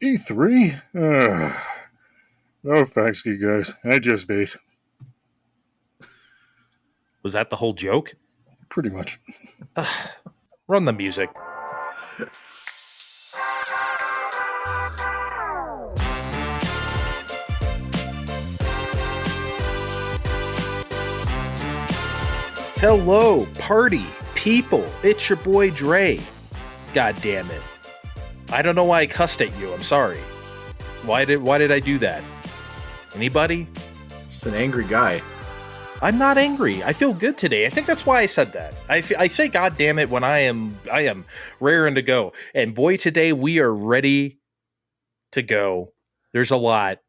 E3? No thanks, you guys. I just ate. Was that the whole joke? Pretty much. Run the music. Hello, party people. It's your boy Dre. God damn it. I don't know why I cussed at you. I'm sorry. Why did I do that? Anybody? Just an angry guy. I'm not angry. I feel good today. I think that's why I said that. I say God damn it when I am raring to go. And boy, today we are ready to go. There's a lot.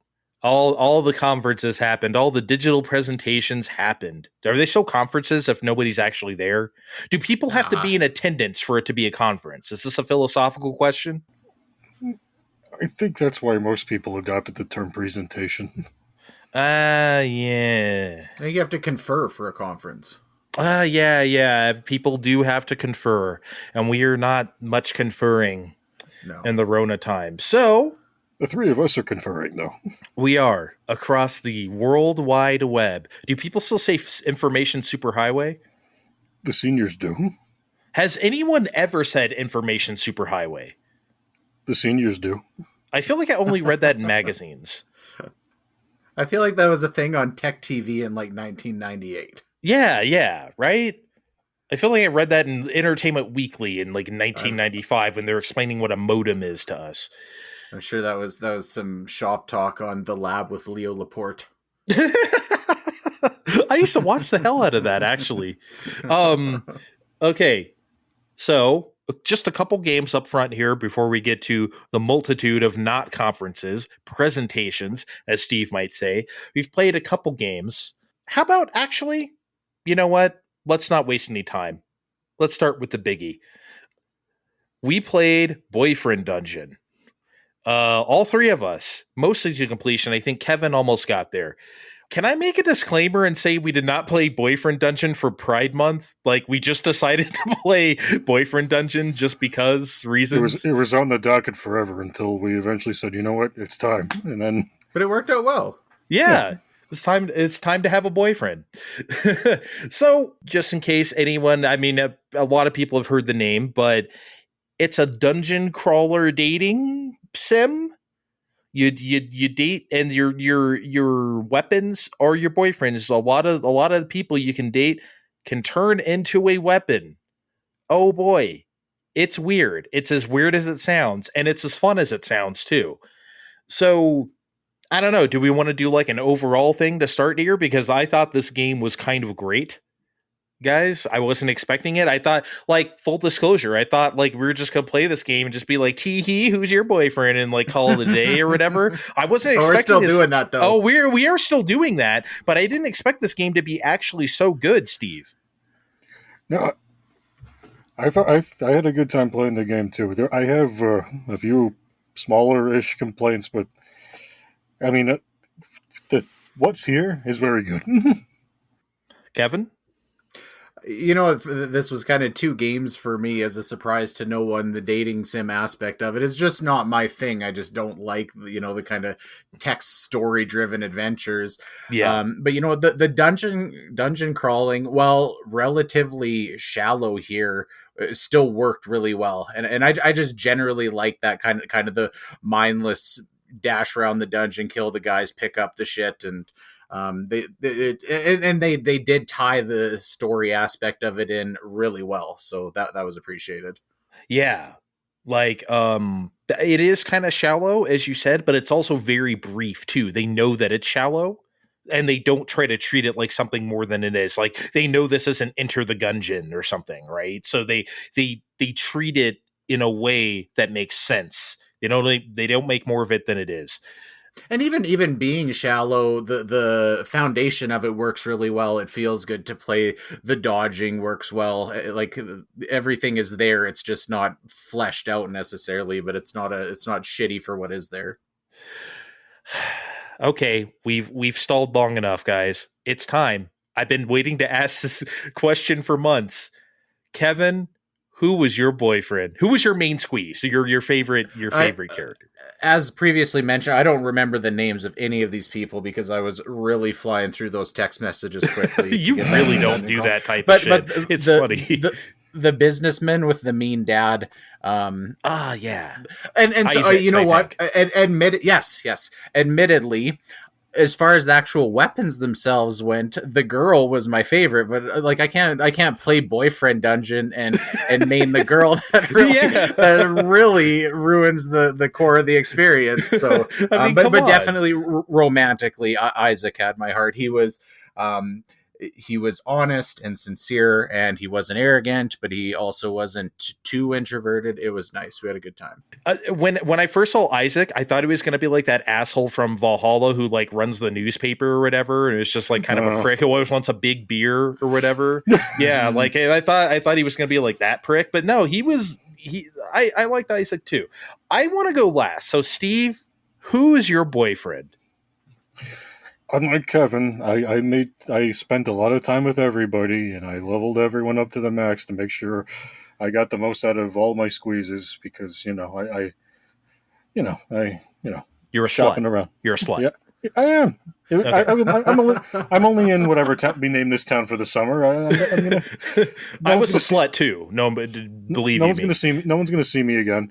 All the conferences happened. All the digital presentations happened. Are they still conferences if nobody's actually there? Do people have to be in attendance for it to be a conference? Is this a philosophical question? I think that's why most people adopted the term presentation. Yeah. I think you have to confer for a conference. Yeah. People do have to confer, and we are not much conferring in the Rona time. So the three of us are conferring, though. We are across the World Wide Web. Do people still say information superhighway? The seniors do. Has anyone ever said information superhighway? The seniors do. I feel like I only read that in magazines. I feel like that was a thing on Tech TV in like 1998. Yeah, right? I feel like I read that in Entertainment Weekly in like 1995 when they're explaining what a modem is to us. I'm sure that was some shop talk on The Lab with Leo Laporte. I used to watch the hell out of that, actually. Okay, so just a couple games up front here before we get to the multitude of not conferences, presentations, as Steve might say. We've played a couple games. How about actually, you know what? Let's not waste any time. Let's start with the biggie. We played Boyfriend Dungeon. All three of us, mostly to completion. I think Kevin almost got there. Can I make a disclaimer and say we did not play Boyfriend Dungeon for Pride Month? Like, we just decided to play Boyfriend Dungeon just because reasons? It was on the docket forever until we eventually said, you know what, it's time. And then... But it worked out well. Yeah. It's time to have a boyfriend. So, just in case anyone, I mean, a lot of people have heard the name, but it's a dungeon crawler dating sim. You date, and your weapons are your boyfriends. A lot of the people you can date can turn into a weapon. Oh boy, it's weird. It's as weird as it sounds, and it's as fun as it sounds too. So I don't know. Do we want to do like an overall thing to start here? Because I thought this game was kind of great. Guys, I wasn't expecting it. I thought, like, full disclosure, I thought like we were just gonna play this game and just be like, tee hee, who's your boyfriend, and like call it a day or whatever. I wasn't expecting we're still doing that though. Oh, we are still doing that, but I didn't expect this game to be actually so good, Steve. No, I thought I had a good time playing the game too. I have a few smaller-ish complaints, but I mean, what's here is very good. Kevin? You know, this was kind of two games for me as a surprise to no one. The dating sim aspect of it is just not my thing. I just don't like, the kind of text story driven adventures. Yeah. But the dungeon crawling, while relatively shallow here, still worked really well. And I just generally like that kind of the mindless dash around the dungeon, kill the guys, pick up the shit, and they did tie the story aspect of it in really well, so that was appreciated. Yeah, like it is kind of shallow, as you said, but it's also very brief too. They know that it's shallow, and they don't try to treat it like something more than it is. Like, they know this isn't Enter the Gungeon or something, right? So they treat it in a way that makes sense. They don't make more of it than it is. And even being shallow, the foundation of it works really well. It feels good to play. The dodging works well. Like, everything is there. It's just not fleshed out necessarily, but it's not shitty for what is there. Okay, we've stalled long enough, guys. It's time. I've been waiting to ask this question for months. Kevin, who was your boyfriend? Who was your main squeeze? So your favorite character. As previously mentioned, I don't remember the names of any of these people because I was really flying through those text messages quickly. You really don't do that type of shit. It's funny. The businessman with the mean dad. Yeah. And so Isaac, you know I what? Yes. Admittedly, as far as the actual weapons themselves went, the girl was my favorite. But like, I can't play boyfriend dungeon and main the girl. That really ruins the core of the experience. So, I mean, but definitely romantically, Isaac had my heart. He was honest and sincere, and he wasn't arrogant, but he also wasn't too introverted. It was nice. We had a good time. When I first saw Isaac, I thought he was going to be like that asshole from Valhalla who like runs the newspaper or whatever, and it's just like kind of a prick who always wants a big beer or whatever. Yeah, like I thought he was going to be like that prick, but no, I liked Isaac too. I want to go last. So Steve, who is your boyfriend? Unlike Kevin, I spent a lot of time with everybody, and I leveled everyone up to the max to make sure I got the most out of all my squeezes because You're a shopping slut. around. You're a slut. Yeah, I am. Okay. I'm only in whatever we name this town for the summer. I'm gonna. I was a slut too. No, but believe no me. one's gonna see me. No one's gonna see me again.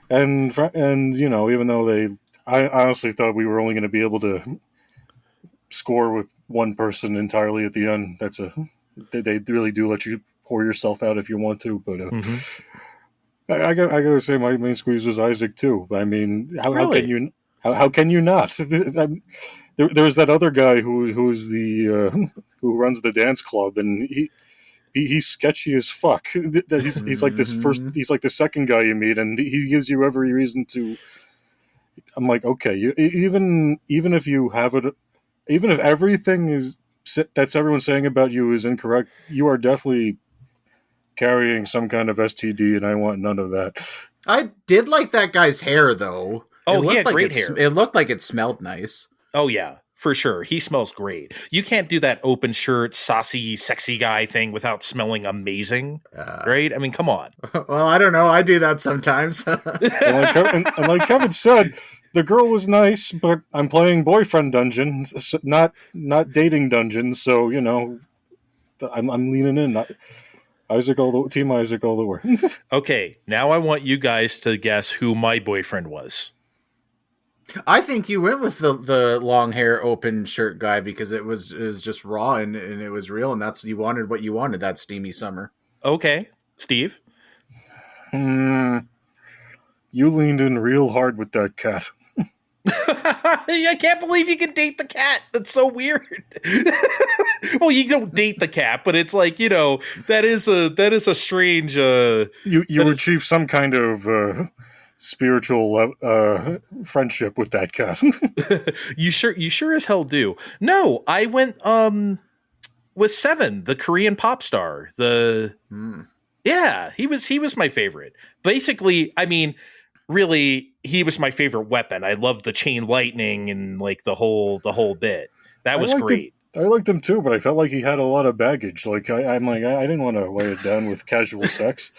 And even though I honestly thought we were only going to be able to score with one person entirely at the end. They really do let you pour yourself out if you want to, but I gotta say my main squeeze was Isaac too. I mean, how can you not? There's that other guy who's the who runs the dance club, and he's sketchy as fuck. He's like he's like the second guy you meet, and he gives you every reason to. I'm like, okay, even if you have it. Even if everything that's everyone saying about you is incorrect, you are definitely carrying some kind of STD, and I want none of that. I did like that guy's hair, though. Oh, he had great hair. It looked like it smelled nice. Oh, yeah, for sure. He smells great. You can't do that open shirt, saucy, sexy guy thing without smelling amazing, right? I mean, come on. Well, I don't know. I do that sometimes. and like Kevin said, the girl was nice, but I'm playing boyfriend dungeons, not dating dungeons. So I'm leaning in. Team Isaac all the way. Okay, now I want you guys to guess who my boyfriend was. I think you went with the long hair, open shirt guy because it was just raw and it was real, and that's you wanted what you wanted that steamy summer. Okay, Steve. You leaned in real hard with that cat. I can't believe you can date the cat. That's so weird. Well, you don't date the cat, but it's like, that is a strange you achieve some kind of spiritual friendship with that cat. You sure as hell do. No, I went with Seven, the Korean pop star. Yeah, he was my favorite. Basically, I mean, really, he was my favorite weapon. I loved the chain lightning and like the whole bit. That was great. I liked him too, but I felt like he had a lot of baggage. Like I didn't want to weigh it down with casual sex.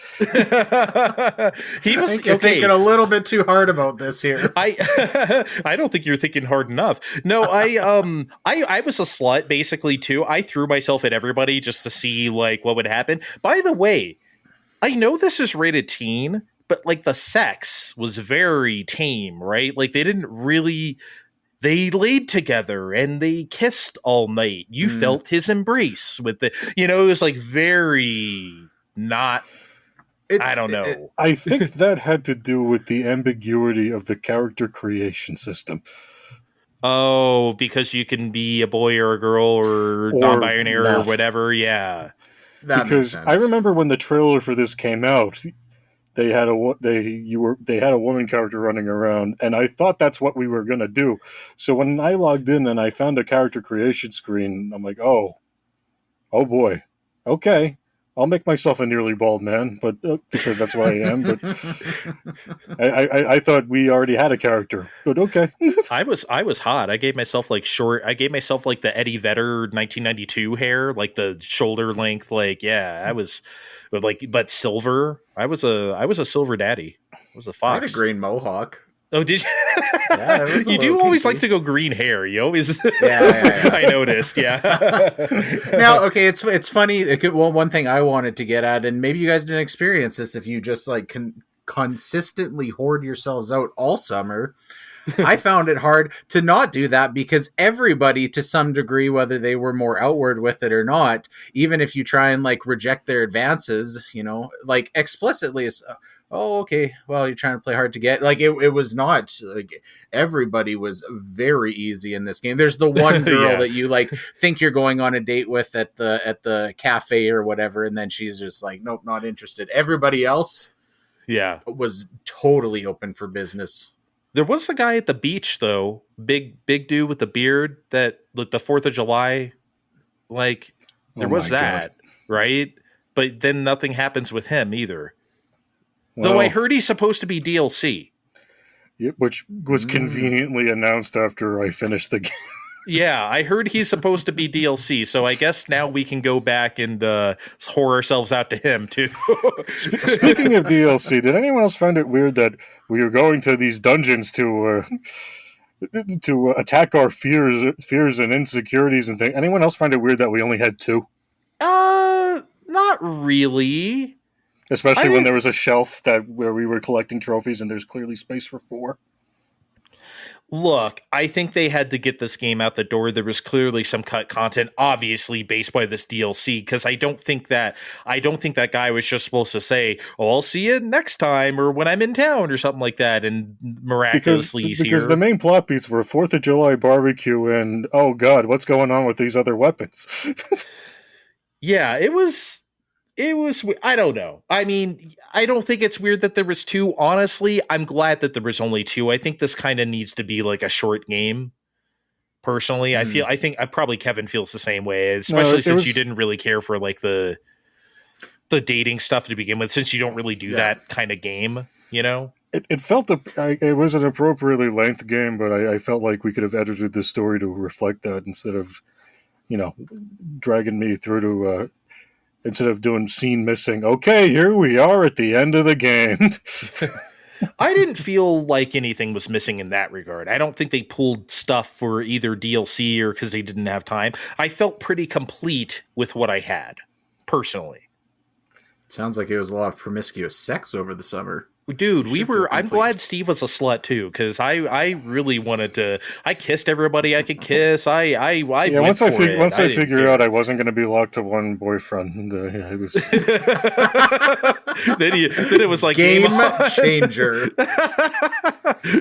He was you're thinking a little bit too hard about this here. I don't think you're thinking hard enough. No, I was a slut basically too. I threw myself at everybody just to see like what would happen. By the way, I know this is rated teen, but like the sex was very tame, right? Like they laid together and they kissed all night. You felt his embrace with it was like very not, I don't know. I think that had to do with the ambiguity of the character creation system. Oh, because you can be a boy or a girl or non-binary or whatever. Yeah. Because I remember when the trailer for this came out, they had a woman character running around, and I thought that's what we were gonna do. So when I logged in and I found a character creation screen, I'm like, oh boy, okay, I'll make myself a nearly bald man, but because that's what I am. But I thought we already had a character. But okay. I was hot. I gave myself like short. I gave myself like the Eddie Vedder 1992 hair, like the shoulder length. Like yeah, I was like, but silver. I was a silver daddy. I was a fox. I had a green mohawk. Oh, did you? Yeah, it was you do always like to go green hair. You always. Yeah. I noticed. Yeah. Now, okay, it's funny. One thing I wanted to get at, and maybe you guys didn't experience this if you just like consistently hoard yourselves out all summer. I found it hard to not do that because everybody, to some degree, whether they were more outward with it or not, even if you try and like reject their advances, you know, like explicitly, it's oh, okay, well, you're trying to play hard to get. Like it was not like everybody was very easy in this game. There's the one girl that you like think you're going on a date with at the cafe or whatever, and then she's just like, nope, not interested. Everybody else, was totally open for business. There was the guy at the beach though, big dude with the beard that like the 4th of July, like there was that, right? But then nothing happens with him either. Well, though I heard he's supposed to be DLC. Which was conveniently announced after I finished the game. Yeah, I heard he's supposed to be DLC, so I guess now we can go back and whore ourselves out to him, too. Speaking of DLC, did anyone else find it weird that we were going to these dungeons to attack our fears and insecurities and things? Anyone else find it weird that we only had 2? Not really. Especially when there was a shelf where we were collecting trophies and there's clearly space for 4. Look, I think they had to get this game out the door. There was clearly some cut content, obviously based by this DLC, because I don't think that guy was just supposed to say, "Oh, I'll see you next time" or "when I'm in town" or something like that. And miraculously, because the main plot beats were 4th of July barbecue and oh god, what's going on with these other weapons? Yeah, it was. I don't know. I mean, I don't think it's weird that there was 2. Honestly, I'm glad that there was only 2. I think this kind of needs to be like a short game. Personally, I think probably Kevin feels the same way, especially since you didn't really care for like the dating stuff to begin with, since you don't really do that kind of game, you know? It felt it was an appropriately length game, but I felt like we could have edited the story to reflect that instead of, dragging me through to instead of doing scene missing. Okay, here we are at the end of the game. I didn't feel like anything was missing in that regard. I don't think they pulled stuff for either DLC or because they didn't have time. I felt pretty complete with what I had, personally. Sounds like it was a lot of promiscuous sex over the summer. Dude, I'm glad Steve was a slut too, because I really wanted to. I kissed everybody I could kiss. Once I figured out I wasn't going to be locked to one boyfriend, it was. then it was like game changer.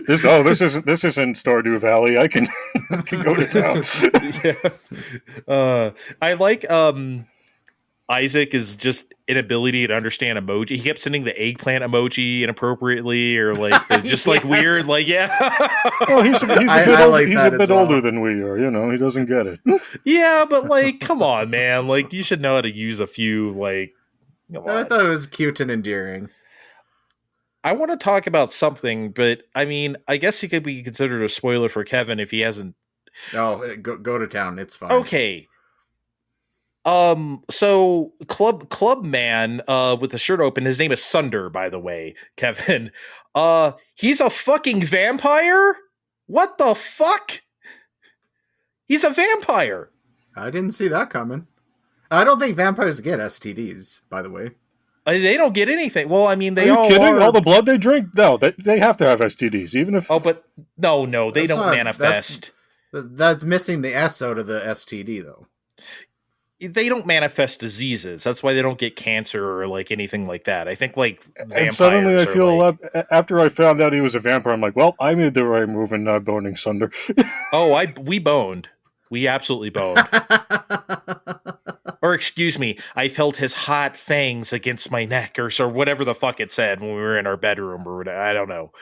This isn't Stardew Valley. I can go to town. I like Isaac is just inability to understand emoji. He kept sending the eggplant emoji inappropriately, or like just like weird, like Well, he's a bit older than we are. He doesn't get it. Yeah, but like, come on, man. Like, you should know how to use a few. Like, I thought it was cute and endearing. I want to talk about something, but I mean, I guess he could be considered a spoiler for Kevin if he hasn't. Oh, go to town. It's fine. Okay. So Club Man, with the shirt open, his name is Sunder, by the way, Kevin. He's a fucking vampire? What the fuck? He's a vampire. I didn't see that coming. I don't think vampires get STDs, by the way. They don't get anything. Well, I mean, they all kidding? are. All the blood they drink? No, they have to have STDs, even if. Oh, but no, they don't manifest. That's missing the S out of the STD, though. They don't manifest diseases. That's why they don't get cancer or like anything like that. I think like vampires. And suddenly I feel like, after I found out he was a vampire, I'm like, well, I made the right move in not boning Sunder. We boned. We absolutely boned. Or excuse me, I felt his hot fangs against my neck or whatever the fuck it said when we were in our bedroom or whatever. I don't know.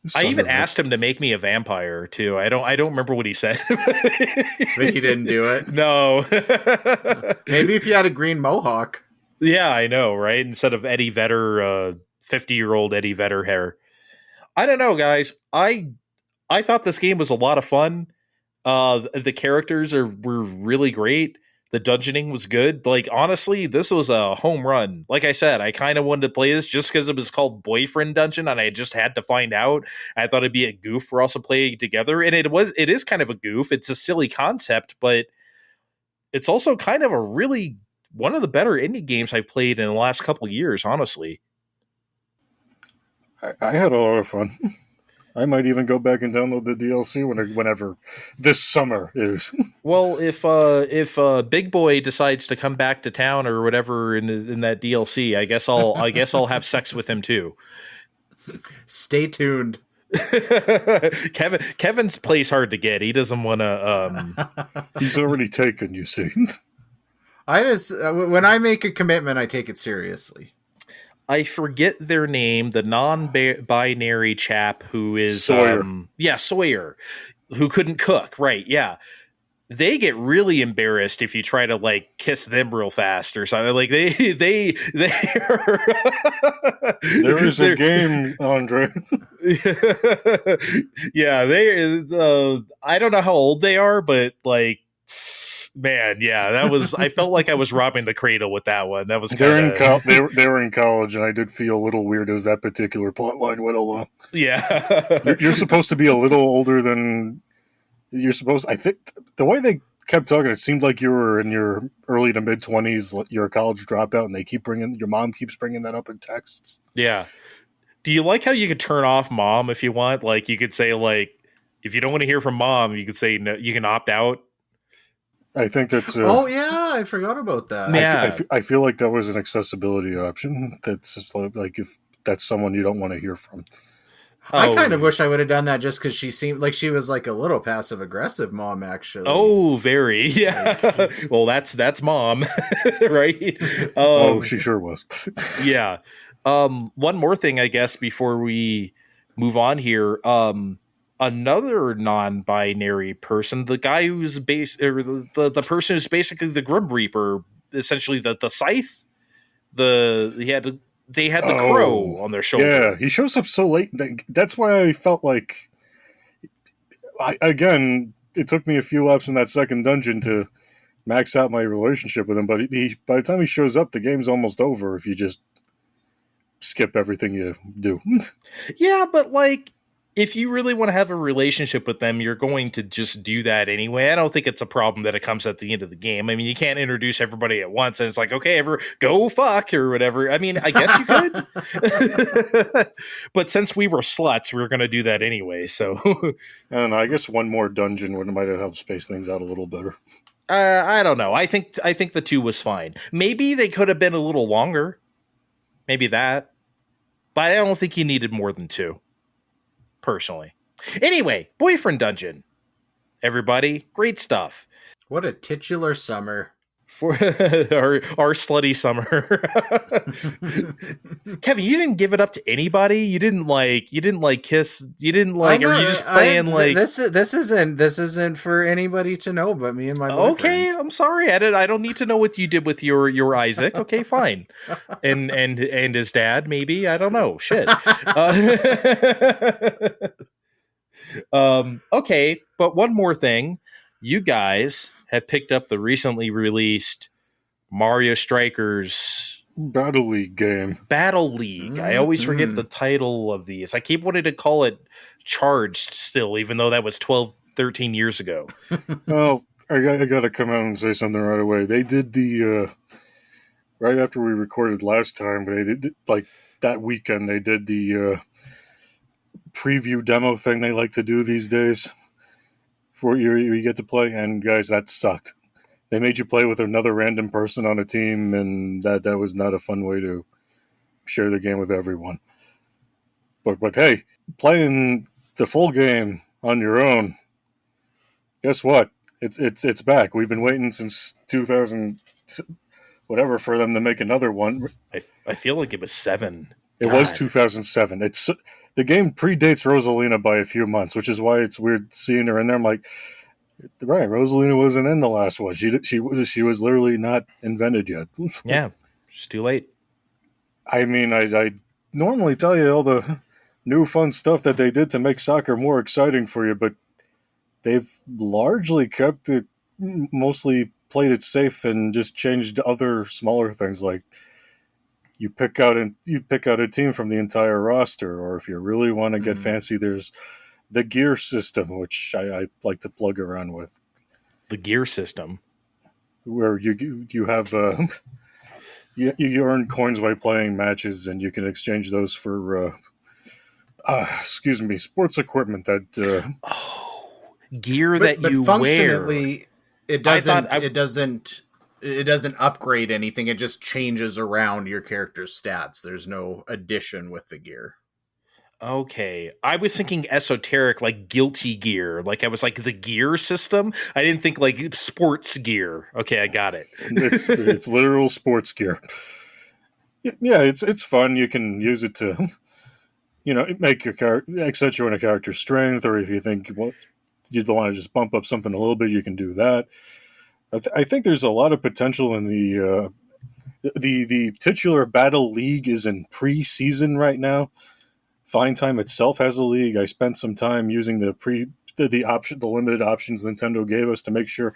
I Son even of a- asked him to make me a vampire too. I don't remember what he said. But he didn't do it. No. Maybe if you had a green mohawk. Yeah, I know, right? Instead of Eddie Vedder, 50-year-old Eddie Vedder hair. I don't know, guys. I thought this game was a lot of fun. The characters were really great. The dungeoning was good. Like, honestly, this was a home run. Like I said, I kind of wanted to play this just because it was called Boyfriend Dungeon, and I just had to find out. I thought it'd be a goof for us to play together, and it is kind of a goof. It's a silly concept, but it's also kind of a really one of the better indie games I've played in the last couple of years, honestly. I had a lot of fun. I might even go back and download the DLC whenever this summer is. Well, if Big Boy decides to come back to town or whatever in that DLC, I guess I'll have sex with him too. Stay tuned. Kevin's plays hard to get. He doesn't want to. He's already taken, you see. I just when I make a commitment, I take it seriously. I forget their name. The non-binary chap who is Sawyer. Sawyer, who couldn't cook. Right? Yeah. They get really embarrassed if you try to like kiss them real fast or something. Like they are There is a game, Andre. Yeah, they. I don't know how old they are, but like, man, yeah, that was. I felt like I was robbing the cradle with that one. That was kinda, They were in college, and I did feel a little weird as that particular plotline went along. Yeah. You're supposed to be a little older than you're supposed. I think the way they kept talking, it seemed like you were in your early to mid 20s. You're a college dropout, and your mom keeps bringing that up in texts. Yeah. Do you like how you could turn off mom if you want? Like you could say like if you don't want to hear from mom, you could say no, you can opt out. I think that's. Oh yeah, I forgot about that. Yeah. I feel like that was an accessibility option. That's like if that's someone you don't want to hear from. I kind of wish I would have done that just because she seemed like she was like a little passive aggressive mom, actually. Oh, very. Yeah. Well, that's mom, right? She sure was. Yeah. One more thing, I guess, before we move on here. Another non-binary person, the guy who's the person who's basically the Grim Reaper, essentially the scythe. They had the crow on their shoulder. Yeah, he shows up so late. That's why I felt like. It took me a few laps in that second dungeon to max out my relationship with him. But by the time he shows up, the game's almost over if you just skip everything you do. Yeah, but like, if you really want to have a relationship with them, you're going to just do that anyway. I don't think it's a problem that it comes at the end of the game. I mean, you can't introduce everybody at once and it's like, okay, go fuck or whatever. I mean, I guess you could. But since we were sluts, we were going to do that anyway. So And I guess one more dungeon might have helped space things out a little better. I don't know. I think the 2 was fine. Maybe they could have been a little longer. Maybe that. But I don't think you needed more than 2. Personally. Anyway, Boyfriend Dungeon. Everybody, great stuff. What a titular summer. For our slutty summer. Kevin, you didn't give it up to anybody? You didn't kiss, you didn't like, or you just playing like this isn't for anybody to know but me and my boyfriends. Okay, I'm sorry. I don't need to know what you did with your Isaac. Okay, fine. And his dad, maybe. I don't know. Shit. Okay, but one more thing. You guys have picked up the recently released Mario Strikers Battle League game. Battle League. I always forget the title of these. I keep wanting to call it Charged still, even though that was 12, 13 years ago. Well, I got to come out and say something right away. They did the right after we recorded last time. They did like that weekend. They did the preview demo thing they like to do these days. For you get to play, and guys, that sucked. They made you play with another random person on a team, and that was not a fun way to share the game with everyone. But hey, playing the full game on your own, guess what? It's back. We've been waiting since 2000 whatever for them to make another one. I feel like it was 7. It was God. 2007. The game predates Rosalina by a few months, which is why it's weird seeing her in there. I'm like, right, Rosalina wasn't in the last one. She was literally not invented yet. Yeah, it's too late. I mean, I normally tell you all the new fun stuff that they did to make soccer more exciting for you, but they've largely kept it, mostly played it safe and just changed other smaller things like you pick out a team from the entire roster, or if you really want to get fancy, there's the gear system, which I like to plug around with. The gear system, where you have you earn coins by playing matches, and you can exchange those for sports equipment that gear that but you functionally, wear. it doesn't upgrade anything. It just changes around your character's stats. There's no addition with the gear. Okay, I was thinking esoteric, like Guilty Gear. Like I was like the gear system. I didn't think like sports gear. Okay, I got it. It's literal sports gear. Yeah, it's fun. You can use it to, make your character, accentuate a character's strength, or if you think you don't want to just bump up something a little bit, you can do that. I think there's a lot of potential in the titular battle league is in pre-season right now. Fine Time itself has a league. I spent some time using the limited options Nintendo gave us to make sure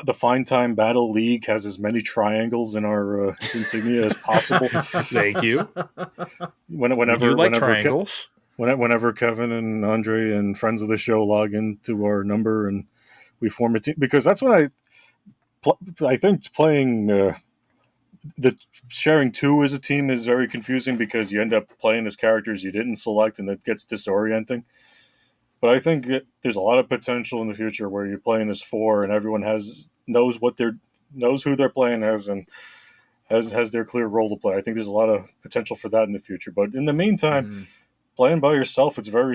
the Fine Time Battle League has as many triangles in our insignia as possible. Thank you. Whenever triangles. Whenever Kevin and Andre and friends of the show log into our number and we form a team, because that's when I think playing the sharing two as a team is very confusing because you end up playing as characters you didn't select, and that gets disorienting. But I think there's a lot of potential in the future where you're playing as four, and everyone knows who they're playing as, and has their clear role to play. I think there's a lot of potential for that in the future. But in the meantime, playing by yourself, it's very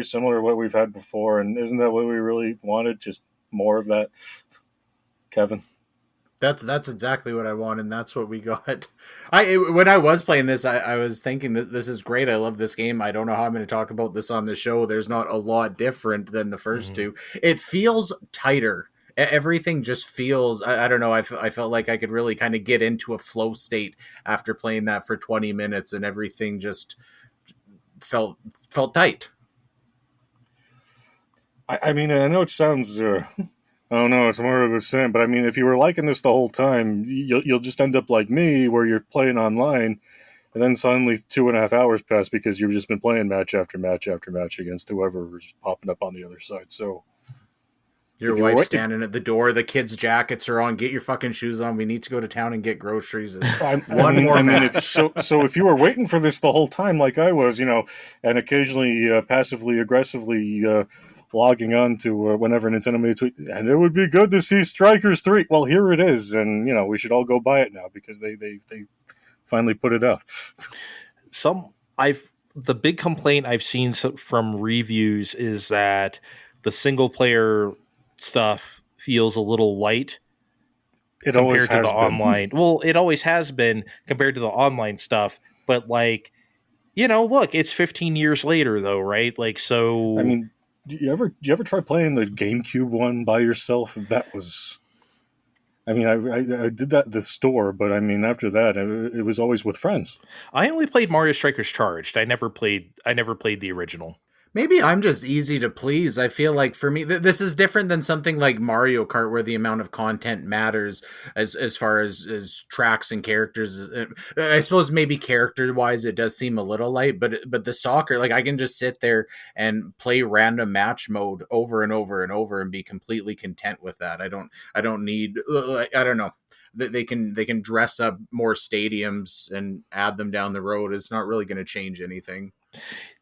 similar to what we've had before, and isn't that what we really wanted? Just more of that, Kevin. That's exactly what I want, and that's what we got. When I was playing this, I was thinking that this is great. I love this game. I don't know how I'm going to talk about this on the show. There's not a lot different than the first two. It feels tighter. Everything just feels, I don't know, I felt like I could really kind of get into a flow state after playing that for 20 minutes, and everything just felt tight. I mean, I know it sounds... oh no, it's more of the same. But I mean, if you were liking this the whole time, you'll just end up like me, where you're playing online, and then suddenly 2.5 hours pass because you've just been playing match after match after match against whoever is popping up on the other side. So your wife's standing at the door, the kids' jackets are on. Get your fucking shoes on. We need to go to town and get groceries. So if you were waiting for this the whole time, like I was, and occasionally passively aggressively. Logging on to whenever Nintendo made a tweet, and it would be good to see Strikers 3. Well, here it is, and we should all go buy it now because they finally put it out. The big complaint I've seen from reviews is that the single player stuff feels a little light compared to the online. Well, it always has been compared to the online stuff, but look, it's 15 years later though, right? Like, so I mean, do you ever try playing the GameCube one by yourself? That was, I mean, I did that at the store, but I mean, after that, it was always with friends. I only played Mario Strikers Charged. I never played the original. Maybe I'm just easy to please. I feel like for me, this is different than something like Mario Kart, where the amount of content matters as far as tracks and characters. I suppose maybe character-wise, it does seem a little light, but the soccer, like I can just sit there and play random match mode over and over and over and be completely content with that. I don't need, I don't know. They can dress up more stadiums and add them down the road. It's not really going to change anything.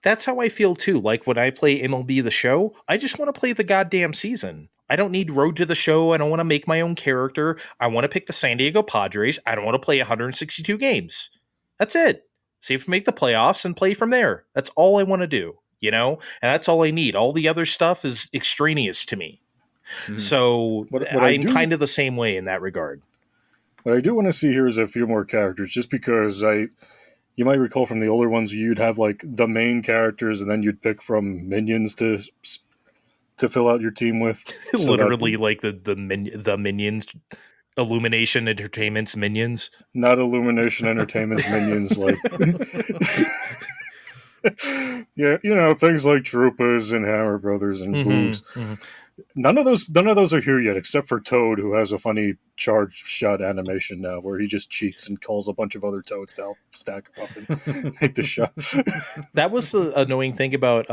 That's how I feel too. Like when I play MLB The Show, I just want to play the goddamn season. I don't need Road to the Show. I don't want to make my own character. I want to pick the San Diego Padres. I don't want to play 162 games. That's it. See if we make the playoffs and play from there. That's all I want to do, and that's all I need. All the other stuff is extraneous to me. Mm-hmm. So I'm kind of the same way in that regard. What I do want to see here is a few more characters, just because you might recall from the older ones, you'd have like the main characters, and then you'd pick from minions to fill out your team with. Literally, like the minions, Illumination Entertainment's minions, not Illumination Entertainment's minions, like yeah, things like Troopas and Hammer Brothers and Boogs. Mm-hmm. None of those are here yet, except for Toad, who has a funny charge shot animation now, where he just cheats and calls a bunch of other Toads to help stack up and make the shot. That was the annoying thing about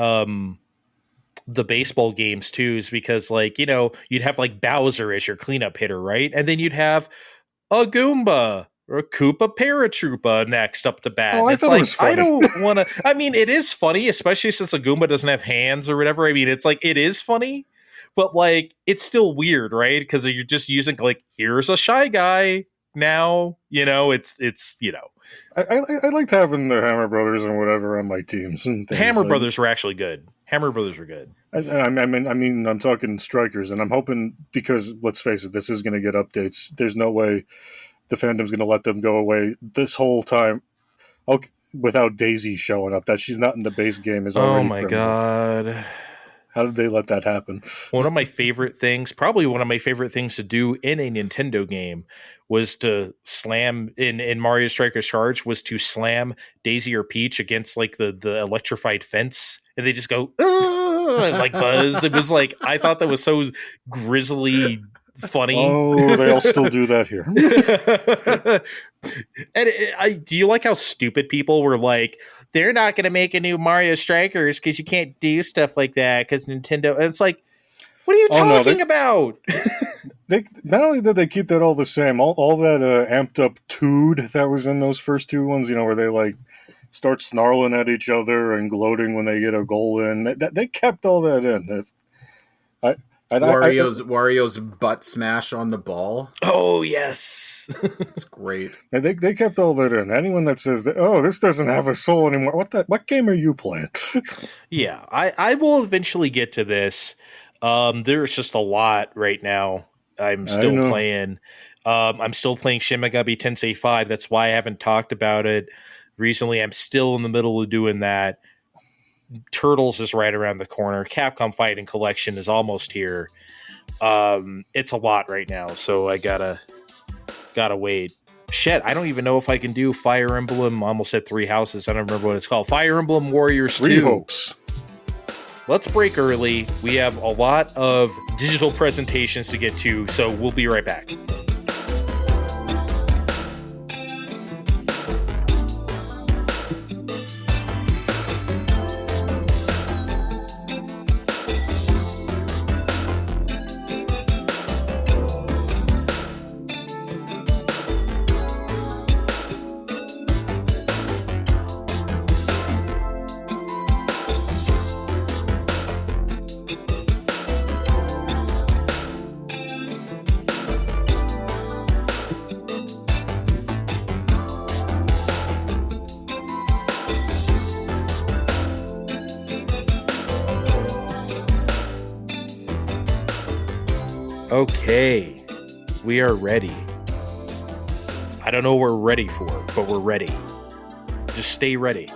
the baseball games too, is because like you'd have like Bowser as your cleanup hitter, right, and then you'd have a Goomba or a Koopa Paratroopa next up the bat. Oh, it's like, it was funny. I don't want to. I mean, it is funny, especially since a Goomba doesn't have hands or whatever. I mean, it's like it is funny. But like, it's still weird, right? Because you're just using like, here's a Shy Guy now. It's. I liked having the Hammer Brothers and whatever on my teams. And Hammer Brothers were actually good. Hammer Brothers were good. I mean, I'm talking strikers, and I'm hoping, because let's face it, this is going to get updates. There's no way the fandom's going to let them go away this whole time without Daisy showing up. That she's not in the base game is already. Oh my god. How did they let that happen? One of my favorite things to do in a Nintendo game was to slam in Mario Strikers Charge was to slam Daisy or Peach against like the electrified fence, and they just go and like buzz. It was like, I thought that was so grisly funny. Oh, they all still do that here. And do you like how stupid people were like, they're not going to make a new Mario Strikers because you can't do stuff like that because Nintendo. And it's like, what are you talking about? They not only did they keep that all the same, all that amped up tood that was in those first two ones, where they like start snarling at each other and gloating when they get a goal in. They kept all that in. Wario's butt smash on the ball. Oh yes, it's great. And they kept all that in. Anyone that says that, oh, this doesn't have a soul anymore, what game are you playing? Yeah, I will eventually get to this. There's just a lot right now. I'm still playing. I'm still playing Shin Megami Tensei 5. That's why I haven't talked about it recently. I'm still in the middle of doing that. Turtles is right around the corner. Capcom Fighting Collection is almost here. It's a lot right now, so I gotta wait. Shit, I don't even know if I can do Fire Emblem. I almost said Three Houses. I don't remember what it's called. Fire Emblem Warriors 2. Three Hopes. Let's break early. We have a lot of digital presentations to get to, so we'll be right back. Okay, we are ready. I don't know what we're ready for, but we're ready. Just stay ready.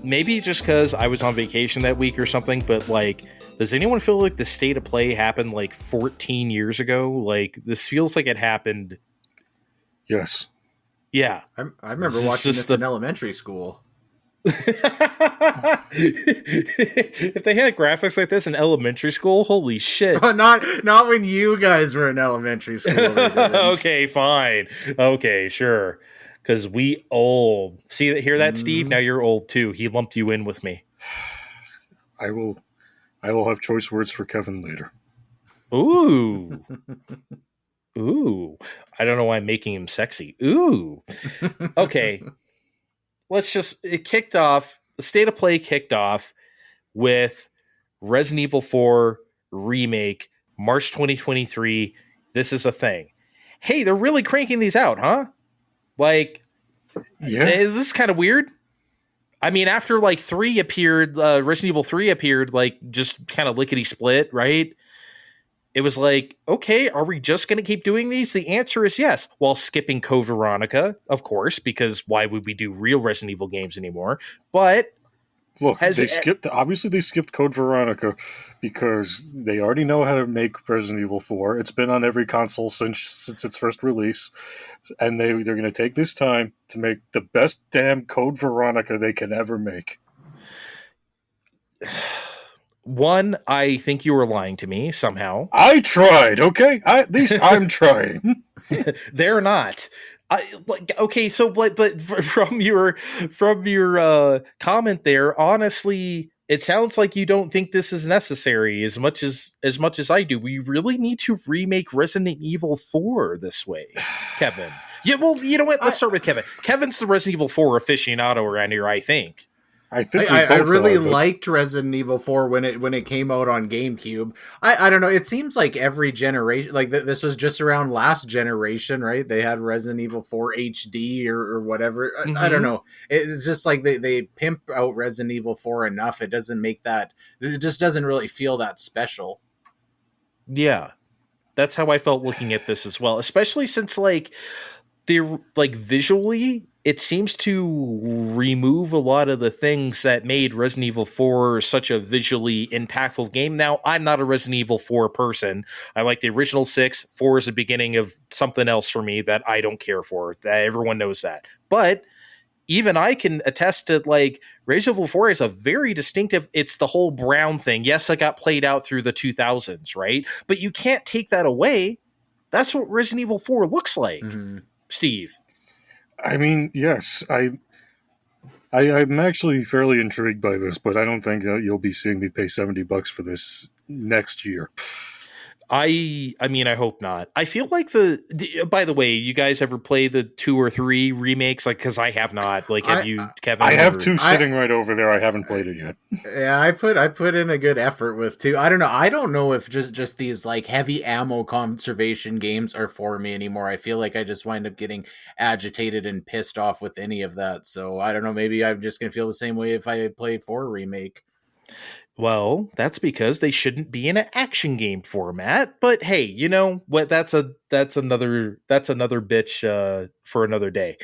Maybe just because I was on vacation that week or something, but like, does anyone feel like the State of Play happened like 14 years ago? Like, this feels like it happened. Yes. Yeah. I remember watching this in elementary school. If they had graphics like this in elementary school, holy shit. Not when you guys were in elementary school. Okay, fine. Okay, sure. Because we old. Hear that, Steve? Now you're old too. He lumped you in with me. I will have choice words for Kevin later. Ooh. Ooh. I don't know why I'm making him sexy. Ooh. Okay. The State of Play kicked off with Resident Evil 4 Remake, March 2023. This is a thing. Hey, they're really cranking these out, huh? Like, yeah. This is kind of weird. I mean, after like 3 appeared, Resident Evil 3 appeared, like just kind of lickety split, right? it was like, okay, are we just going to keep doing these? The answer is yes, while skipping Code Veronica, of course, because why would we do real Resident Evil games anymore? But Look, has they skipped Code Veronica because they already know how to make Resident Evil 4. It's been on every console since its first release, and they're going to take this time to make the best damn Code Veronica they can ever make. one, I think you were lying to me somehow. I tried, okay? At least I'm trying. They're not. Okay, so but from your comment there, honestly, it sounds like you don't think this is necessary as much as I do. We really need to remake Resident Evil 4 this way, Kevin. Yeah, well, you know what? Let's start with Kevin. Kevin's the Resident Evil 4 aficionado around here, I think. I really liked Resident Evil 4 when it came out on GameCube. I don't know. It seems like every generation, like this was just around last generation, right? They had Resident Evil 4 HD or whatever. Mm-hmm. I don't know. It's just like they pimp out Resident Evil 4 enough. It doesn't make that. It just doesn't really feel that special. Yeah, that's how I felt looking at this as well, especially since like they're like visually. It seems to remove a lot of the things that made Resident Evil 4 such a visually impactful game. Now, I'm not a Resident Evil 4 person. I like the original 6. 4 is the beginning of something else for me that I don't care for. Everyone knows that. But even I can attest to, like, Resident Evil 4 is a very distinctive, it's the whole brown thing. Yes, it got played out through the 2000s, right? But you can't take that away. That's what Resident Evil 4 looks like, Steve. I mean, yes, I'm actually fairly intrigued by this, but I don't think you'll be seeing me pay $70 for this next year. I mean, I hope not. I feel like by the way, you guys ever play the 2 or 3 remakes? Like, because I have not. Like, have you, Kevin? I have 2 sitting right over there. I haven't played it yet. Yeah, I put in a good effort with 2. I don't know if just these like heavy ammo conservation games are for me anymore. I feel like I just wind up getting agitated and pissed off with any of that. So I don't know. Maybe I'm just gonna feel the same way if I play 4 remake. Well, that's because they shouldn't be in an action game format. But hey, you know what? That's another bitch for another day.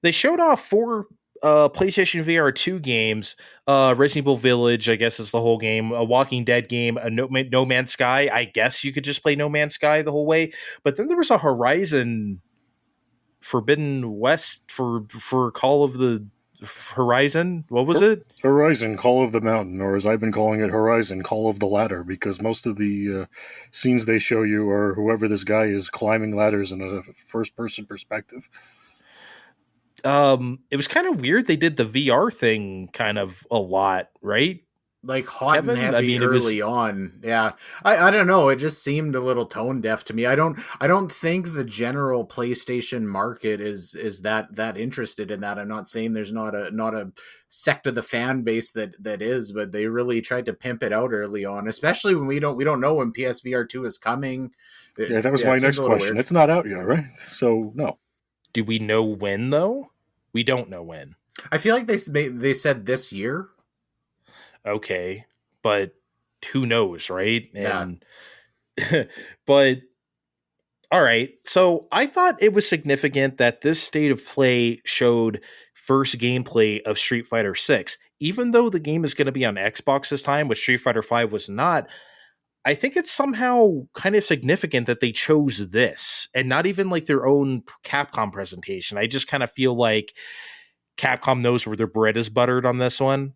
They showed off 4 PlayStation VR 2 games. Resident Evil Village, I guess, is the whole game. A Walking Dead game. A No Man's Sky. I guess you could just play No Man's Sky the whole way. But then there was a Horizon Forbidden West for Call of the Horizon. What was it? Horizon Call of the Mountain, or as I've been calling it, Horizon Call of the Ladder, because most of the scenes they show you are whoever this guy is climbing ladders in a first-person perspective. It was kind of weird. They did the VR thing kind of a lot, right? Like hot Kevin? And heavy early on. Yeah. I don't know. It just seemed a little tone deaf to me. I don't think the general PlayStation market is that interested in that. I'm not saying there's not a sect of the fan base that is, but they really tried to pimp it out early on, especially when we don't know when PSVR 2 is coming. Yeah, that was my next question. Weird. It's not out yet, right? So no. Do we know when though? We don't know when. I feel like they said this year. Okay, but who knows, right? Yeah. And but all right. So I thought it was significant that this state of play showed first gameplay of Street Fighter 6. Even though the game is going to be on Xbox this time, which Street Fighter 5 was not, I think it's somehow kind of significant that they chose this and not even like their own Capcom presentation. I just kind of feel like Capcom knows where their bread is buttered on this one.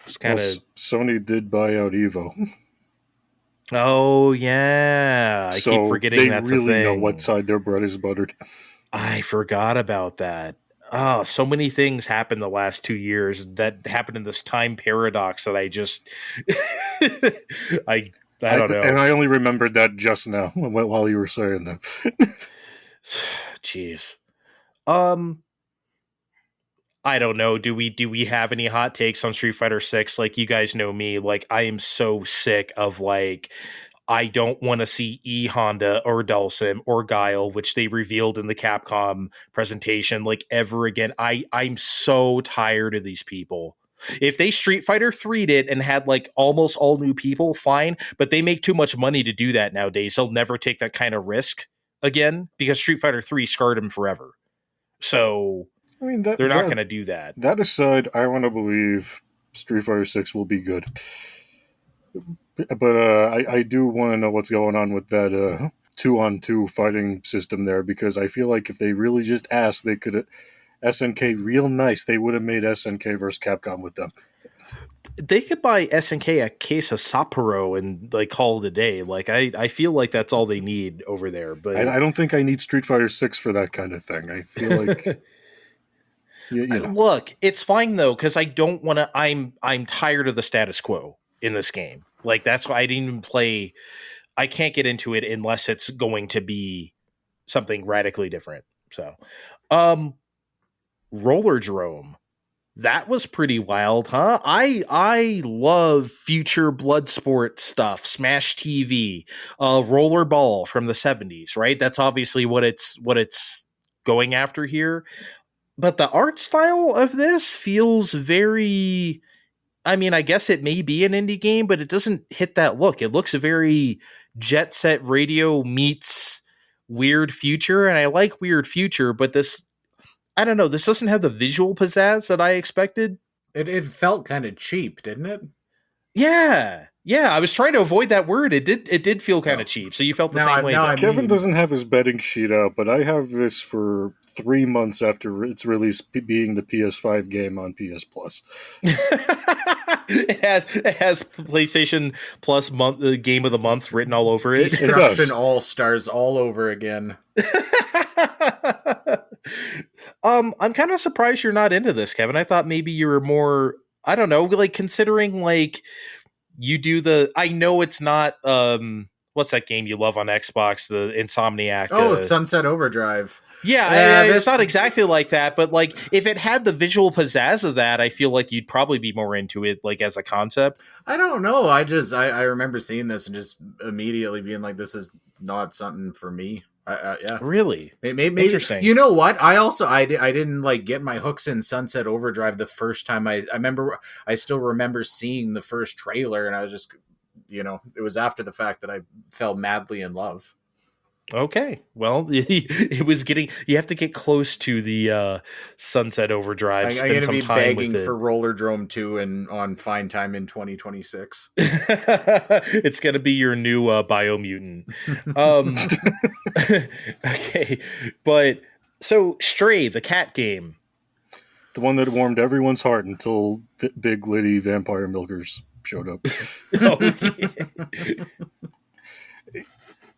Sony did buy out Evo. Oh yeah, I keep forgetting that's a thing. They really know what side their bread is buttered. I forgot about that. Oh, so many things happened the last 2 years that happened in this time paradox that I just I don't know. And I only remembered that just now while you were saying that. Jeez. I don't know. Do we have any hot takes on Street Fighter 6? Like, you guys know me. Like, I am so sick of, like, I don't want to see E Honda or Dulcim or Guile, which they revealed in the Capcom presentation, like, ever again. I'm so tired of these people. If they Street Fighter 3'd it and had like almost all new people, fine, but they make too much money to do that nowadays. They'll never take that kind of risk again because Street Fighter 3 scarred them forever. So I mean, they're not going to do that. That aside, I want to believe Street Fighter 6 will be good. But I do want to know what's going on with that 2-on-2 fighting system there, because I feel like if they really just asked, they could SNK real nice. They would have made SNK versus Capcom with them. They could buy SNK a case of Sapporo and like call it a day. Like I feel like that's all they need over there. But I don't think I need Street Fighter 6 for that kind of thing. I feel like you know. Look, it's fine though, because I don't want to. I'm tired of the status quo in this game. Like that's why I didn't even play. I can't get into it unless it's going to be something radically different. So, Roller Drome. That was pretty wild, huh? I love future Bloodsport stuff, Smash TV, Rollerball from the 70s, right? That's obviously what it's going after here. But the art style of this feels very, I mean, I guess it may be an indie game, but it doesn't hit that look. It looks very Jet Set Radio meets Weird Future, and I like Weird Future, but this, I don't know, this doesn't have the visual pizzazz that I expected. It felt kind of cheap, didn't it? Yeah. I was trying to avoid that word. It did feel kind of cheap. So you felt the same way. Kevin doesn't have his betting sheet out, but I have this for 3 months after its release being the PS5 game on PS Plus. It has PlayStation Plus game of the month written all over it. Destruction All Stars all over again. I'm kind of surprised you're not into this, Kevin. I thought maybe you were more, I don't know, like considering like you do the, I know it's not what's that game you love on Xbox, the Insomniac. Sunset Overdrive. Yeah, it's not exactly like that, but like if it had the visual pizzazz of that, I feel like you'd probably be more into it, like as a concept. I don't know. I remember seeing this and just immediately being like, this is not something for me. Yeah, really. Maybe interesting. You know what? I didn't like get my hooks in Sunset Overdrive the first time. I still remember seeing the first trailer, and I was just, it was after the fact that I fell madly in love. Okay, well, it was getting. You have to get close to the Sunset Overdrive. I'm going to be begging for Roller Drome 2 and on Fine Time in 2026. It's going to be your new Biomutant. Okay, but so Stray, the cat game, the one that warmed everyone's heart until big lady vampire milkers showed up.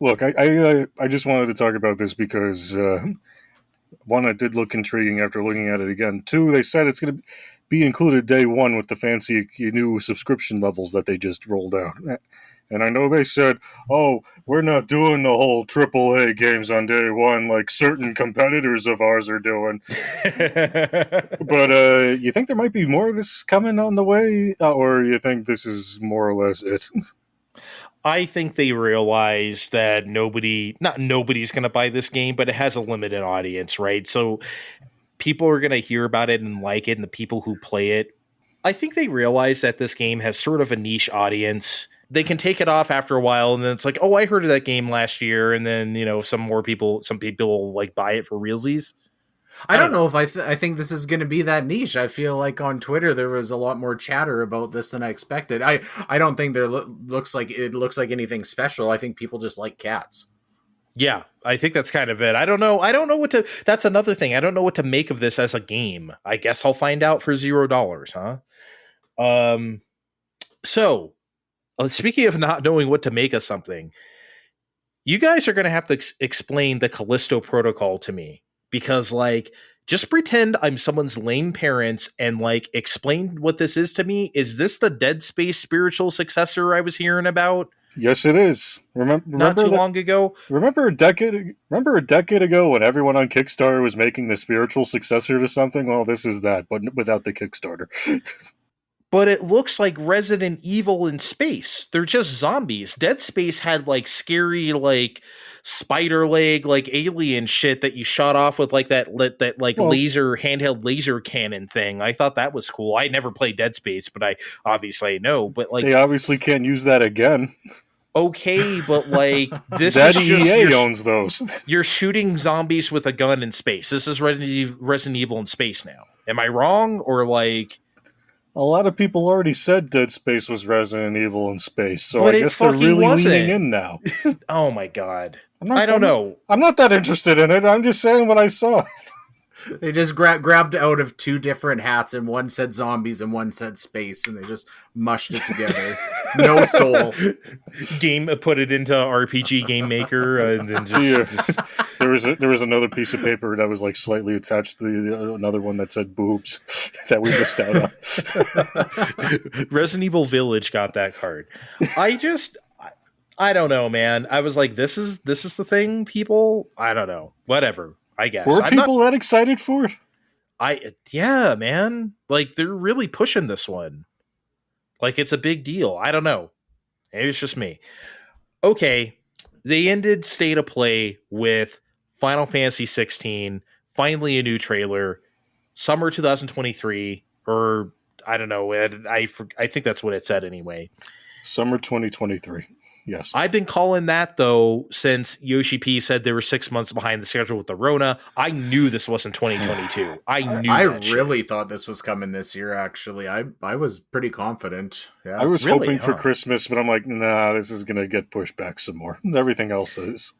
Look, I just wanted to talk about this because, one, it did look intriguing after looking at it again. Two, they said it's going to be included day one with the fancy new subscription levels that they just rolled out. And I know they said, oh, we're not doing the whole AAA games on day one like certain competitors of ours are doing. But you think there might be more of this coming on the way? Or you think this is more or less it? I think they realize that nobody's going to buy this game, but it has a limited audience, right? So people are going to hear about it and like it, and the people who play it, I think they realize that this game has sort of a niche audience. They can take it off after a while, and then it's like, oh, I heard of that game last year, and then, some people will like buy it for realsies. I don't know if I think this is going to be that niche. I feel like on Twitter there was a lot more chatter about this than I expected. I don't think it looks like anything special. I think people just like cats. Yeah, I think that's kind of it. I don't know that's another thing. I don't know what to make of this as a game. I guess I'll find out for $0, huh? So, speaking of not knowing what to make of something, you guys are going to have to explain the Callisto Protocol to me. Because, like, just pretend I'm someone's lame parents and, like, explain what this is to me. Is this the Dead Space spiritual successor I was hearing about? Yes, it is. Remember not too long ago? Remember a decade ago when everyone on Kickstarter was making the spiritual successor to something? Well, this is that, but without the Kickstarter. but it looks like Resident Evil in space. They're just zombies. Dead Space had like scary like spider leg like alien shit that you shot off with like that like laser handheld laser cannon thing. I thought that was cool. I never played Dead Space, but I obviously know. But like they obviously can't use that again. Okay, but like this that is just EA owns those. You're shooting zombies with a gun in space. This is Resident Evil in space now. Am I wrong or like? A lot of people already said Dead Space was Resident Evil in space, so But I it guess they're fucking really leaning wasn't. in now. Oh my god. I don't know. I'm not that interested in it. I'm just saying what I saw. They just grabbed out of two different hats, and one said zombies and one said space, and they just mushed it together. No soul. Put it into RPG Game Maker, and then just there was another piece of paper that was like slightly attached to another one that said boobs that we missed out on. Resident Evil Village got that card. I don't know, man. I was like, this is the thing, people. I don't know. Whatever. I guess. Were people that excited for it? Yeah, man. Like they're really pushing this one. Like it's a big deal. I don't know. Maybe it's just me. Okay. They ended State of Play with Final Fantasy 16, finally a new trailer, summer 2023, or I don't know. I think that's what it said anyway. Summer 2023. Yes. I've been calling that, though, since Yoshi P said they were 6 months behind the schedule with the Rona. I knew this wasn't 2022. I really thought this was coming this year, actually. I was pretty confident. Yeah. I was hoping for Christmas, but I'm like, nah, this is going to get pushed back some more. Everything else is.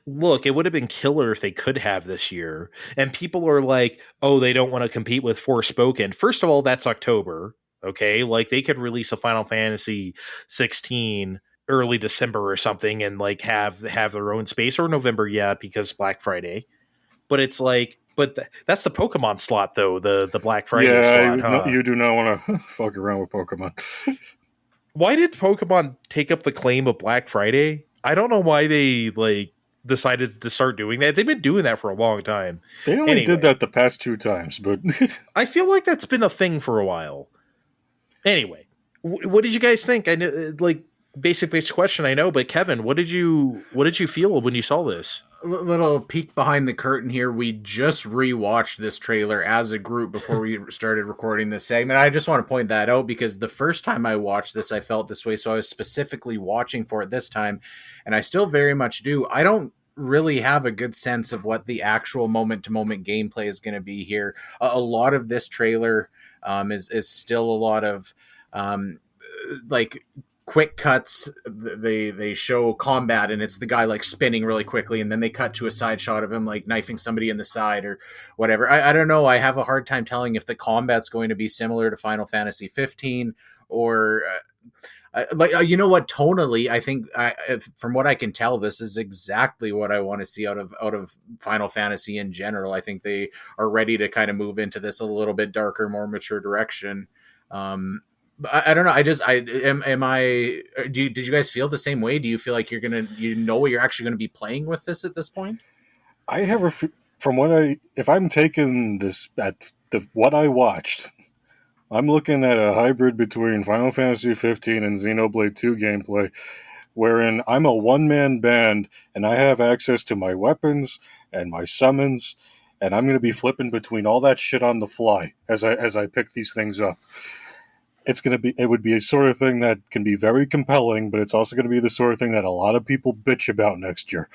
Look, it would have been killer if they could have this year. And people are like, oh, they don't want to compete with Forspoken. First of all, that's October. Okay? Like, they could release a Final Fantasy 16 early December or something and like have their own space, or November, because Black Friday. But it's like, that's the Pokemon slot though, the Black Friday slot. You do not want to fuck around with Pokemon. Why did Pokemon take up the claim of Black Friday? I don't know why they like decided to start doing that. They've been doing that for a long time. They only did that the past 2 times, but I feel like that's been a thing for a while. Anyway, what did you guys think? I know, like, basic question, I know, but Kevin, what did you feel when you saw this? A little peek behind the curtain here. We just rewatched this trailer as a group before we started recording this segment. I just want to point that out because the first time I watched this, I felt this way. So I was specifically watching for it this time, and I still very much do. I don't really have a good sense of what the actual moment-to-moment gameplay is going to be here. A lot of this trailer is still a lot of like quick cuts. They show combat and it's the guy like spinning really quickly, and then they cut to a side shot of him like knifing somebody in the side or whatever. I don't know. I have a hard time telling if the combat's going to be similar to Final Fantasy 15 or you know what, tonally I think from what I can tell, this is exactly what I want to see out of Final Fantasy in general. I think they are ready to kind of move into this a little bit darker, more mature direction. I don't know. Did you guys feel the same way? Do you feel like you're actually going to be playing with this at this point? I have if I'm taking this at what I watched, I'm looking at a hybrid between Final Fantasy 15 and Xenoblade 2 gameplay, wherein I'm a one-man band and I have access to my weapons and my summons, and I'm going to be flipping between all that shit on the fly as I pick these things up. It would be a sort of thing that can be very compelling, but it's also going to be the sort of thing that a lot of people bitch about next year.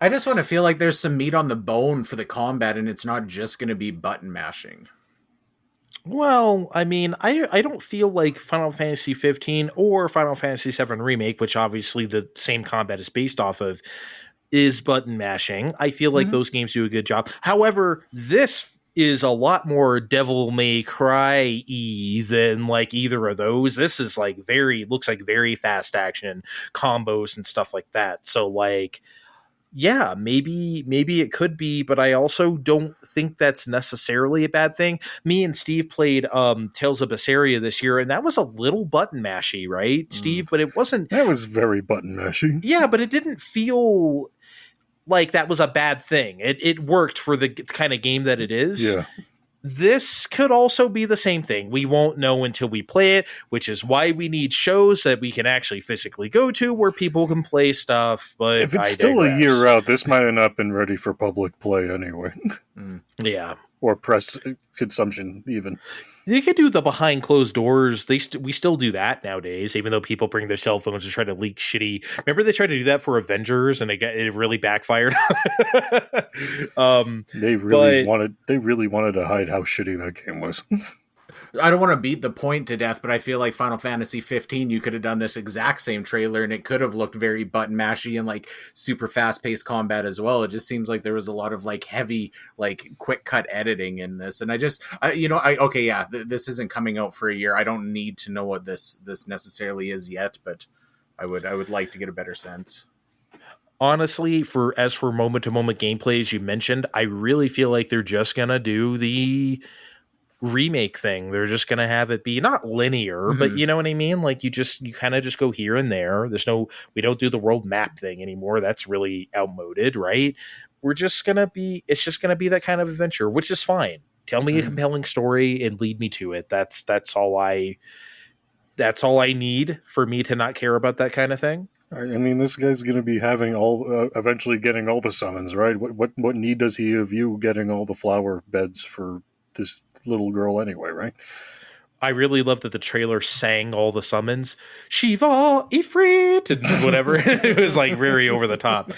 I just want to feel like there's some meat on the bone for the combat, and it's not just going to be button mashing. Well, I mean, I don't feel like Final Fantasy 15 or Final Fantasy 7 Remake, which obviously the same combat is based off of, is button mashing. I feel like those games do a good job. However, this is a lot more Devil May Cry-y than like either of those. This is like looks like very fast action combos and stuff like that. So like, yeah, maybe it could be, but I also don't think that's necessarily a bad thing. Me and Steve played Tales of Berseria this year, and that was a little button mashy, right, Steve? But it wasn't. That was very button mashy. Yeah, but it didn't feel like that was a bad thing. It worked for the kind of game that it is. Yeah. This could also be the same thing. We won't know until we play it, which is why we need shows that we can actually physically go to where people can play stuff, but If it's I still a year digress. out, this might have not been ready for public play anyway. Yeah. Or press consumption, even. They could do the behind closed doors. We still do that nowadays, even though people bring their cell phones to try to leak shitty. Remember they tried to do that for Avengers, and it really backfired. They really wanted to hide how shitty that game was. I don't want to beat the point to death, but I feel like Final Fantasy 15, you could have done this exact same trailer and it could have looked very button mashy and like super fast paced combat as well. It just seems like there was a lot of like heavy, like quick cut editing in this. And this isn't coming out for a year. I don't need to know what this necessarily is yet, but I would like to get a better sense. Honestly, for moment to moment gameplay, as you mentioned, I really feel like they're just gonna do the remake thing. They're just gonna have it be not linear, but you know what I mean? Like you kind of just go here and there. We don't do the world map thing anymore. That's really outmoded, right? It's just gonna be that kind of adventure, which is fine. Tell me a compelling story and lead me to it. That's all I need for me to not care about that kind of thing. I mean, this guy's going to be having eventually getting all the summons, right? What need does he of you getting all the flower beds for this little girl anyway, right? I really love that the trailer sang all the summons. Shiva, Ifrit, and whatever. It was like very over the top.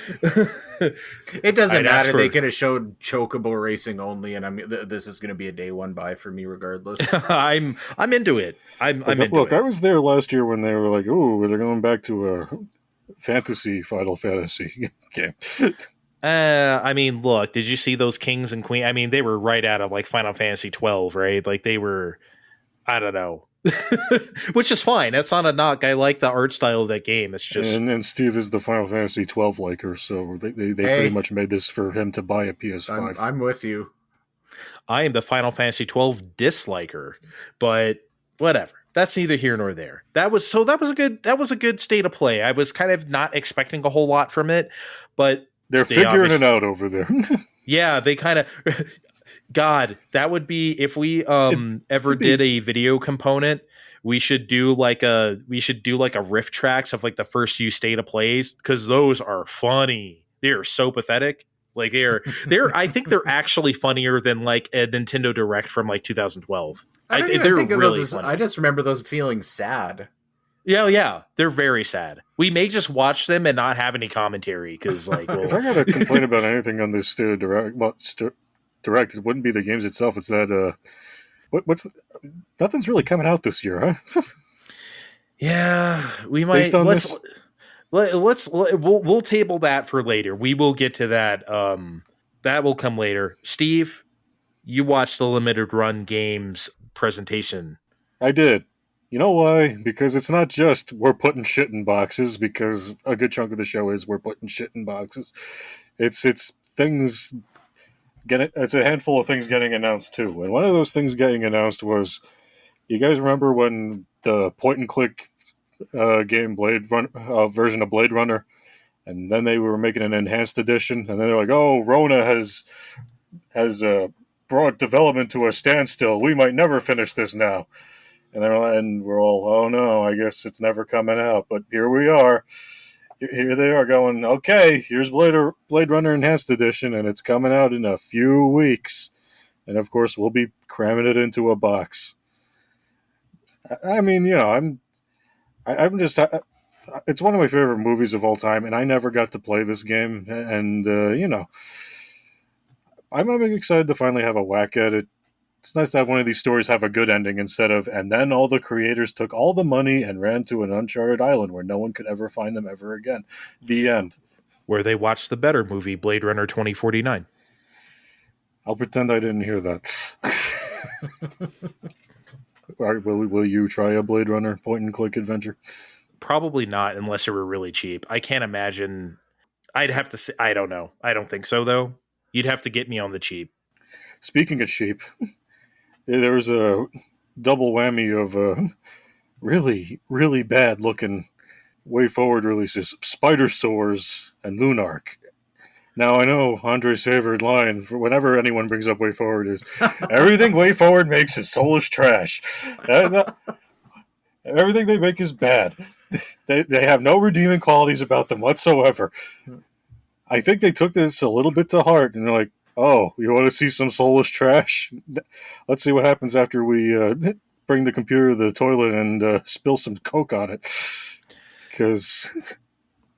It doesn't matter. They could have showed Chocobo racing only, and this is going to be a day one buy for me regardless. I'm into it. I'm into it. I was there last year when they were like, "Oh, they're going back to a Final Fantasy game." I mean, look, did you see those kings and queens? I mean, they were right out of like Final Fantasy 12, right? Like they were, I don't know, which is fine. That's not a knock. I like the art style of that game. It's just, and Steve is the Final Fantasy 12 liker, so they pretty much made this for him to buy a PS5. I'm with you. I am the Final Fantasy 12 disliker, but whatever. That's neither here nor there. That was a good state of play. I was kind of not expecting a whole lot from it, but they're figuring it out over there. Yeah, they kind of. God, that would be if we ever did a video component. We should do like a riff tracks of like the first few state of plays because those are funny. They are so pathetic. Like they're I think they're actually funnier than like a Nintendo Direct from like 2012. I don't even think of really those. I just remember those feeling sad. Yeah, they're very sad. We may just watch them and not have any commentary because, like, if I got to complain about anything on this State of Direct, Direct, it wouldn't be the games itself. It's that nothing's really coming out this year, huh? Yeah, we might. We'll table that for later. We will get to that. That will come later. Steve, you watched the limited run games presentation. I did. You know why? Because it's not just we're putting shit in boxes, because a good chunk of the show is we're putting shit in boxes. It's things it's a handful of things getting announced too. And one of those things getting announced was, you guys remember when the point and click game version of Blade Runner, and then they were making an enhanced edition, and then they're like, "Oh, Rona has brought development to a standstill. We might never finish this now." And we're all, "Oh no, I guess it's never coming out." But here we are. Here they are going, "Okay, here's Blade Runner Enhanced Edition, and it's coming out in a few weeks." And of course, we'll be cramming it into a box. I mean, you know, I'm just, it's one of my favorite movies of all time, and I never got to play this game. And, you know, I'm excited to finally have a whack at it. It's nice to have one of these stories have a good ending instead of, and then all the creators took all the money and ran to an uncharted island where no one could ever find them ever again. The end. Where they watched the better movie, Blade Runner 2049. I'll pretend I didn't hear that. All right, will you try a Blade Runner point and click adventure? Probably not, unless it were really cheap. I can't imagine. I'd have to say, I don't know. I don't think so, though. You'd have to get me on the cheap. Speaking of cheap, there was a double whammy of really, really bad looking way forward releases, Spider Soars and Lunark. Now I know Andre's favorite line for whenever anyone brings up Way Forward is, "Everything Way Forward makes is soulless trash. Everything they make is bad. They have no redeeming qualities about them whatsoever." I think they took this a little bit to heart, and they're like, "Oh, you want to see some soulless trash? Let's see what happens after we bring the computer to the toilet and spill some Coke on it, because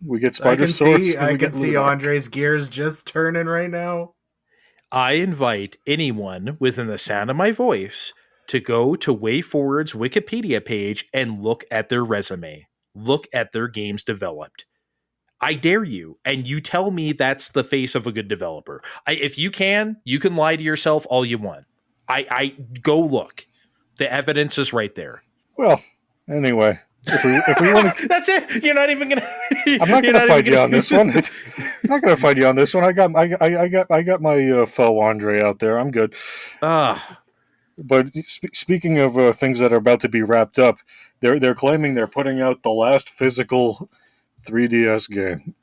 we get spider swords." I can see Andre's gears just turning right now. I invite anyone within the sound of my voice to go to WayForward's Wikipedia page and look at their resume. Look at their games developed. I dare you, and you tell me that's the face of a good developer. If you can lie to yourself all you want. I go look. The evidence is right there. Well, anyway, if we want to, that's it. You're not even gonna. I'm not going to fight you on this one. I'm not going to fight you on this one. I got my faux Andre out there. I'm good. But speaking of things that are about to be wrapped up, they're claiming they're putting out the last physical 3DS game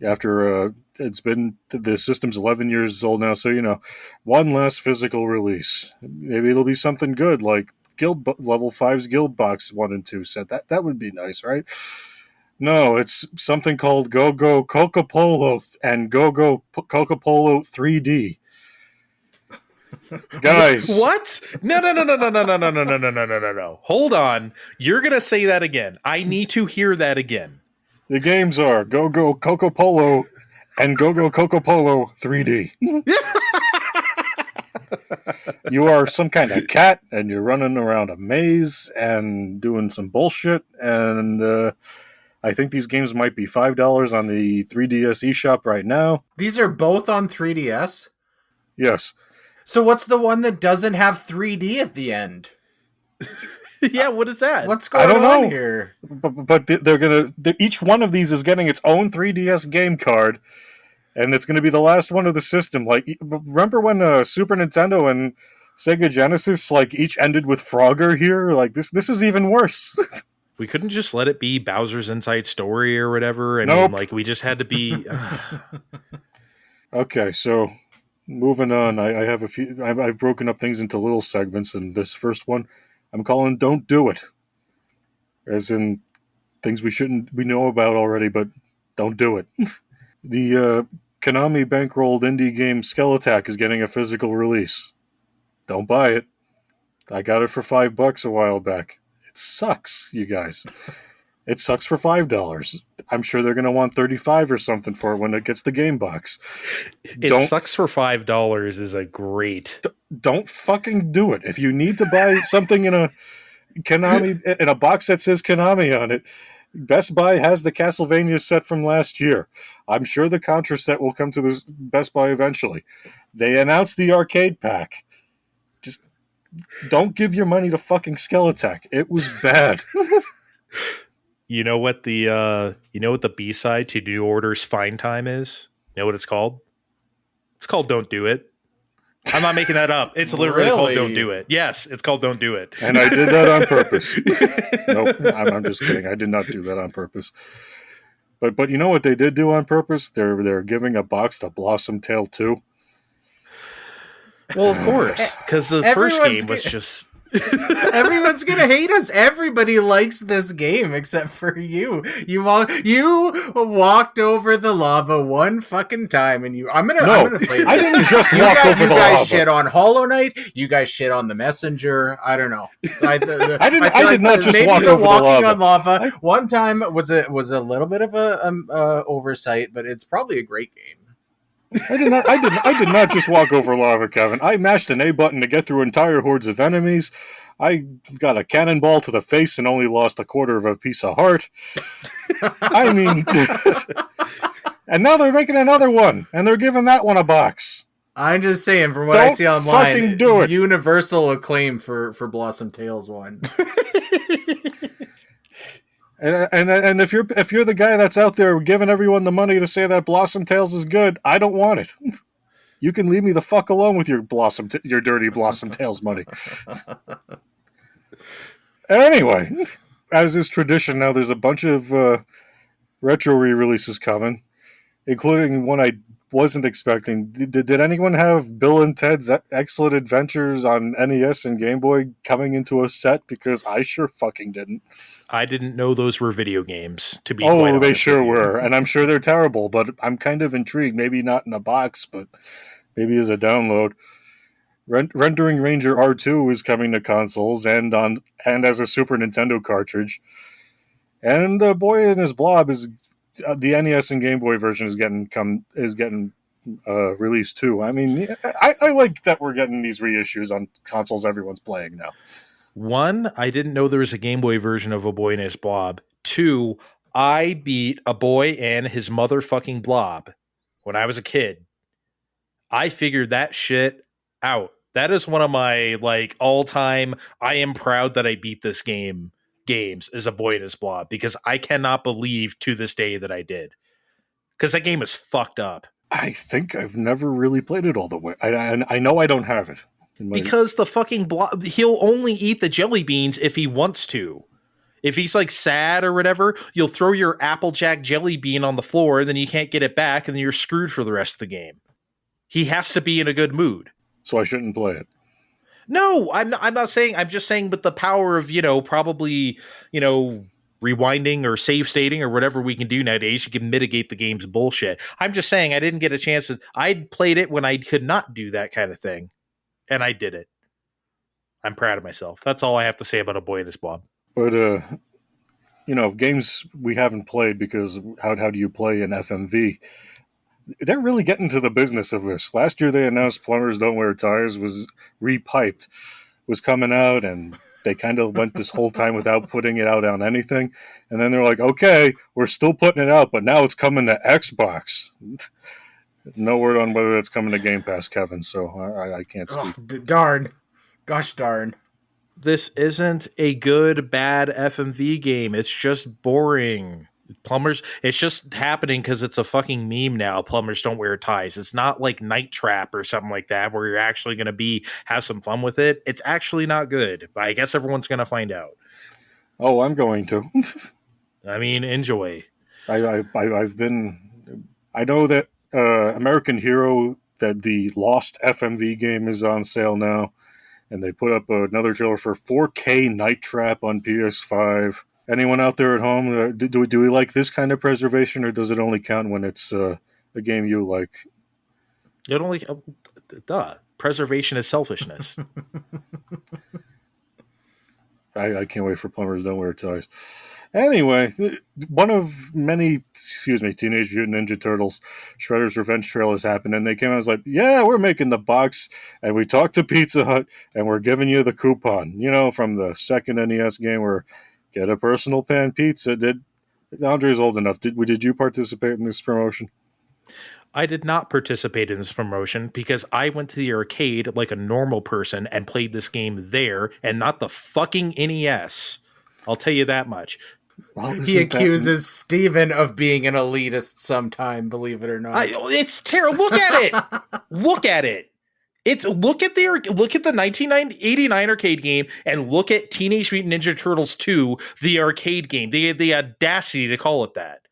after it's been, the system's 11 years old now, so one last physical release. Maybe it'll be something good like Level 5's Guild Box 1 and 2 set. That would be nice, right? No, it's something called Go Go Coca Polo and Go Go Coca Polo 3D. Guys, what? No. Hold on. You're gonna say that again. I need to hear that again. The games are Go Go Coca Polo and Go Go Coca Polo 3D. You are some kind of cat, and you're running around a maze and doing some bullshit, and I think these games might be $5 on the 3DS eShop right now. These are both on 3DS? Yes. So what's the one that doesn't have 3D at the end? Yeah, what is that? What's going on here? But each one of these is getting its own 3DS game card, and it's going to be the last one of the system. Like, remember when Super Nintendo and Sega Genesis each ended with Frogger here? Like, this is even worse. We couldn't just let it be Bowser's Inside Story or whatever. I nope. mean, we just had to be. Okay, so moving on. I have a few. I've broken up things into little segments, and this first one I'm calling "Don't Do It," as in things we know about already, but don't do it. The Konami bankrolled indie game Skeletak is getting a physical release. Don't buy it. I got it for $5 a while back. It sucks, you guys. It sucks for $5. I'm sure they're going to want $35 or something for it when it gets the game box. It sucks for $5 is a great. Don't fucking do it. If you need to buy something in a Konami in a box that says Konami on it, Best Buy has the Castlevania set from last year. I'm sure the Contra set will come to this Best Buy eventually. They announced the arcade pack. Just don't give your money to fucking Skeletak. It was bad. You know what the B-side to New Order's Fine Time is? You know what it's called? It's called Don't Do It. I'm not making that up. It's literally called Don't Do It. Yes, it's called Don't Do It. And I did that on purpose. Nope, I'm just kidding. I did not do that on purpose. But you know what they did do on purpose? They're giving a box to Blossom Tale 2. Well, of course, because the first game was just... Everyone's gonna hate us. Everybody likes this game except for you. You walked over the lava one fucking time, and I'm gonna play this. I didn't just walk over the lava. You guys shit on Hollow Knight. You guys shit on the Messenger. I don't know. I did not just walk over the lava. Walking on lava one time was a little bit of a oversight, but it's probably a great game. I did not just walk over lava, Kevin. I mashed an A button to get through entire hordes of enemies. I got a cannonball to the face and only lost a quarter of a piece of heart. I mean, and now they're making another one, and they're giving that one a box. I'm just saying, from what I see online, fucking do it. Universal acclaim for Blossom Tales 1. And if you're the guy that's out there giving everyone the money to say that Blossom Tales is good, I don't want it. You can leave me the fuck alone with your dirty Blossom Tales money. Anyway, as is tradition now, there's a bunch of retro re-releases coming. including one I wasn't expecting. Did anyone have Bill and Ted's Excellent Adventures on NES and Game Boy coming into a set? Because I sure fucking didn't. I didn't know those were video games, to be quite honest. They sure were, and I'm sure they're terrible, but I'm kind of intrigued. Maybe not in a box, but maybe as a download. Rendering Ranger R2 is coming to consoles and as a Super Nintendo cartridge. And Boy and His Blob is the NES and Game Boy version is getting released too. I mean, I like that we're getting these reissues on consoles everyone's playing now. One, I didn't know there was a Game Boy version of A Boy and His Blob. Two, I beat A Boy and His Motherfucking Blob when I was a kid. I figured that shit out. That is one of my all-time, I am proud that I beat this games is A Boy and His Blob, because I cannot believe to this day that I did. Because that game is fucked up. I think I've never really played it all the way. I know I don't have it. Because the fucking blob, he'll only eat the jelly beans if he wants to. If he's sad or whatever, you'll throw your Applejack jelly bean on the floor, and then you can't get it back, and then you're screwed for the rest of the game. He has to be in a good mood. So I shouldn't play it. No, I'm not saying. I'm just saying with the power of, probably, rewinding or save stating or whatever we can do nowadays, you can mitigate the game's bullshit. I'm just saying I didn't get a chance to. I played it when I could not do that kind of thing. And I did it. I'm proud of myself. That's all I have to say about A Boy and His Blob. But, games we haven't played because how do you play an FMV? They're really getting to the business of this. Last year they announced Plumbers Don't Wear Tires was repiped, was coming out, and they kind of went this whole time without putting it out on anything. And then they're like, okay, we're still putting it out, but now it's coming to Xbox. No word on whether that's coming to Game Pass, Kevin, so I can't speak. Oh, darn. Gosh darn. This isn't a good, bad FMV game. It's just boring. Plumbers, it's just happening because it's a fucking meme now. Plumbers don't wear ties. It's not like Night Trap or something like that where you're actually going to have some fun with it. It's actually not good, but I guess everyone's going to find out. Oh, I'm going to. I mean, enjoy. I know that American Hero, that the Lost FMV game is on sale now, and they put up another trailer for 4K Night Trap on PS5. Anyone out there at home, do we like this kind of preservation, or does it only count when it's a game you like? It only preservation is selfishness. I can't wait for Plumbers Don't Wear Ties. Anyway, one of many, Teenage Mutant Ninja Turtles Shredder's Revenge trailers happened, and they came out and was like, yeah, we're making the box, and we talked to Pizza Hut, and we're giving you the coupon, from the second NES game where get a personal pan pizza. Andre's old enough. Did you participate in this promotion? I did not participate in this promotion because I went to the arcade like a normal person and played this game there and not the fucking NES. I'll tell you that much. Well, he accuses Steven of being an elitist sometime, believe it or not. It's terrible. Look at it. Look at it. Look at the 1989 arcade game and look at Teenage Mutant Ninja Turtles 2, the arcade game. They had the audacity to call it that.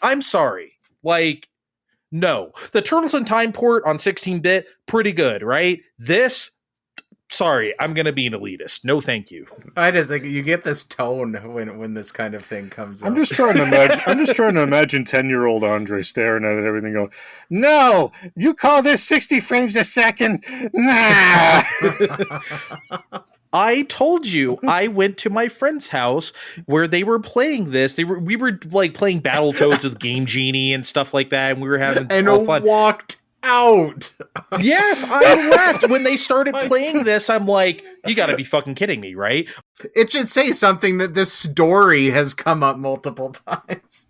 I'm sorry. No. The Turtles in Time port on 16-bit, pretty good, right? This, sorry, I'm going to be an elitist. No, thank you. I just think you get this tone when this kind of thing comes up. I'm just trying to imagine 10-year-old Andre staring at everything going, no, you call this 60 frames a second? Nah. I told you I went to my friend's house where they were playing this. We were playing Battletoads with Game Genie and stuff like that, and we were having fun. Walked out. Yes, I left when they started playing this. I'm like, you got to be fucking kidding me, right? It should say something that this story has come up multiple times.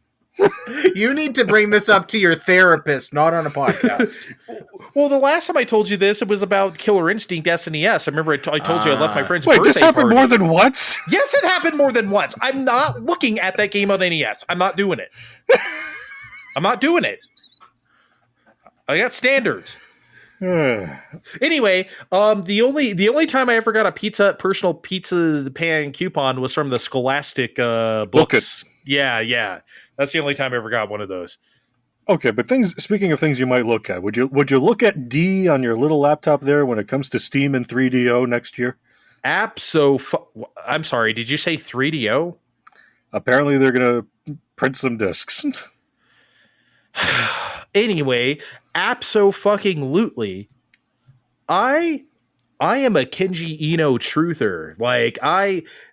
You need to bring this up to your therapist, not on a podcast. Well, the last time I told you this, it was about Killer Instinct SNES. I remember I told you I left my friend's birthday this happened party. more than once? Yes, it happened more than once. I'm not looking at that game on NES. I'm not doing it. I'm not doing it. I got standards. Anyway, the only time I ever got a personal pizza pan coupon was from the Scholastic books. Yeah. That's the only time I ever got one of those. Okay, but things. Speaking of things you might look at, would you look at D on your little laptop there when it comes to Steam and 3DO next year? I'm sorry, did you say 3DO? Apparently, they're going to print some discs. Anyway, abso-fucking-lutely, I am a Kenji Eno truther.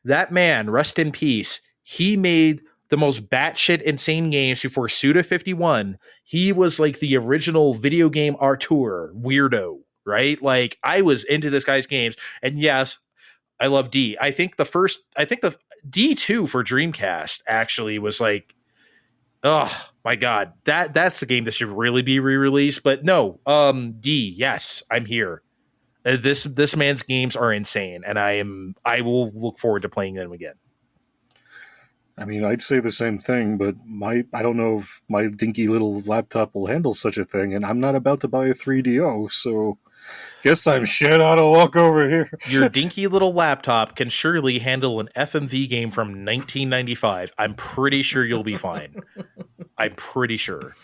That man, rest in peace. He made the most batshit insane games before Suda 51. He was like the original video game auteur weirdo, right? Like, I was into this guy's games, and yes, I love D. I think the D2 for Dreamcast actually was like, oh my god, that's the game that should really be re-released. But no, D, yes, I'm here. This man's games are insane, and I will look forward to playing them again. I mean, I'd say the same thing, but I don't know if my dinky little laptop will handle such a thing, and I'm not about to buy a 3DO, so guess I'm shit out of luck over here. Your dinky little laptop can surely handle an FMV game from 1995. I'm pretty sure you'll be fine. I'm pretty sure.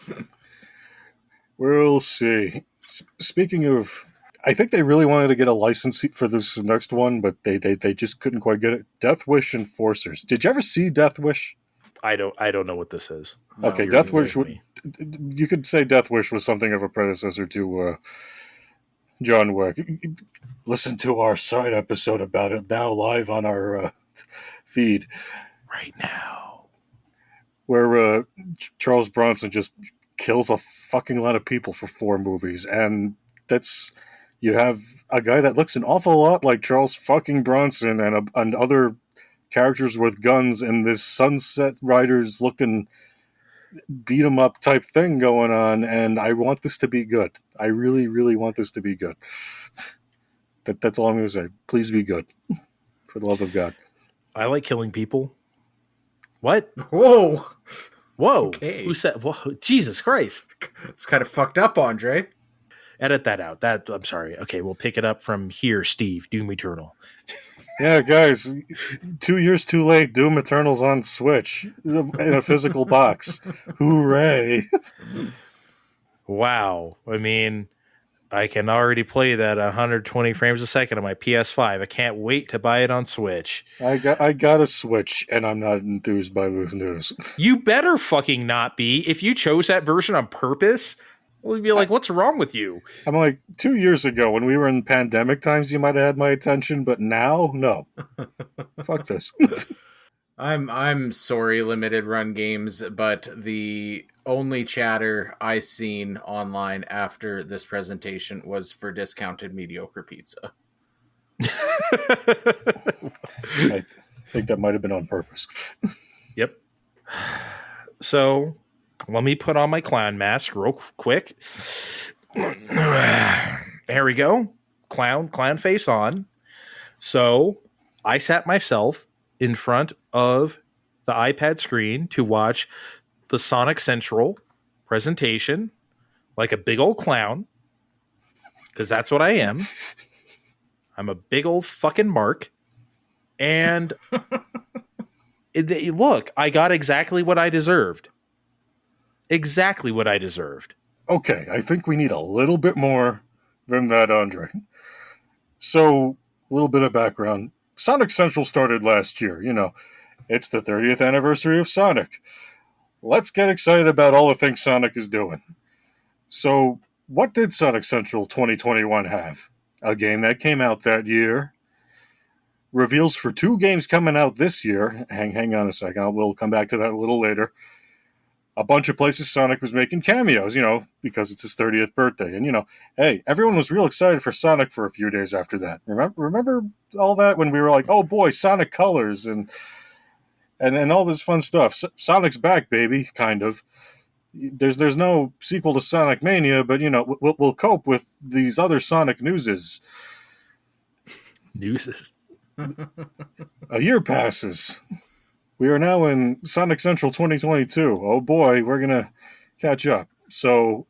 We'll see. Speaking of, I think they really wanted to get a license for this next one, but they just couldn't quite get it. Death Wish Enforcers. Did you ever see Death Wish? I don't know what this is. Okay, Death Wish. You could say Death Wish was something of a predecessor to John Wick. Listen to our side episode about it now, live on our feed right now, where Charles Bronson just kills a fucking lot of people for 4 movies, and you have a guy that looks an awful lot like Charles fucking Bronson and other characters with guns in this Sunset Riders looking beat 'em up type thing going on, and I want this to be good. I really, really want this to be good. That's all I'm going to say. Please be good. For the love of God. I like killing people. What? Whoa. Okay. Who said? Whoa, Jesus Christ. It's kind of fucked up, Andre. Edit that out. I'm sorry. Okay, we'll pick it up from here, Steve. Doom Eternal. Yeah, guys, 2 years too late. Doom Eternal's on Switch in a physical box. Hooray! Wow. I mean, I can already play that 120 frames a second on my PS5. I can't wait to buy it on Switch. I got a Switch, and I'm not enthused by this news. You better fucking not be. If you chose that version on purpose, we'll be like, what's wrong with you? I'm like, 2 years ago when we were in pandemic times, you might have had my attention, but now, no. Fuck this. I'm sorry, limited run games, but the only chatter I seen online after this presentation was for discounted mediocre pizza. I think that might have been on purpose. Yep. So let me put on my clown mask real quick. There we go. Clown face on. So I sat myself in front of the iPad screen to watch the Sonic Central presentation like a big old clown, because that's what I am. I'm a big old fucking mark. And look, I got exactly what I deserved. Exactly what I deserved. Okay, I think we need a little bit more than that, Andre. So, a little bit of background. Sonic Central started last year. You know, it's the 30th anniversary of Sonic. Let's get excited about all the things Sonic is doing. So, what did Sonic Central 2021 have? A game that came out that year. Reveals for 2 games coming out this year. Hang on a second. We'll come back to that a little later. A bunch of places Sonic was making cameos, because it's his 30th birthday. And, hey, everyone was real excited for Sonic for a few days after that. Remember all that when we were like, oh boy, Sonic Colors and all this fun stuff. Sonic's back, baby, kind of. There's no sequel to Sonic Mania, but, we'll cope with these other Sonic newses. Newses. A year passes. We are now in Sonic Central 2022. Oh boy, we're gonna catch up. So,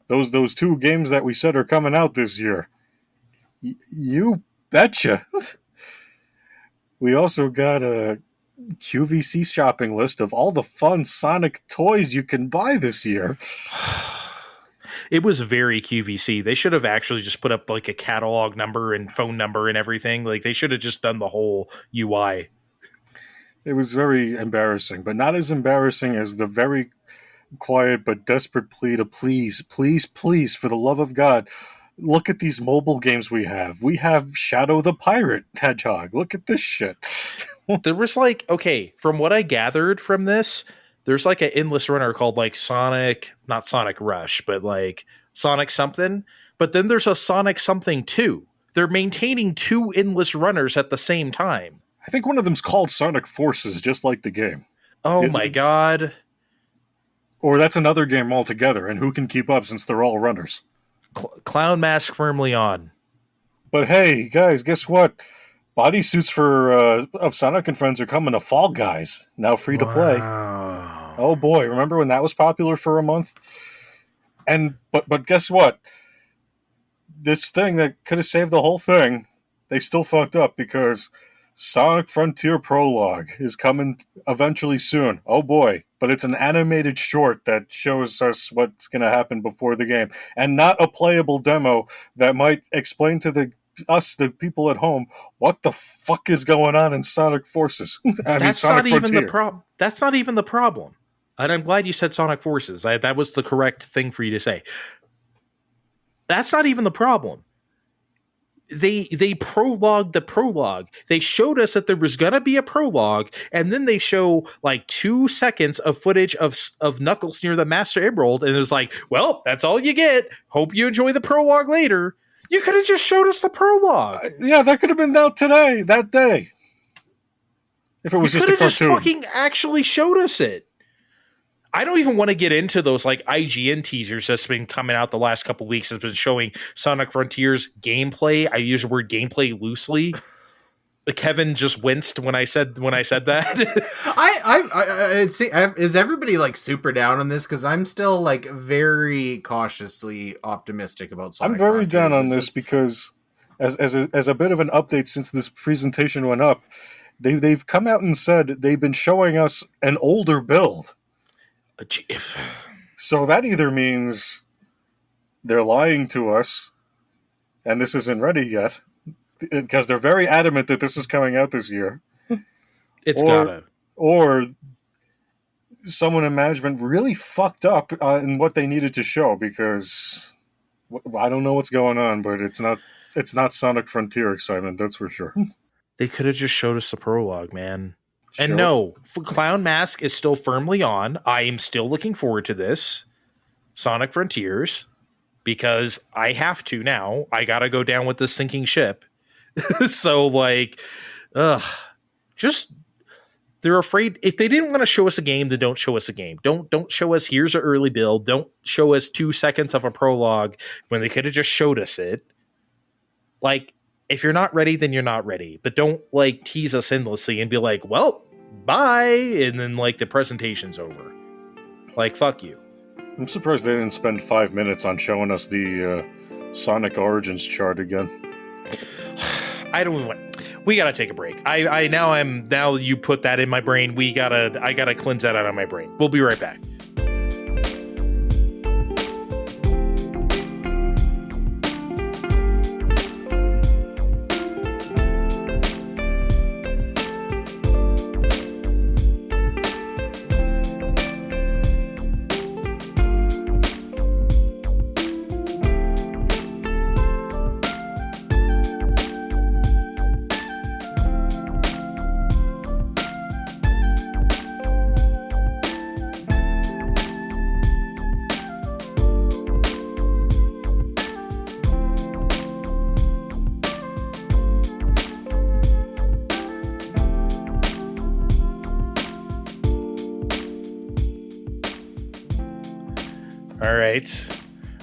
those 2 games that we said are coming out this year. You betcha. We also got QVC shopping list of all the fun Sonic toys you can buy this year. It was very QVC. They should have actually just put up like a catalog number and phone number and everything. Like they should have just done the whole UI. It was very embarrassing, but not as embarrassing as the very quiet but desperate plea to please, please, please, for the love of God, look at these mobile games we have. We have Shadow the Pirate Hedgehog. Look at this shit. There was like, okay, from what I gathered from this, there's like an endless runner called like Sonic, not Sonic Rush, but like Sonic something. But then there's a Sonic something too. They're maintaining two endless runners at the same time. I think one of them's called Sonic Forces, just like the game. Oh my God. Or that's another game altogether, and who can keep up since they're all runners? Clown mask firmly on. But hey, guys, guess what? Bodysuits for of Sonic and Friends are coming to Fall Guys, now free to play. Oh boy, remember when that was popular for a month? And but guess what? This thing that could have saved the whole thing, they still fucked up because Sonic Frontier Prologue is coming eventually soon. Oh boy. But it's an animated short that shows us what's going to happen before the game. And not a playable demo that might explain to the people at home, what the fuck is going on in Sonic Forces? That's not even the problem. That's not even the problem. And I'm glad you said Sonic Forces. That was the correct thing for you to say. That's not even the problem. They prologued the prologue. They showed us that there was gonna be a prologue, and then they show like 2 seconds of footage of Knuckles near the Master Emerald, and it was like, well, that's all you get. Hope you enjoy the prologue later. You could have just showed us the prologue. Yeah, that could have been out today, that day. If it was just a cartoon. Just fucking actually showed us it. I don't even want to get into those like IGN teasers that's been coming out the last couple weeks. Has been showing Sonic Frontiers gameplay. I use the word gameplay loosely. Kevin just winced when I said that. I see. Is everybody like super down on this? Because I'm still like very cautiously optimistic about Sonic. I'm very down on this because as a bit of an update since this presentation went up, they've come out and said they've been showing us an older build. So that either means they're lying to us and this isn't ready yet, because they're very adamant that this is coming out this year. Or someone in management really fucked up in what they needed to show, because I don't know what's going on, but it's not Sonic Frontier excitement, that's for sure. They could have just showed us the prologue, man. And no, Clown Mask is still firmly on. I am still looking forward to this. Sonic Frontiers. Because I have to now. I gotta go down with this sinking ship. So, like, just... They're afraid... If they didn't want to show us a game, then don't show us a game. Don't show us, here's an early build. Don't show us 2 seconds of a prologue when they could have just showed us it. Like... If you're not ready, then you're not ready. But don't, like, tease us endlessly and be like, well, bye, and then, like, the presentation's over. Like, fuck you. I'm surprised they didn't spend 5 minutes on showing us the Sonic Origins chart again. We gotta take a break. Now you put that in my brain. I gotta cleanse that out of my brain. We'll be right back. All right.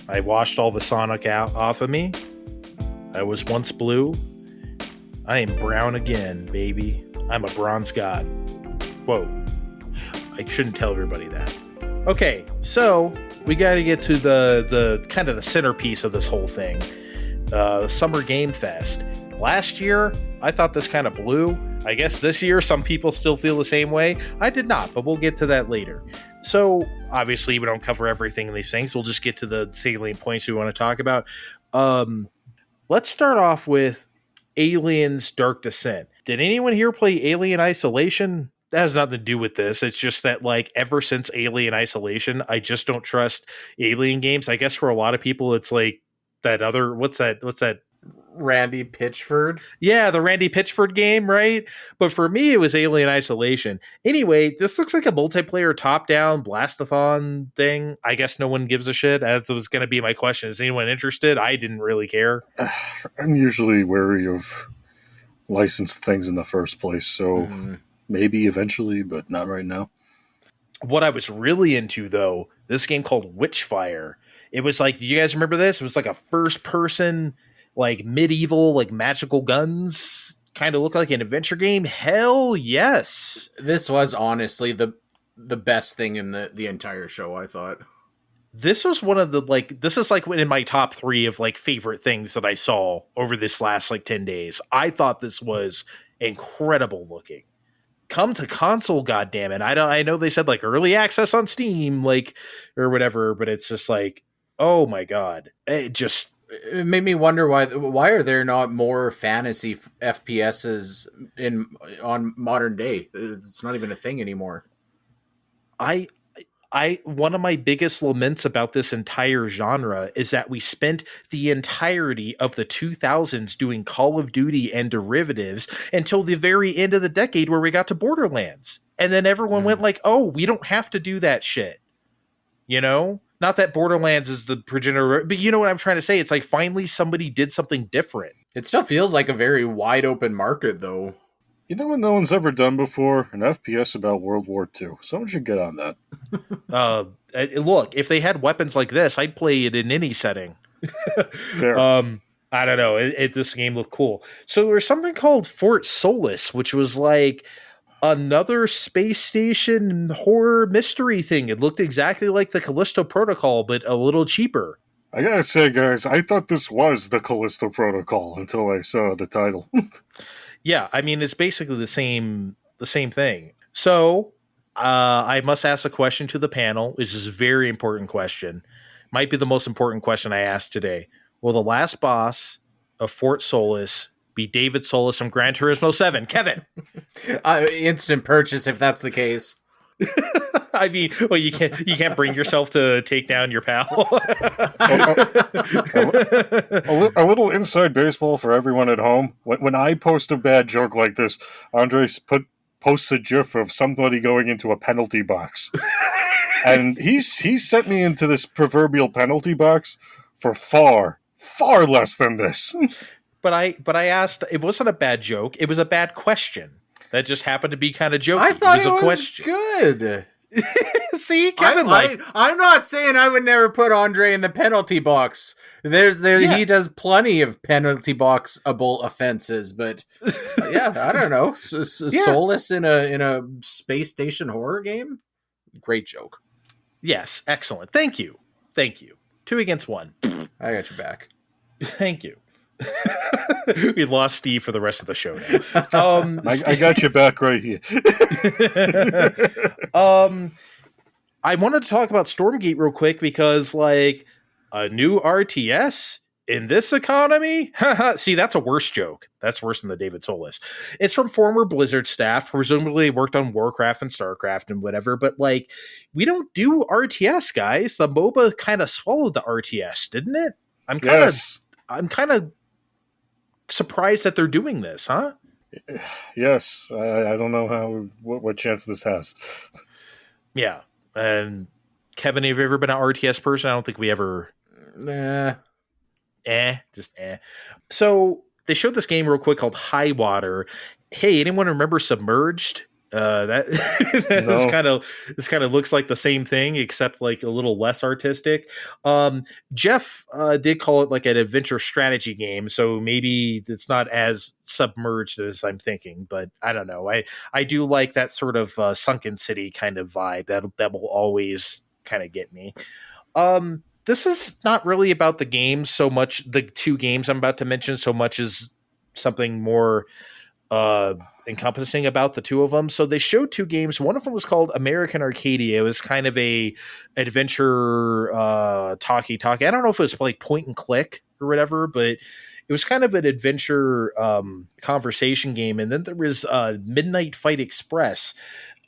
I washed all the Sonic out off of me. I was once blue. I am brown again, baby. I'm a bronze god. Whoa. I shouldn't tell everybody that. Okay, so we got to get to the kind of the centerpiece of this whole thing. Summer Game Fest. Last year, I thought this kind of blew. I guess this year, some people still feel the same way. I did not, but we'll get to that later. So, obviously, we don't cover everything in these things. We'll just get to the salient points we want to talk about. Let's start off with Aliens Dark Descent. Did anyone here play Alien Isolation? That has nothing to do with this. It's just that, like, ever since Alien Isolation, I just don't trust Alien games. I guess for a lot of people, it's like that other, what's that? Randy Pitchford. Yeah, the Randy Pitchford game, right? But for me, it was Alien Isolation. Anyway, this looks like a multiplayer top-down blastathon thing. I guess no one gives a shit, as was going to be my question. Is anyone interested? I didn't really care. I'm usually wary of licensed things in the first place, so maybe eventually, but not right now. What I was really into, though, this game called Witchfire. It was like, do you guys remember this? It was like a first-person, like medieval, like magical guns, kind of look like an adventure game. Hell yes. This was honestly the best thing in the entire show, I thought. This was one of the, like, this is like in my top 3 of like favorite things that I saw over this last like 10 days. I thought this was incredible looking. Come to console, goddammit. I know they said like early access on Steam, like, or whatever, but it's just like, oh my god. It made me wonder why are there not more fantasy FPSs on modern day? It's not even a thing anymore. One of my biggest laments about this entire genre is that we spent the entirety of the 2000s doing Call of Duty and derivatives until the very end of the decade where we got to Borderlands. And then everyone went like, oh, we don't have to do that shit. You know? Not that Borderlands is the progenitor, but you know what I'm trying to say? It's like finally somebody did something different. It still feels like a very wide open market, though. You know what no one's ever done before? An FPS about World War II. Someone should get on that. Look, if they had weapons like this, I'd play it in any setting. Fair. I don't know. This game looked cool. So there's something called Fort Solis, which was like another space station horror mystery thing. It looked exactly like the Callisto Protocol, but a little cheaper. I gotta say, guys, I thought this was the Callisto Protocol until I saw the title. Yeah, I mean, it's basically the same thing. So I must ask a question to the panel. This is a very important question. Might be the most important question I asked today. Will the last boss of Fort Solis be David Solis from Gran Turismo 7? Kevin. Instant purchase if that's the case. I mean, well, you can't bring yourself to take down your pal. a little inside baseball for everyone at home. When I post a bad joke like this, Andres posts a GIF of somebody going into a penalty box, and he's sent me into this proverbial penalty box for far less than this. But I asked. It wasn't a bad joke. It was a bad question. That just happened to be kind of jokey. I thought it was question. Good. See, Kevin, I'm not saying I would never put Andre in the penalty box. He does plenty of penalty boxable offenses, but yeah, I don't know. Soulless in a space station horror game. Great joke. Yes, excellent. Thank you. 2 against 1. I got your back. Thank you. We lost Steve for the rest of the show now. I got your back right here. I wanted to talk about Stormgate real quick because, like, a new RTS in this economy? See, that's a worse joke. That's worse than the David Solis. It's from former Blizzard staff, presumably worked on Warcraft and StarCraft and whatever, but, like, we don't do RTS, guys. The MOBA kind of swallowed the RTS, didn't it? I'm kind of surprised that they're doing this, huh? Yes. I don't know what chance this has. Yeah. And Kevin, have you ever been an RTS person? I don't think we ever. Just. So they showed this game real quick called High Water. Hey, anyone remember Submerged? This kind of looks like the same thing, except like a little less artistic. Jeff did call it like an adventure strategy game, so maybe it's not as submerged as I'm thinking, but I don't know. I do like that sort of sunken city kind of vibe that will always kind of get me. This is not really about the game so much, the 2 games I'm about to mention, so much as something more encompassing about the two of them. So they showed two games. One of them was called American Arcadia. It was kind of a adventure talkie. I don't know if it was like point and click or whatever, but it was kind of an adventure conversation game. And then there was Midnight Fight Express.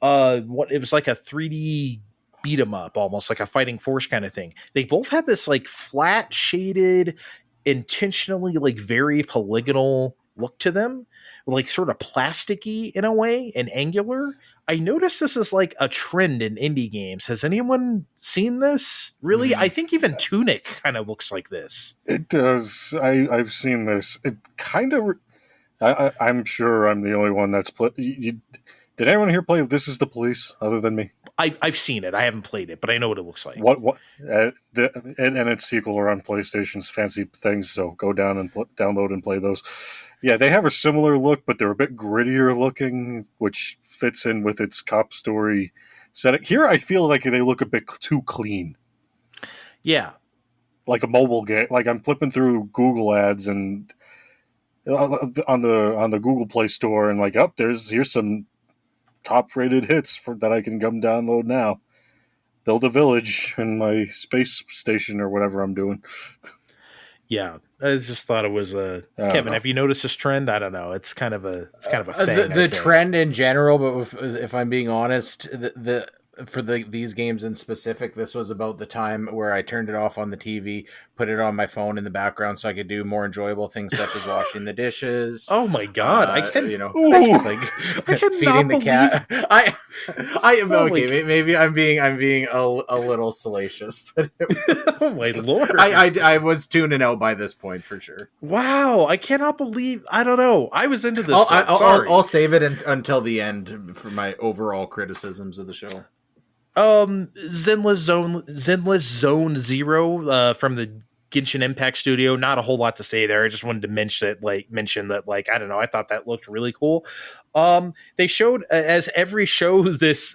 It was like a 3D beat 'em up, almost like a Fighting Force kind of thing. They both had this like flat shaded, intentionally like very polygonal look to them, like sort of plasticky in a way and angular. I noticed this is like a trend in indie games. Has anyone seen this? Really? I think even Tunic kind of looks like this. It does. I've seen this. It kind of. I'm sure I'm the only one that's played. Did anyone here play This Is the Police other than me? I've seen it. I haven't played it, but I know what it looks like. And its sequel are on PlayStation's fancy things, so go down and download and play those. Yeah, they have a similar look, but they're a bit grittier looking, which fits in with its cop story setting. Here, I feel like they look a bit too clean. Yeah. Like a mobile game. Like I'm flipping through Google ads and on the Google Play Store, and like, here's some top-rated hits that I can come download now. Build a village in my space station or whatever I'm doing. Yeah, I just thought it was Kevin, have you noticed this trend? I don't know. It's kind of a thing. The trend in general, but if I'm being honest, these games in specific, this was about the time where I turned it off on the TV, put it on my phone in the background so I could do more enjoyable things such as washing the dishes. Oh my god! I cannot feeding the cat. I am okay. Like, maybe I'm being a little salacious, but oh my lord! I was tuning out by this point for sure. Wow, I cannot believe. I don't know. I was into this. I'll save it until the end for my overall criticisms of the show. Zenless Zone Zero from the Genshin Impact studio. Not a whole lot to say there. I just wanted to mention that I don't know, I thought that looked really cool. They showed, as every show this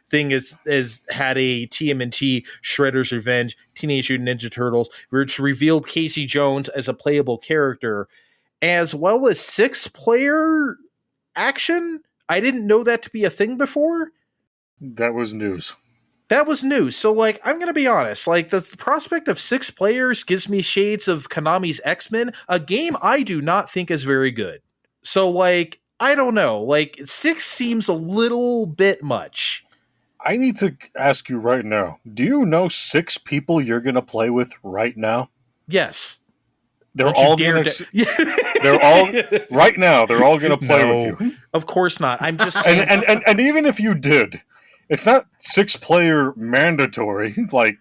thing is had a TMNT Shredder's Revenge Teenage Mutant Ninja Turtles, which revealed Casey Jones as a playable character, as well as 6-player action. I didn't know that to be a thing before. That was news. So, like, I'm going to be honest. Like, the prospect of 6 players gives me shades of Konami's X-Men, a game I do not think is very good. So, like, I don't know. Like, 6 seems a little bit much. I need to ask you right now. Do you know 6 people you're going to play with right now? Yes. They're all going to... They're all... Right now, they're all going to play with you. Of course not. I'm just saying... And even if you did... It's not 6-player mandatory. Like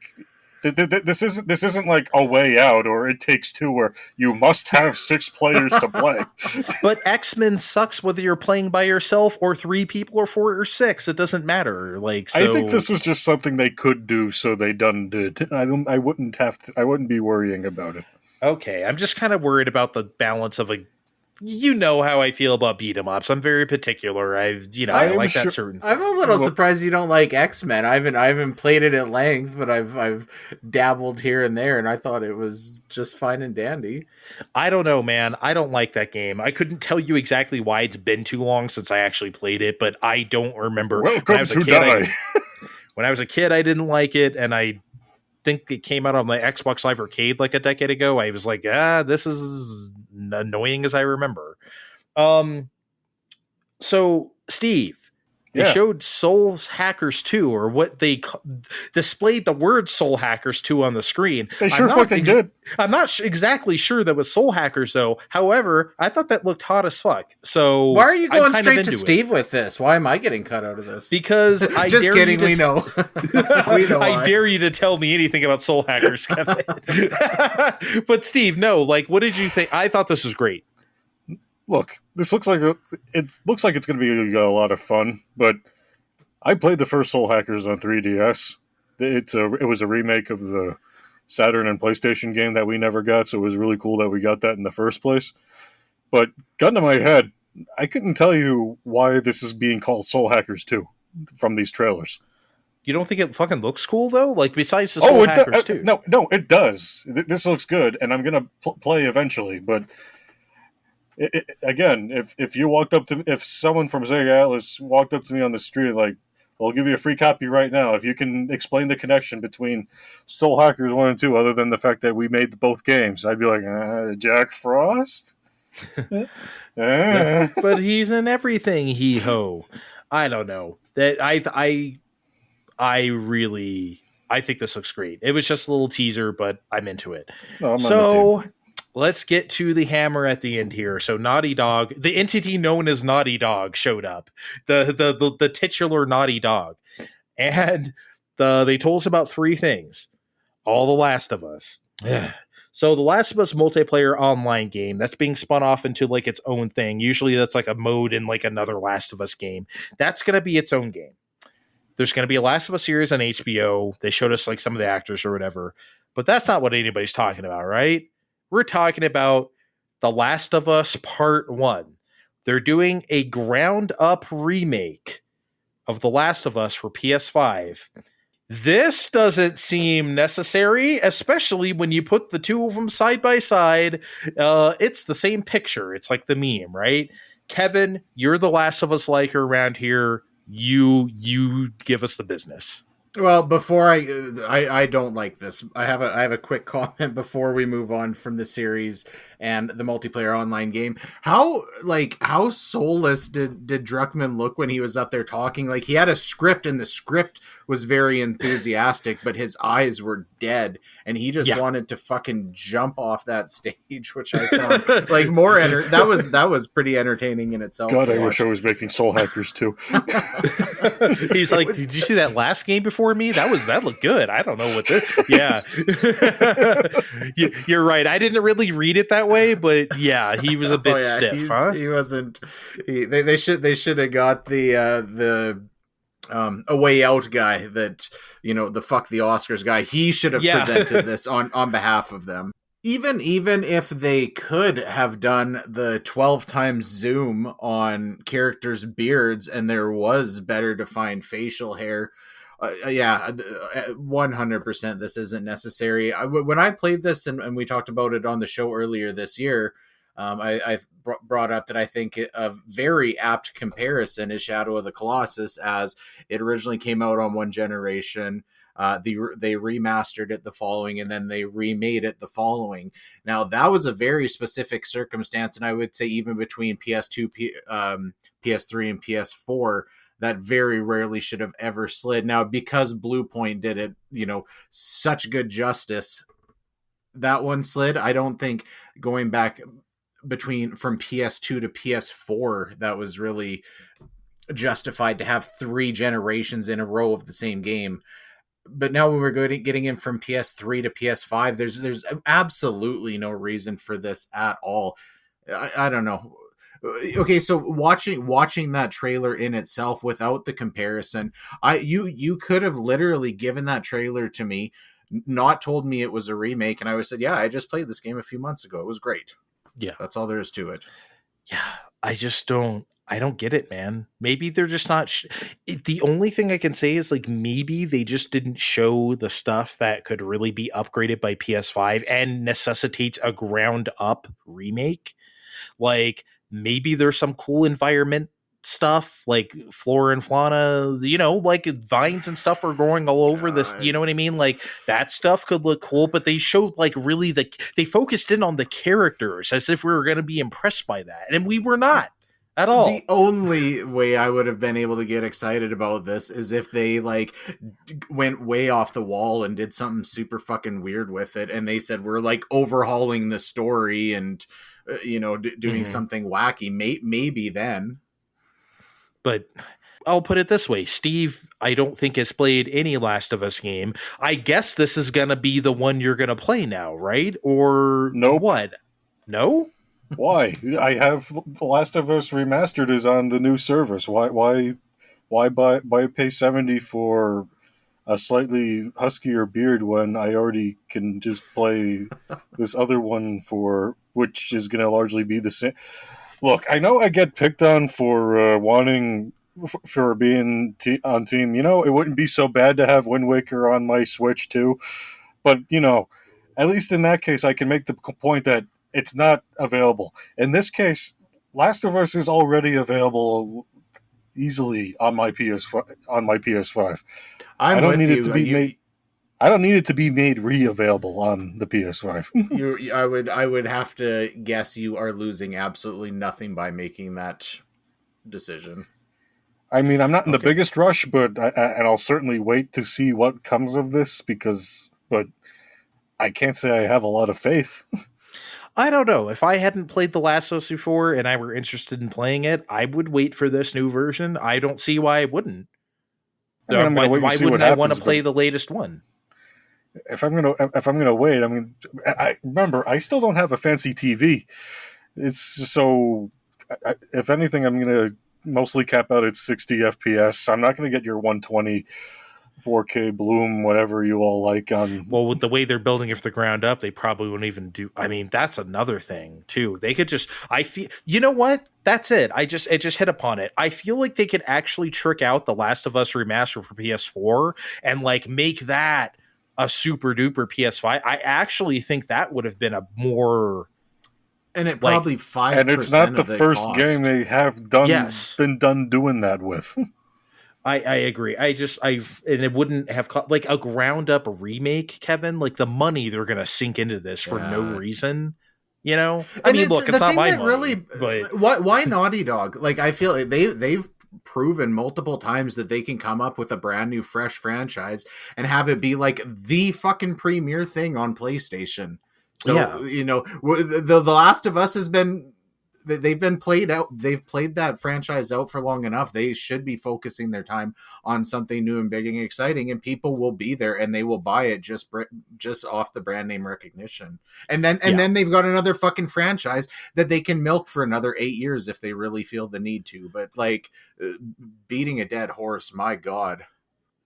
this isn't like A Way Out or It Takes Two, where you must have 6 players to play. But X-Men sucks whether you're playing by yourself or 3 people or 4 or 6. It doesn't matter. Like, so... I think this was just something they could do, so they done did. I wouldn't be worrying about it. Okay, I'm just kind of worried about the balance of you know how I feel about beat 'em ups. I'm very particular. I like that certain thing. I'm a little surprised you don't like X-Men. I haven't played it at length, but I've dabbled here and there, and I thought it was just fine and dandy. I don't know, man. I don't like that game. I couldn't tell you exactly why. It's been too long since I actually played it, but I don't remember. Welcome to die. When I was a kid, I didn't like it, and I think it came out on the Xbox Live Arcade like a decade ago. I was like, this is annoying as I remember. So Steve, they showed Soul Hackers 2, or what they displayed the word Soul Hackers 2 on the screen. They sure fucking did. I'm not exactly sure that was Soul Hackers though. However, I thought that looked hot as fuck. So why are you going straight to Steve with this? Why am I getting cut out of this? Because I just dare kidding. We know. I dare you to tell me anything about Soul Hackers, Kevin. But Steve, no. Like, what did you think? I thought this was great. Look, this looks like it's going to be a lot of fun, but I played the first Soul Hackers on 3DS. It was a remake of the Saturn and PlayStation game that we never got, so it was really cool that we got that in the first place. But gun to my head, I couldn't tell you why this is being called Soul Hackers 2 from these trailers. You don't think it fucking looks cool though? Like, besides the Soul Hackers 2? No, it does. This looks good, and I'm going to play eventually, but Again, if you walked up to if someone from Sega Atlas walked up to me on the street and like, "I'll give you a free copy right now if you can explain the connection between Soul Hackers 1 and 2, other than the fact that we made both games," I'd be like, Jack Frost? But he's in everything, hee ho. I don't know. I think this looks great. It was just a little teaser, but I'm into it. No, I'm so on the team. let's get to the hammer at the end here. So Naughty Dog, the entity known as Naughty Dog, showed up. The titular Naughty Dog, and they told us about three things. All The Last of Us. So The Last of Us multiplayer online game that's being spun off into like its own thing. Usually that's like a mode in like another Last of Us game. That's going to be its own game. There's going to be a Last of Us series on HBO. They showed us like some of the actors or whatever, but that's not what anybody's talking about, right? We're talking about The Last of Us Part 1. They're doing a ground up remake of The Last of Us for PS5. This doesn't seem necessary, especially when you put the two of them side by side. It's the same picture. It's like the meme, right? Kevin, you're the Last of Us liker around here. You give us the business. Well, before I don't like this. I have a quick comment before we move on from the series and the multiplayer online game. How soulless did Druckmann look when he was up there talking? Like, he had a script and the script was very enthusiastic, but his eyes were dead and he just wanted to fucking jump off that stage, which I found like that was pretty entertaining in itself. God, I wish I was making Soul Hackers too. He's like, did you see that last game before me? That looked good. I don't know what this. Yeah, you're right. I didn't really read it that way, but yeah, he was a bit stiff. Huh? He wasn't. They should have got the A Way Out guy that, the fuck the Oscars guy. He should have presented this on behalf of them. Even if they could have done the 12 times zoom on characters' beards and there was better defined facial hair, 100% this isn't necessary. When I played this and we talked about it on the show earlier this year, I brought up that I think a very apt comparison is Shadow of the Colossus, as it originally came out on one generation. They remastered it the following, and then they remade it the following. Now, that was a very specific circumstance, and I would say even between PS2, PS3, and PS4, that very rarely should have ever slid. Now, because Blue Point did it, such good justice, that one slid. I don't think going back from PS2 to PS4, that was really justified to have 3 generations in a row of the same game. But now when we're getting in from PS3 to PS5, there's absolutely no reason for this at all. I don't know. Okay, so watching that trailer in itself without the comparison, you could have literally given that trailer to me, not told me it was a remake, and I would have said, yeah, I just played this game a few months ago. It was great. Yeah. That's all there is to it. Yeah, I don't get it, man. Maybe they're just not. The only thing I can say is like maybe they just didn't show the stuff that could really be upgraded by PS5 and necessitates a ground up remake. Like maybe there's some cool environment stuff like flora and fauna, like vines and stuff are growing all over this, you know what I mean? Like that stuff could look cool, but they showed like really they focused in on the characters as if we were going to be impressed by that, and we were not at all. The only way I would have been able to get excited about this is if they like went way off the wall and did something super fucking weird with it, and they said we're like overhauling the story and doing something wacky. Maybe then. But I'll put it this way, Steve, I don't think has played any Last of Us game. I guess this is going to be the one you're going to play now, right? Or nope. What? No? Why? I have The Last of Us Remastered is on the new service. Why pay $70 for a slightly huskier beard when I already can just play this other one which is going to largely be the same? Look, I know I get picked on for wanting for being on team. It wouldn't be so bad to have Wind Waker on my Switch too, but at least in that case, I can make the point that it's not available. In this case, Last of Us is already available easily on my PS5. I'm I don't with need you. it to be made. I don't need it to be made re-available on the PS5. I would have to guess you are losing absolutely nothing by making that decision. I mean, I'm not in the biggest rush, but and I'll certainly wait to see what comes of this but I can't say I have a lot of faith. I don't know. If I hadn't played The Last of Us before and I were interested in playing it, I would wait for this new version. I don't see why I wouldn't. I mean, Why wouldn't I want to play the latest one? If I'm gonna wait, I mean, I remember I still don't have a fancy TV. It's so. If anything, I'm gonna mostly cap out at 60 FPS. I'm not gonna get your 120. 4K bloom, whatever you all like on. Well, with the way they're building it from the ground up, they probably wouldn't even do. I mean, that's another thing too. They could just. I feel. You know what? That's it. It just hit upon it. I feel like they could actually trick out the Last of Us remaster for PS4 and like make that a super duper PS5. I actually think that would have been a more. And it probably 5%. And it's not the first game they have done. Yes. Been done doing that with. I agree. And it wouldn't have like a ground up remake, Kevin. Like the money they're going to sink into this for no reason. You know, I mean, look, it's not my money. Really, but why Naughty Dog? Like, I feel like they've proven multiple times that they can come up with a brand new, fresh franchise and have it be like the fucking premier thing on PlayStation. So you know, the Last of Us has been. They've been played out. They've played that franchise out for long enough. They should be focusing their time on something new and big and exciting, and people will be there and they will buy it just off the brand name recognition. And then they've got another fucking franchise that they can milk for another 8 years if they really feel the need to. But like beating a dead horse, my God.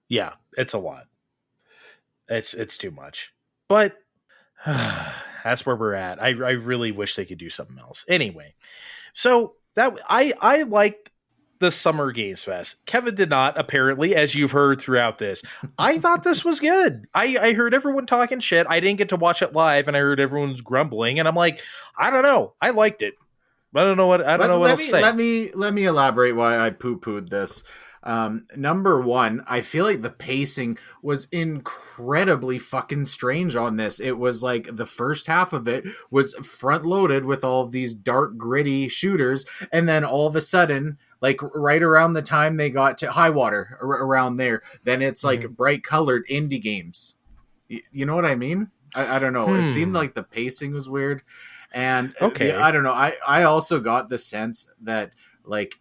Yeah, it's a lot. It's too much. But that's where we're at. I really wish they could do something else. Anyway, so that I liked the Summer Games Fest. Kevin did not, apparently, as you've heard throughout this. I thought this was good. I heard everyone talking shit. I didn't get to watch it live, and I heard everyone's grumbling, and I'm like, I don't know. I liked it. I don't know what else to say. Let me elaborate why I poo-pooed this. Number one, I feel like the pacing was incredibly fucking strange on this. It was like the first half of it was front loaded with all of these dark, gritty shooters. And then all of a sudden, like right around the time they got to High Water around there, then it's like bright colored indie games. You know what I mean? I don't know. It seemed like the pacing was weird. And I don't know. I also got the sense that like,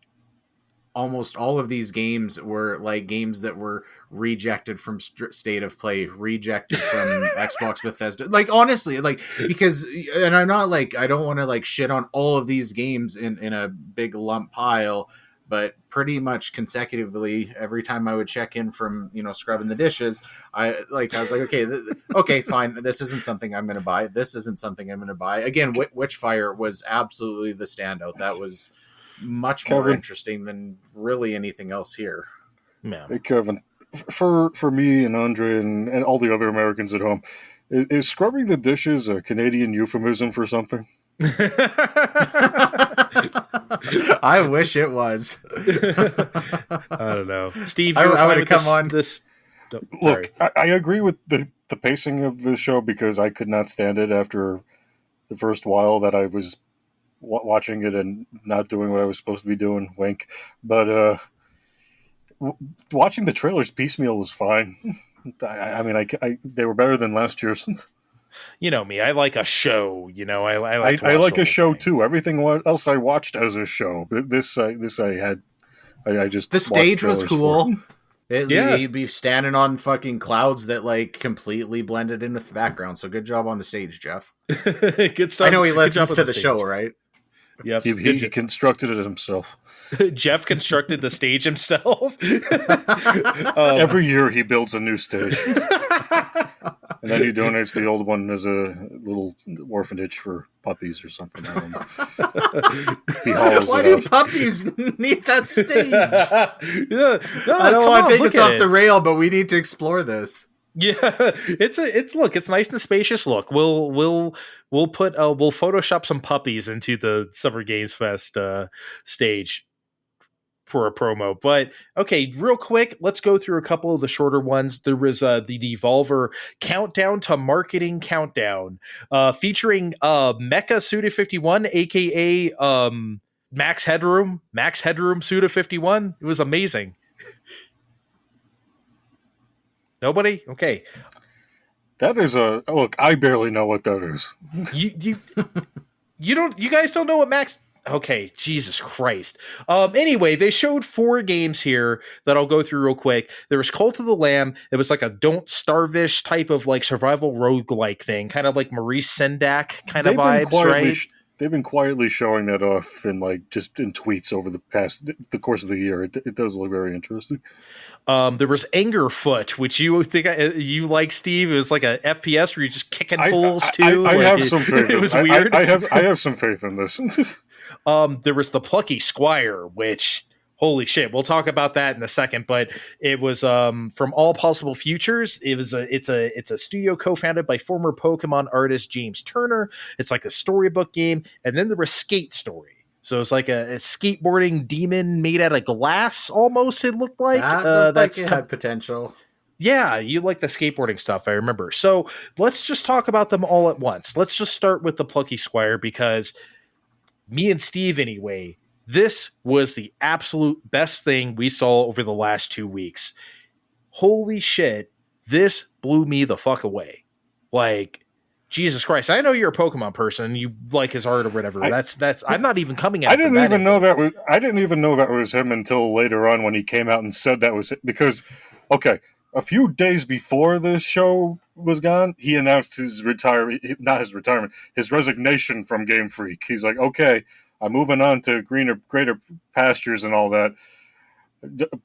almost all of these games were like games that were rejected from State of Play, rejected from Xbox Bethesda. Like, honestly, like, because, and I'm not like, I don't want to like shit on all of these games in a big lump pile, but pretty much consecutively, every time I would check in from, you know, scrubbing the dishes, I was like, okay, fine. This isn't something I'm going to buy. This isn't something I'm going to buy. Again, Witchfire was absolutely the standout. That was much more interesting than really anything else here. Yeah. Hey, Kevin, for me and Andre and all the other Americans at home, is scrubbing the dishes a Canadian euphemism for something? I wish it was. I don't know. Steve, I would have come on this. Oh, look, I agree with the pacing of the show because I could not stand it after the first while that I was watching it and not doing what I was supposed to be doing. Wink. But watching the trailers piecemeal was fine. I mean, they were better than last year's. You know me. I like a show. You know, I like a show too. Everything else I watched as a show. This I just the stage was cool. You'd be standing on fucking clouds that like completely blended into the background. So good job on the stage, Jeff. Good stuff. I know he listens to the show, right? Yep. He constructed it himself. Jeff constructed the stage himself. Every year he builds a new stage. And then he donates the old one as a little orphanage for puppies or something. I don't know. Why do puppies need that stage? No, I don't want to take us off the rail, but we need to explore this. Yeah, it's nice and spacious. Look, we'll we'll Photoshop some puppies into the Summer Games Fest stage for a promo. But okay, real quick, let's go through a couple of the shorter ones. There was the Devolver Countdown to Marketing Countdown, featuring Mecha Suda51, aka Max Headroom Suda51. It was amazing. Nobody? Okay. That is look, I barely know what that is. You guys don't know what Max. Okay, Jesus Christ. Anyway, they showed 4 games here that I'll go through real quick. There was Cult of the Lamb. It was like a Don't Starve-ish type of like survival roguelike thing, kind of like Maurice Sendak kind of vibes, right? They've been quietly showing that off in like just in tweets over the course of the year. It does look very interesting. There was Angerfoot, which you think you like, Steve. It was like a FPS where you're just kicking fools too. I have some faith. It was weird. I have some faith in this. There was the Plucky Squire, which holy shit, we'll talk about that in a second. But it was from All Possible Futures. It's a studio co-founded by former Pokemon artist James Turner. It's like a storybook game, and then there was Skate Story. So it's like a skateboarding demon made out of glass, almost. It looked like that's had potential. Yeah, you like the skateboarding stuff, I remember. So let's just talk about them all at once. Let's just start with the Plucky Squire, because me and Steve, anyway, this was the absolute best thing we saw over the last 2 weeks. Holy shit, this blew me the fuck away. Like, Jesus Christ! I know you're a Pokemon person. You like his art or whatever. That's. I'm not even coming at. I didn't even know that was him until later on when he came out and said that was it. Because, okay, a few days before the show was gone, he announced his resignation from Game Freak. He's like, okay, I'm moving on to greater pastures and all that.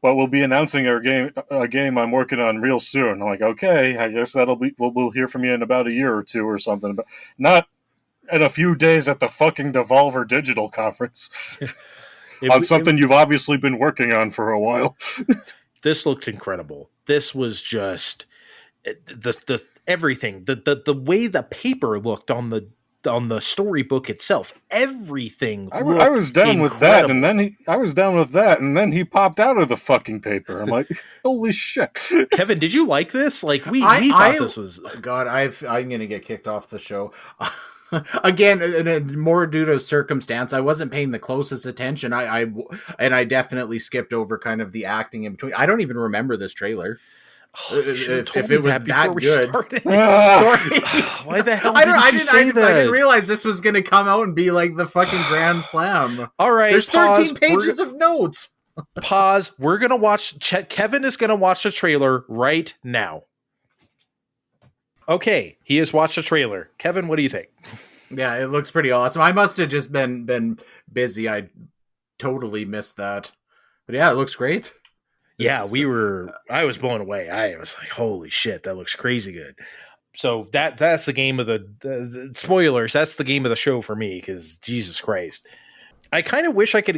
But we'll be announcing a game I'm working on real soon. I'm like, okay, I guess we'll hear from you in about a year or two or something, but not in a few days at the fucking Devolver Digital conference on something you've obviously been working on for a while. This looked incredible. This was just the everything. The way the paper looked on the storybook itself, everything. I was down with that, and then he popped out of the fucking paper. I'm like, holy shit! Kevin, did you like this? Like we thought this was. God, I'm gonna get kicked off the show. Again, more due to circumstance. I wasn't paying the closest attention. I definitely skipped over kind of the acting in between. I don't even remember this trailer. Oh, if it was that good. Sorry. Why the hell I didn't realize this was going to come out and be like the fucking Grand Slam. All right. There's 13 pages of notes. Pause. We're going to watch. Kevin is going to watch the trailer right now. Okay. He has watched the trailer. Kevin, what do you think? Yeah, it looks pretty awesome. I must have just been busy. I totally missed that. But yeah, it looks great. Yeah, I was blown away. I was like, holy shit, that looks crazy good. So that's the game of the spoilers. That's the game of the show for me, because Jesus Christ. I kind of wish I could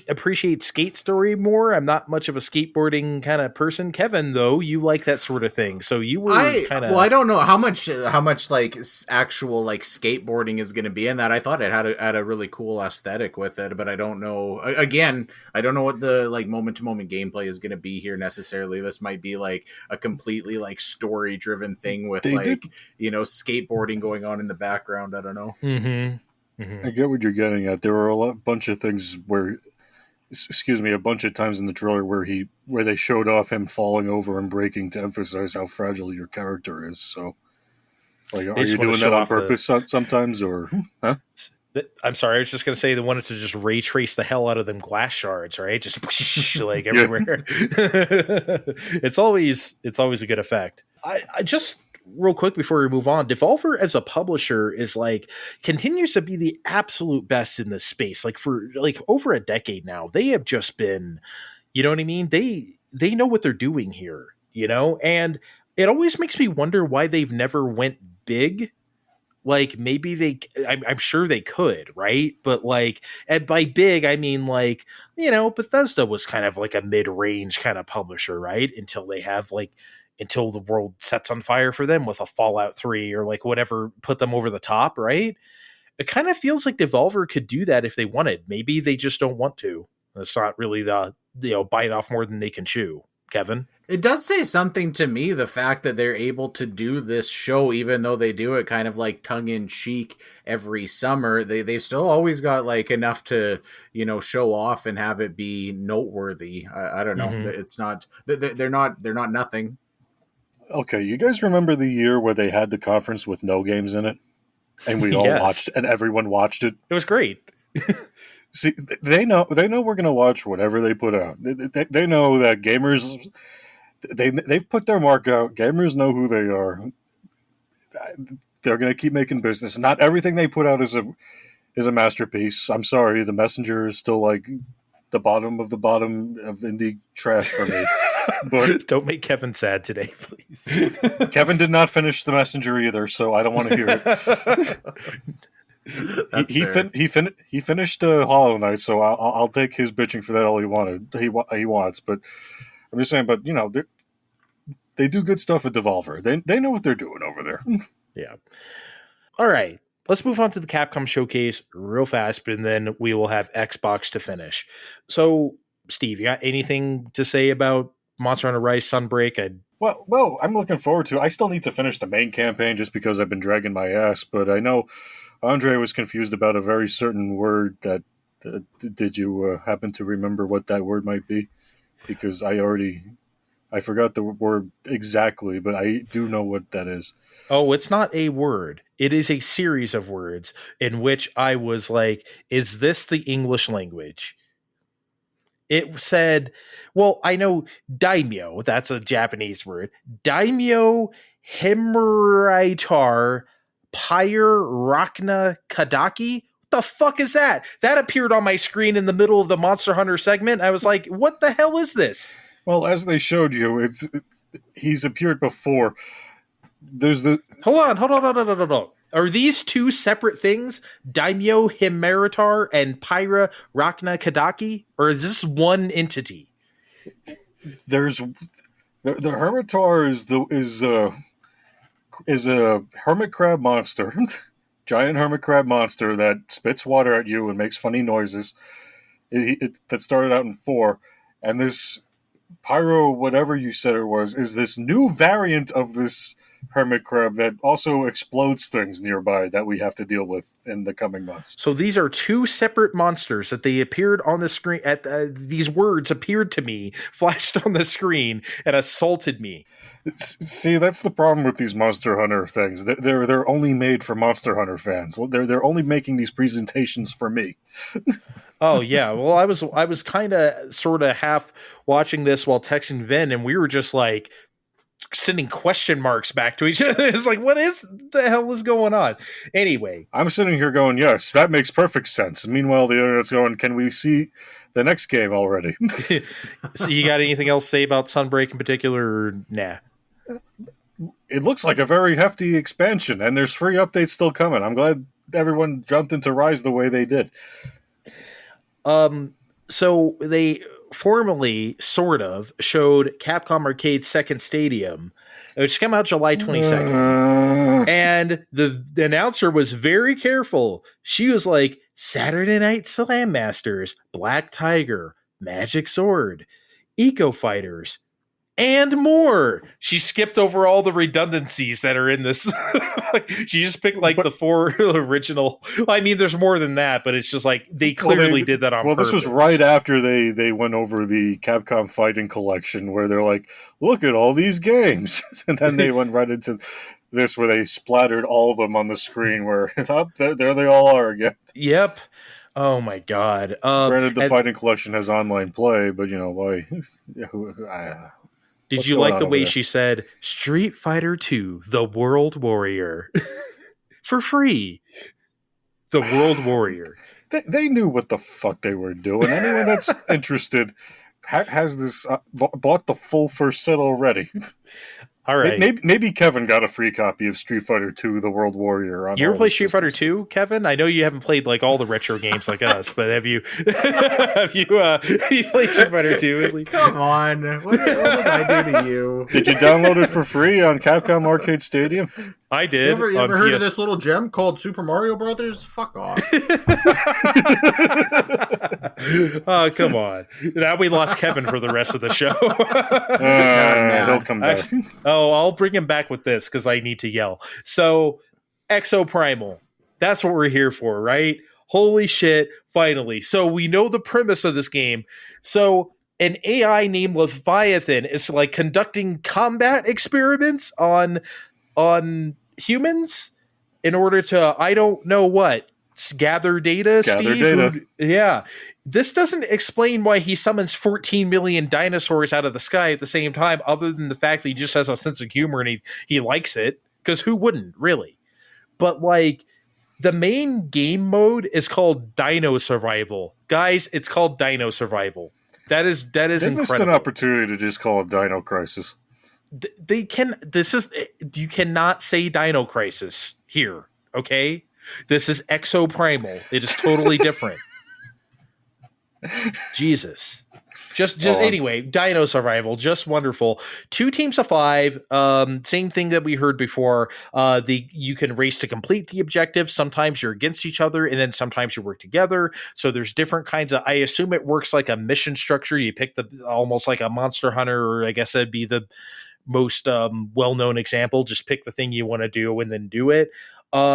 appreciate Skate Story more. I'm not much of a skateboarding kind of person. Kevin, though, you like that sort of thing. So you were kind of... Well, I don't know how much like actual like skateboarding is going to be in that. I thought it had a really cool aesthetic with it, but I don't know. Again, I don't know what the like moment to moment gameplay is going to be here necessarily. This might be like a completely like story driven thing with skateboarding going on in the background. I don't know. Mm-hmm. Mm-hmm. I get what you're getting at. There were a bunch of things a bunch of times in the trailer where they showed off him falling over and breaking to emphasize how fragile your character is. So, like, are you doing that on purpose sometimes, or? Huh? I'm sorry, I was just going to say they wanted to just ray trace the hell out of them glass shards, right? Just like everywhere. It's always a good effect. I just. Real quick before we move on, Devolver as a publisher is like continues to be the absolute best in this space. Like for like over a decade now, they have just been, you know what I mean? They know what they're doing here, and it always makes me wonder why they've never went big. Like maybe I'm sure they could, right? But like, and by big, I mean like, Bethesda was kind of like a mid-range kind of publisher, right? Until until the world sets on fire for them with a Fallout 3 or like whatever put them over the top, right? It kind of feels like Devolver could do that if they wanted. Maybe they just don't want to. It's not really the, bite off more than they can chew. Kevin? It does say something to me, the fact that they're able to do this show, even though they do it kind of like tongue in cheek every summer. They've still always got like enough to, show off and have it be noteworthy. I don't know. Mm-hmm. It's not, they're not nothing. Okay. You guys remember the year where they had the conference with no games in it? And we all watched, and everyone watched it. It was great. See, they know we're going to watch whatever they put out. They know that gamers, they've put their mark out. Gamers know who they are. They're going to keep making business. Not everything they put out is a masterpiece. I'm sorry, The Messenger is still like the bottom of indie trash for me. But don't make Kevin sad today, please. Kevin did not finish The Messenger either, so I don't want to hear it. He finished Hollow Knight, so I'll take his bitching for that all he wants. But I'm just saying, but they do good stuff at Devolver. They know what they're doing over there. Yeah. All right. Let's move on to the Capcom Showcase real fast, and then we will have Xbox to finish. So, Steve, you got anything to say about Monster Hunter Rise Sunbreak? Well, I'm looking forward to it. I still need to finish the main campaign just because I've been dragging my ass, but I know Andre was confused about a very certain word that did you happen to remember what that word might be? Because I forgot the word exactly, but I do know what that is. Oh, it's not a word. It is a series of words in which I was like, is this the English language? It said, well, I know daimyo, that's a Japanese word. Daimyo Himuraitar Pyre Rakna Kadaki. What the fuck is that? That appeared on my screen in the middle of the Monster Hunter segment. I was like, what the hell is this? Well, as they showed you, he's appeared before. There's the... Hold on. Are these two separate things? Daimyo Himeritar and Pyra Rakna Kadaki? Or is this one entity? There's... The Hermitar is a hermit crab monster. Giant hermit crab monster that spits water at you and makes funny noises. That started out in 4. And this... Pyro, whatever you said it was, is this new variant of this hermit crab that also explodes things nearby that we have to deal with in the coming months. So these are two separate monsters that they appeared on the screen. These words appeared to me, flashed on the screen, and assaulted me. See, that's the problem with these Monster Hunter things. They're only made for Monster Hunter fans. They're only making these presentations for me. Oh yeah, well I was kind of sort of half watching this while texting Vin, and we were just like sending question marks back to each other. It's like, what is the hell is going on? Anyway, I'm sitting here going, yes, that makes perfect sense. And meanwhile, the internet's going, can we see the next game already? So you got anything else to say about Sunbreak in particular? Or nah. It looks like a very hefty expansion, and there's free updates still coming. I'm glad everyone jumped into Rise the way they did. So they formally sort of showed Capcom Arcade's second stadium, which came out July 22nd. And the announcer was very careful. She was like, Saturday Night Slam Masters, Black Tiger, Magic Sword, Eco Fighters, and more. She skipped over all the redundancies that are in this. She just picked the 4 original. I mean, there's more than that, but it's just like they clearly did that on purpose. Well, this was right after they went over the Capcom Fighting Collection, where they're like, look at all these games. And then they went right into this, where they splattered all of them on the screen, where there they all are again. Yep. Oh my god. Granted, the Fighting Collection has online play, but why? Did you like the way she said, Street Fighter 2, The World Warrior? For free. The World Warrior. They knew what the fuck they were doing. Anyone that's interested has this bought the full first set already. All right. Maybe Kevin got a free copy of Street Fighter 2: The World Warrior. On You ever all play the Street Fighter systems. 2, Kevin? I know you haven't played like all the retro games like us, but have you have you played Street Fighter 2 at least? Come on. What did I do to you? Did you download it for free on Capcom Arcade Stadium? I did. You on ever heard PS- of this little gem called Super Mario Brothers? Fuck off. Oh, come on. Now we lost Kevin for the rest of the show. He'll come back. I'll bring him back with this because I need to yell. So, Exoprimal. That's what we're here for, right? Holy shit, finally. So we know the premise of this game. So an AI named Leviathan is like conducting combat experiments on humans in order to, I don't know what, gather data, Gather Steve? data. Yeah. This doesn't explain why he summons 14 million dinosaurs out of the sky at the same time, other than the fact that he just has a sense of humor and he likes it. Because who wouldn't, really? But like, the main game mode is called Dino Survival. Guys, it's called Dino Survival. That is They incredible. missed an opportunity to just call it Dino Crisis. You cannot say Dino Crisis here, okay? This is Exoprimal. It is totally different. Jesus. Just anyway, Dino Survival, just wonderful. 2 teams of 5, same thing that we heard before. You can race to complete the objective. Sometimes you're against each other, and then sometimes you work together. So there's different kinds of. I assume it works like a mission structure. You pick almost like a Monster Hunter, or I guess that'd be the most well-known example. Just pick the thing you want to do and then do it.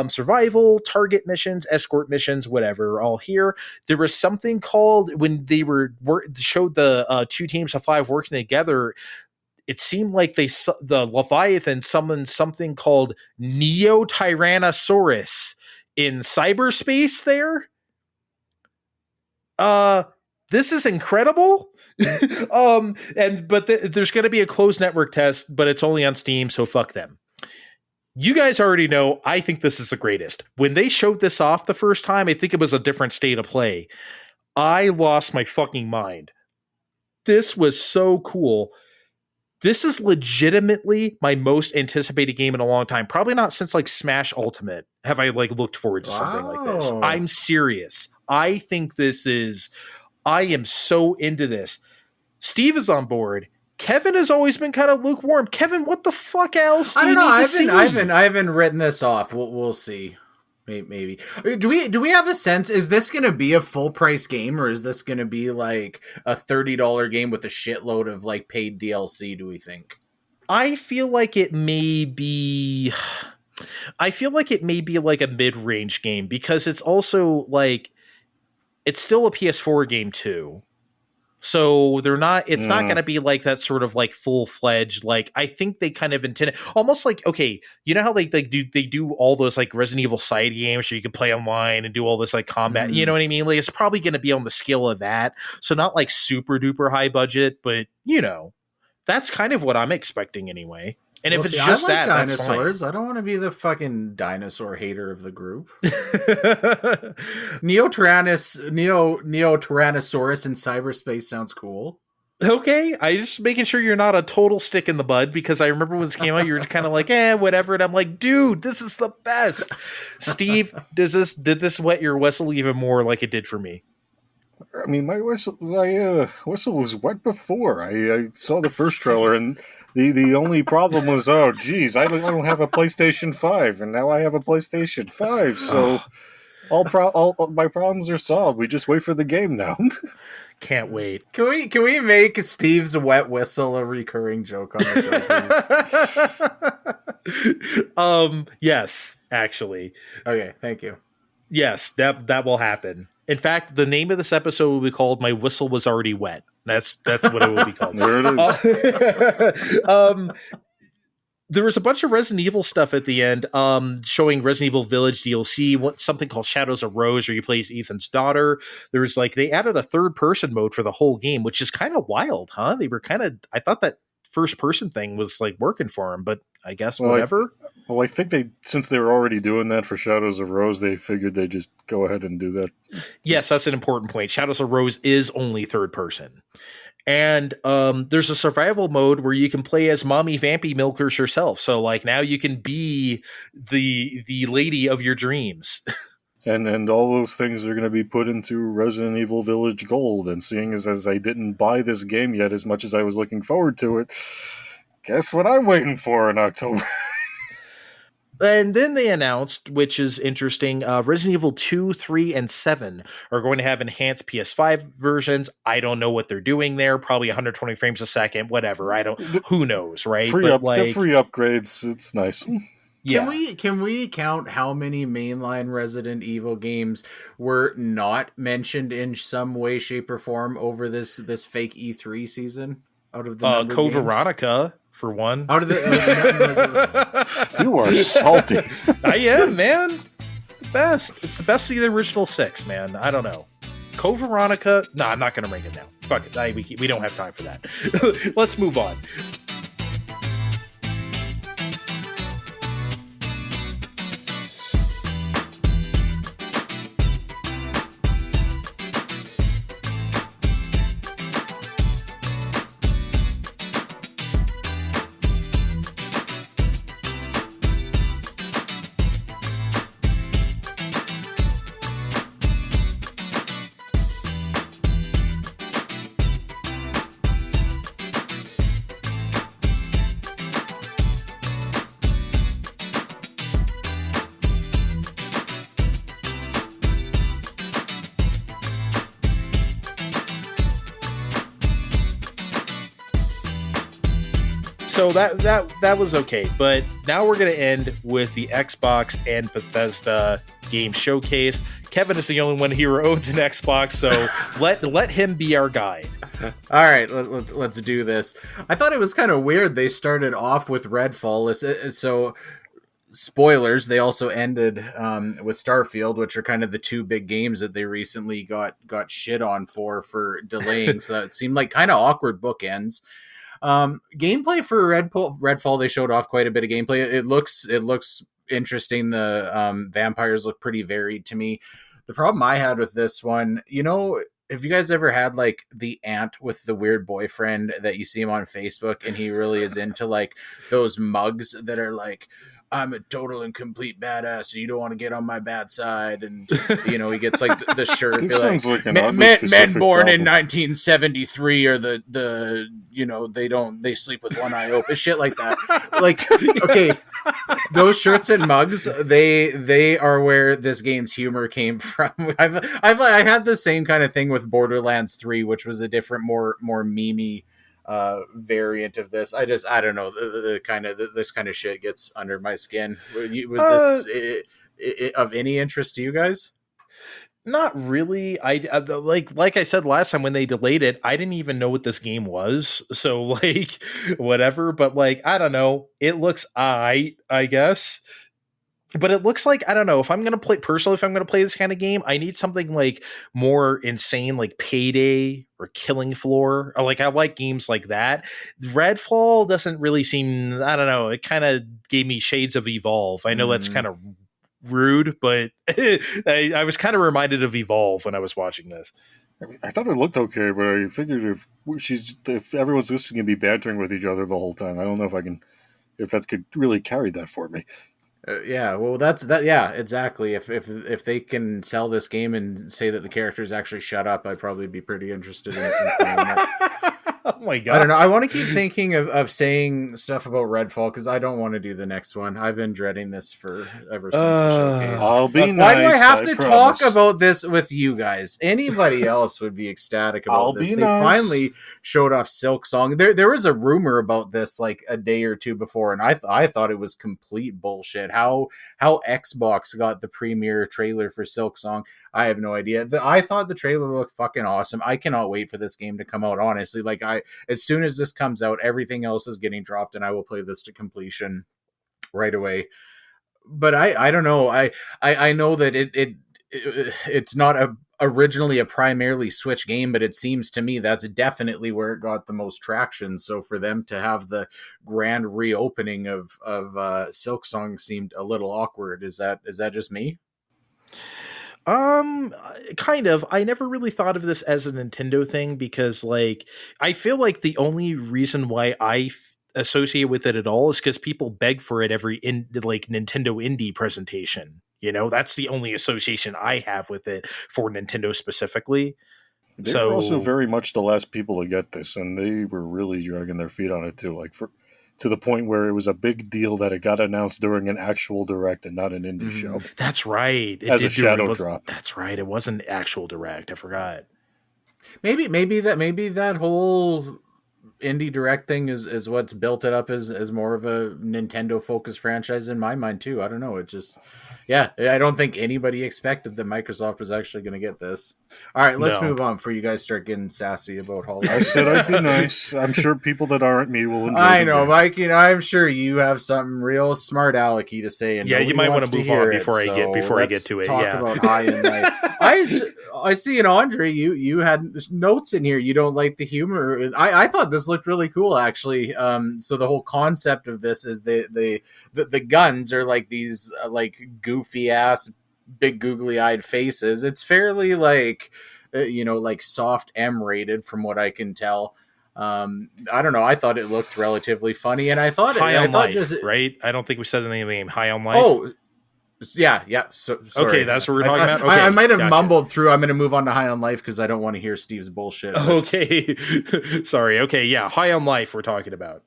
Survival, target missions, escort missions, whatever, all here. There was something called, when they showed the 2 teams of 5 working together, it seemed like the Leviathan summoned something called Neo-Tyrannosaurus in cyberspace there. This is incredible. But there's going to be a closed network test, but it's only on Steam, so fuck them. You guys already know, I think this is the greatest. When they showed this off the first time, I think it was a different state of play. I lost my fucking mind. This was so cool. This is legitimately my most anticipated game in a long time. Probably not since like Smash Ultimate have I like looked forward to something like this. I'm serious. I think I am so into this. Steve is on board. Kevin has always been kind of lukewarm. Kevin, what the fuck else? I don't know. I haven't written this off. We'll see. Maybe. Do we have a sense? Is this going to be a full price game, or is this going to be like a $30 game with a shitload of like paid DLC? Do we think? I feel like it may be like a mid-range game, because it's also like it's still a PS4 game too. So it's not going to be like that sort of like full-fledged, like, I think they kind of intended almost like, okay, you know how they do all those like Resident Evil side games where you can play online and do all this like combat, you know what I mean? Like, it's probably going to be on the scale of that. So not like super duper high budget, but you know, that's kind of what I'm expecting anyway. And if it's just I like that, dinosaurs. that's fine. I don't want to be the fucking dinosaur hater of the group. Neo-Tyrannosaurus in cyberspace sounds cool. Okay, I just making sure you're not a total stick in the bud, because I remember when this came out, you were kind of like, whatever, and I'm like, dude, this is the best. Steve, did this wet your whistle even more like it did for me? I mean, my whistle was wet before. I saw the first trailer, and the only problem was, oh, geez, I don't have a PlayStation 5, and now I have a PlayStation 5, so all my problems are solved. We just wait for the game now. Can't wait. Can we make Steve's wet whistle a recurring joke on the show, please? Yes, actually. Okay, thank you. Yes, that will happen. In fact, the name of this episode will be called "My Whistle Was Already Wet." That's what it will be called. There it is. There was a bunch of Resident Evil stuff at the end, showing Resident Evil Village DLC, something called Shadows of Rose, where you play as Ethan's daughter. There was they added a third-person mode for the whole game, which is kind of wild, huh? I thought that first-person thing was like working for them, but I guess whatever. I think since they were already doing that for Shadows of Rose, they figured they'd just go ahead and do that. Yes, that's an important point. Shadows of Rose is only third person. And there's a survival mode where you can play as Mommy Vampy Milkers herself. So like now you can be the lady of your dreams. And all those things are going to be put into Resident Evil Village Gold. And seeing as I didn't buy this game yet as much as I was looking forward to it, guess what I'm waiting for in October? And then they announced, which is interesting, Resident Evil 2, 3, and 7 are going to have enhanced PS5 versions. I don't know what they're doing there. Probably 120 frames a second, whatever. Who knows, right? The free upgrades, it's nice. Yeah. Can we count how many mainline Resident Evil games were not mentioned in some way, shape, or form over this fake E3 season? Out of the Code Veronica, for one. Out of the you are salty. I am, man. The best. It's the best of the original 6, man. I don't know. Code Veronica. No, I'm not going to rank it now. Fuck it. We don't have time for that. Let's move on. So that was okay, but now we're going to end with the Xbox and Bethesda game showcase. Kevin is the only one here who owns an Xbox, so let him be our guide. All right, let's do this. I thought it was kind of weird they started off with Redfall, so spoilers, they also ended with Starfield, which are kind of the two big games that they recently got shit on for delaying, so that seemed like kind of awkward bookends. Gameplay for Redfall, they showed off quite a bit of gameplay. It looks interesting. The vampires look pretty varied to me. The problem I had with this one, have you guys ever had like the aunt with the weird boyfriend that you see him on Facebook and he really is into like those mugs that are like, I'm a total and complete badass, so you don't want to get on my bad side, and he gets like the shirt. This sounds like an oddly men specific born problem. in 1973 are they sleep with one eye open, shit like that. Like, okay, those shirts and mugs, they are where this game's humor came from. I had the same kind of thing with Borderlands 3, which was a different, more memey variant of this. I don't know, this kind of shit gets under my skin. Was this of any interest to you guys? Not really. I like I said last time when they delayed it, I didn't even know what this game was. So like whatever, but like I don't know. It looks I guess. But it looks like, I don't know, if I'm going to play this kind of game, I need something like more insane, like Payday or Killing Floor. Or like I like games like that. Redfall doesn't really seem, I don't know, it kind of gave me shades of Evolve. I know that's kind of rude, but I was kind of reminded of Evolve when I was watching this. I thought it looked okay, but I figured if everyone's just going to be bantering with each other the whole time, I don't know if that could really carry that for me. Yeah, well, that's that. Yeah, exactly. If they can sell this game and say that the characters actually shut up, I'd probably be pretty interested in playing it. Oh my god! I don't know. I want to keep thinking of saying stuff about Redfall because I don't want to do the next one. I've been dreading this ever since the showcase. I'll be Why nice. do I have to promise. talk about this with you guys? Anybody else would be ecstatic about I'll this. be They nice. finally showed off Silk Song. There was a rumor about this like a day or two before, and I thought it was complete bullshit. How Xbox got the premiere trailer for Silk Song, I have no idea. I thought the trailer looked fucking awesome. I cannot wait for this game to come out. Honestly, like as soon as this comes out, everything else is getting dropped, and I will play this to completion right away. But I don't know. I know that it's not originally a primarily Switch game, but it seems to me that's definitely where it got the most traction. So for them to have the grand reopening of Silk Song seemed a little awkward. Is that just me? Kind of. I never really thought of this as a Nintendo thing because, like, I feel like the only reason why associate with it at all is because people beg for it every Nintendo Indie presentation. You know, that's the only association I have with it for Nintendo specifically. They were also So very much the last people to get this, and they were really dragging their feet on it too. To the point where it was a big deal that it got announced during an actual direct and not an indie show. that's right. It As a did shadow drop. That's right. It was an actual direct. I forgot. Maybe that whole indie direct thing is what's built it up as more of a Nintendo focused franchise in my mind too. I don't know. It just, yeah, I don't think anybody expected that Microsoft was actually going to get this. All right, let's move on before you guys start getting sassy about Holiday. I said I'd be nice. I'm sure people that aren't me will enjoy I know, Mike. You know, I'm sure you have something real smart alecky to say. And yeah, you might want to move on before I get to it. Talk about High and Life. I see, and Andre, you had notes in here. You don't like the humor. I thought this looked really cool, actually. So the whole concept of this is the guns are like these like goofy ass, big googly eyed faces. It's fairly like like soft M rated from what I can tell. I don't know. I thought it looked relatively funny, and I thought right. I don't think we said anything name High on Life. Oh. Yeah. So sorry. Okay, that's what we're talking about. Okay, I might have mumbled through. I'm going to move on to High on Life because I don't want to hear Steve's bullshit. But... Okay, sorry. Okay, yeah, High on Life we're talking about.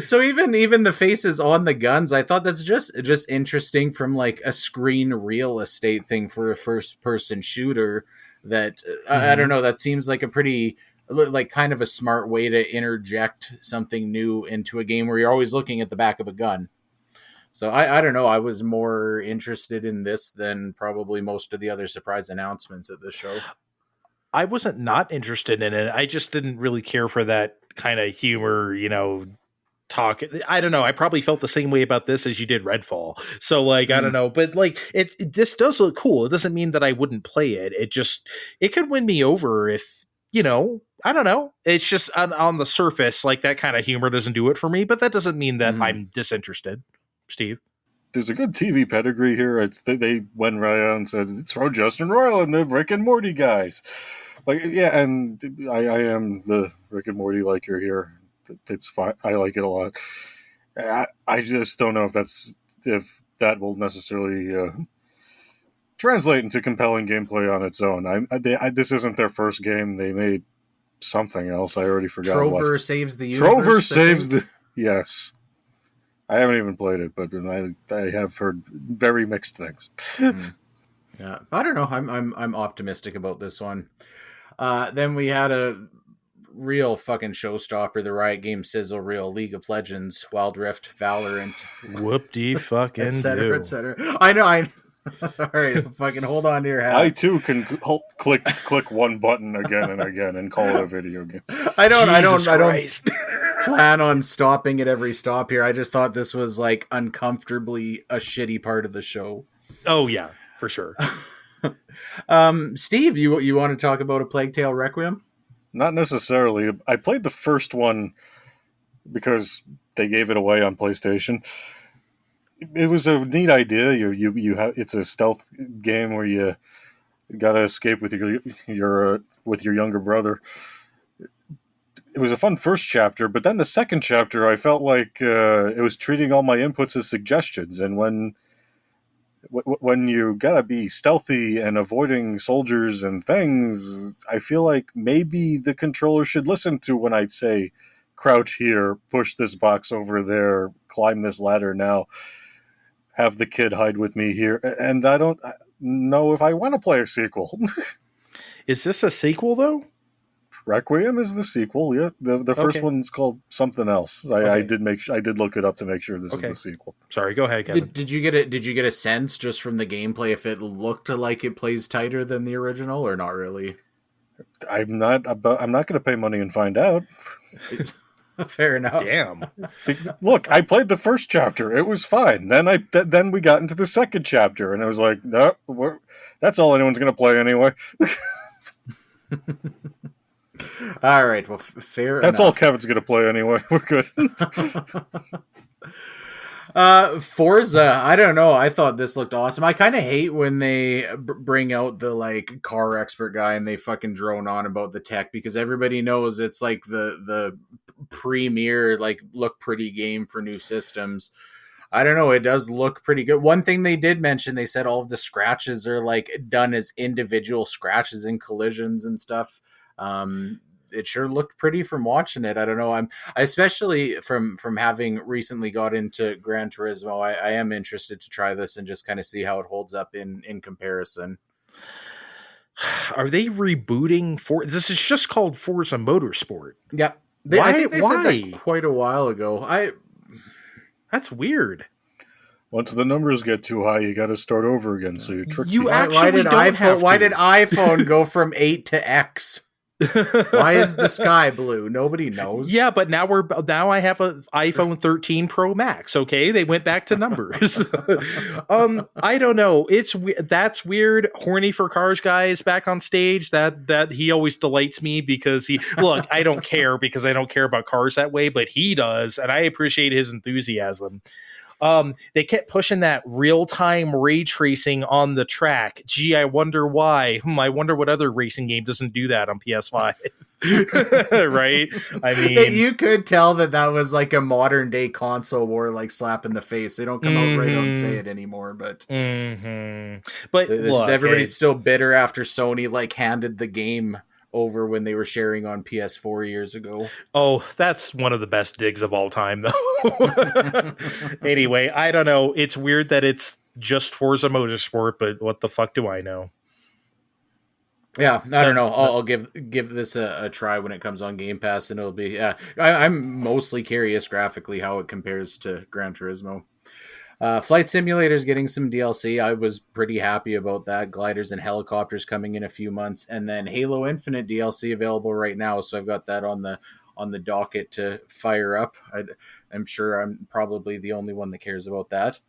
So even the faces on the guns, I thought that's just interesting from like a screen real estate thing for a first person shooter. That I don't know. That seems like a pretty like kind of a smart way to interject something new into a game where you're always looking at the back of a gun. So I don't know. I was more interested in this than probably most of the other surprise announcements at the show. I wasn't not interested in it. I just didn't really care for that kind of humor, talk. I don't know. I probably felt the same way about this as you did Redfall. So like, I don't know, but like this does look cool. It doesn't mean that I wouldn't play it. It could win me over if, I don't know. It's just on the surface, like that kind of humor doesn't do it for me, but that doesn't mean that I'm disinterested. Steve? There's a good TV pedigree here. They went right out and said, it's from Justin Roiland and the Rick and Morty guys. Like, yeah, and I am the Rick and Morty liker here. It's fine. I like it a lot. I just don't know if that will necessarily translate into compelling gameplay on its own. This isn't their first game. They made something else. I already forgot. Trover Saves the Universe. Trover Saves the... Yes. I haven't even played it, but I have heard very mixed things. Yeah, I don't know. I'm optimistic about this one. Then we had a real fucking showstopper: the Riot Games sizzle reel, League of Legends, Wild Rift, Valorant, whoop-de fucking etc. I know. All right, fucking hold on to your hat. I too can click one button again and again and call it a video game. I don't plan on stopping at every stop here. I just thought this was like uncomfortably a shitty part of the show. Oh yeah, for sure. Steve, you want to talk about A Plague Tale Requiem? Not necessarily. I played the first one because they gave it away on PlayStation. It was a neat idea. You have, it's a stealth game where you gotta escape with your younger brother. It was a fun first chapter, but then the second chapter, I felt like it was treating all my inputs as suggestions. And when you gotta be stealthy and avoiding soldiers and things, I feel like maybe the controller should listen to when I'd say, crouch here, push this box over there, climb this ladder now, have the kid hide with me here. And I don't know if I want to play a sequel. Is this a sequel, though? Requiem is the sequel. Yeah, the first one's called something else. I did look it up to make sure this is the sequel. Sorry, go ahead, Kevin. Did you get a sense just from the gameplay if it looked like it plays tighter than the original or not really? I'm not going to pay money and find out. Fair enough. Damn. Look, I played the first chapter. It was fine. Then we got into the second chapter, and I was like, no, that's all anyone's going to play anyway. All right. Well, fair. That's enough. all Kevin's going to play anyway. We're good. Forza, I don't know. I thought this looked awesome. I kind of hate when they bring out the like car expert guy and they fucking drone on about the tech, because everybody knows it's like the premier like look pretty game for new systems. I don't know. It does look pretty good. One thing they did mention, they said all of the scratches are like done as individual scratches and collisions and stuff. It sure looked pretty from watching it. I don't know. I especially from having recently got into Gran Turismo, I am interested to try this and just kind of see how it holds up in comparison. Are they rebooting for this? Is just called Forza Motorsport. Yeah, I think they said that quite a while ago. That's weird. Once the numbers get too high, you got to start over again. So you're tricked. Why did iPhone go from 8 to X? Why is the sky blue? Nobody knows. Yeah, but now I have an iPhone 13 Pro Max. Okay, they went back to numbers. I don't know. That's weird. Horny for cars guy is back on stage. That he always delights me because I don't care because I don't care about cars that way, but he does, and I appreciate his enthusiasm. They kept pushing that real-time ray tracing on the track. Gee, I wonder why. I wonder what other racing game doesn't do that on PS5. Right? I mean, you could tell that was like a modern day console war, like slap in the face. They don't come out right on say it anymore, but but everybody's still bitter after Sony like handed the game over when they were sharing on PS4 years ago. Oh, that's one of the best digs of all time, though. Anyway, I don't know. It's weird that it's just Forza Motorsport, but what the fuck do I know? Yeah, I don't know. I'll give this a try when it comes on Game Pass, and it'll be. Yeah, I'm mostly curious graphically how it compares to Gran Turismo. Flight Simulator's getting some DLC. I was pretty happy about that. Gliders and helicopters coming in a few months, and then Halo Infinite DLC available right now. So I've got that on the docket to fire up. I'm sure I'm probably the only one that cares about that.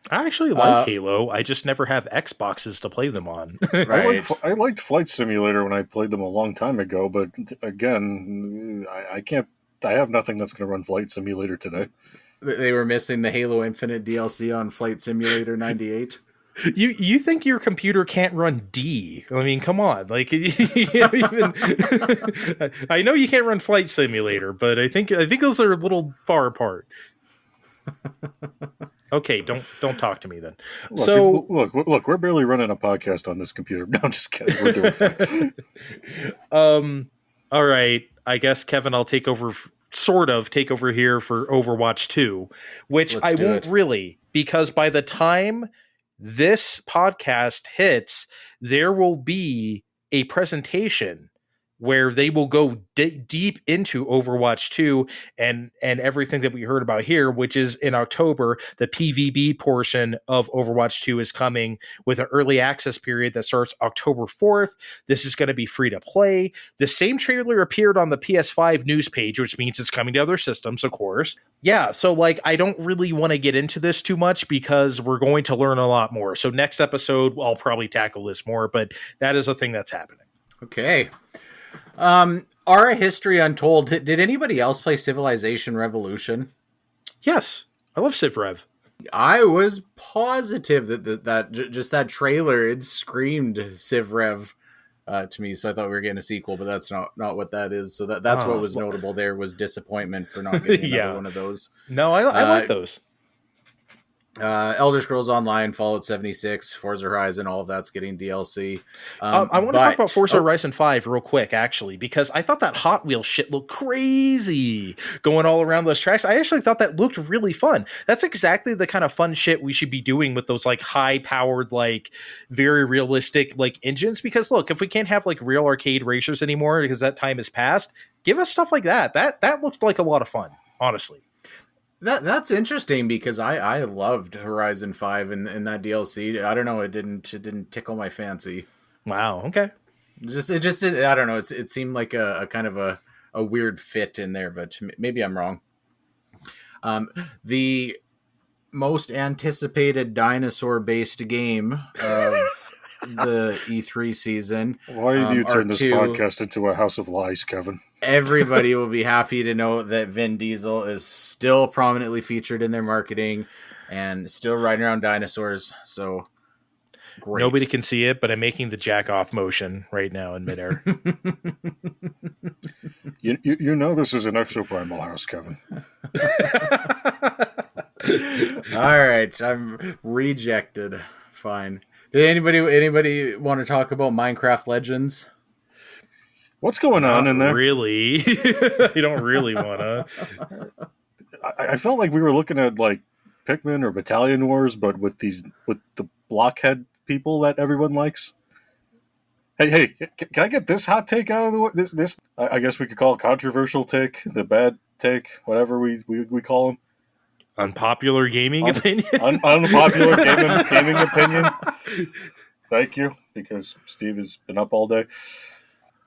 I actually like Halo. I just never have Xboxes to play them on. Right. I liked Flight Simulator when I played them a long time ago, but again, I can't. I have nothing that's going to run Flight Simulator today. They were missing the Halo Infinite DLC on Flight Simulator 98. You think your computer can't run D? I mean, come on! Like, I know you can't run Flight Simulator, but I think those are a little far apart. Okay, don't talk to me then. Look, we're barely running a podcast on this computer. No, I'm just kidding. We're doing fine. All right. I guess Kevin, I'll take over here for Overwatch 2, which I won't really, because by the time this podcast hits, there will be a presentation where they will go deep into Overwatch 2 and everything that we heard about here, which is in October. The PvB portion of Overwatch 2 is coming with an early access period that starts October 4th. This is going to be free to play. The same trailer appeared on the PS5 news page, which means it's coming to other systems, of course. Yeah, so like I don't really want to get into this too much because we're going to learn a lot more. So next episode, I'll probably tackle this more, but that is a thing that's happening. Okay. Our History Untold. Did anybody else play Civilization Revolution? Yes, I love Civ Rev. I was positive that just that trailer, it screamed Civ Rev to me, so I thought we were getting a sequel, but that's not what that is. So that's what was notable there was disappointment for not getting another one of those. No, I like those. Elder Scrolls Online, Fallout 76, Forza Horizon, all of that's getting DLC. I want to talk about Forza Horizon 5 real quick, actually, because I thought that Hot Wheels shit looked crazy going all around those tracks. I actually thought that looked really fun. That's exactly the kind of fun shit we should be doing with those like high-powered, like very realistic like engines. Because look, if we can't have like real arcade racers anymore because that time has passed, give us stuff like that. That looked like a lot of fun, honestly. That's interesting because I loved Horizon 5 and that DLC. I don't know, it didn't tickle my fancy. Wow, okay. It just I don't know, it seemed like a kind of a weird fit in there, but maybe I'm wrong. The most anticipated dinosaur based game of the E3 season. Why do you turn this R2, podcast into a house of lies, Kevin? everybody will be happy to know that Vin Diesel is still prominently featured in their marketing and still riding around dinosaurs. So great. Nobody can see it, but I'm making the jack off motion right now in midair. You know this is an exoprimal house, Kevin. All right, I'm rejected. Fine. Did anybody want to talk about Minecraft Legends? What's going on in there? Really? You don't really want to. I felt like we were looking at like Pikmin or Battalion Wars, but with the blockhead people that everyone likes. Hey, can I get this hot take out of the way? This I guess we could call it controversial take, the bad take, whatever we call them. Unpopular gaming opinion. Unpopular gaming opinion. Thank you, because Steve has been up all day.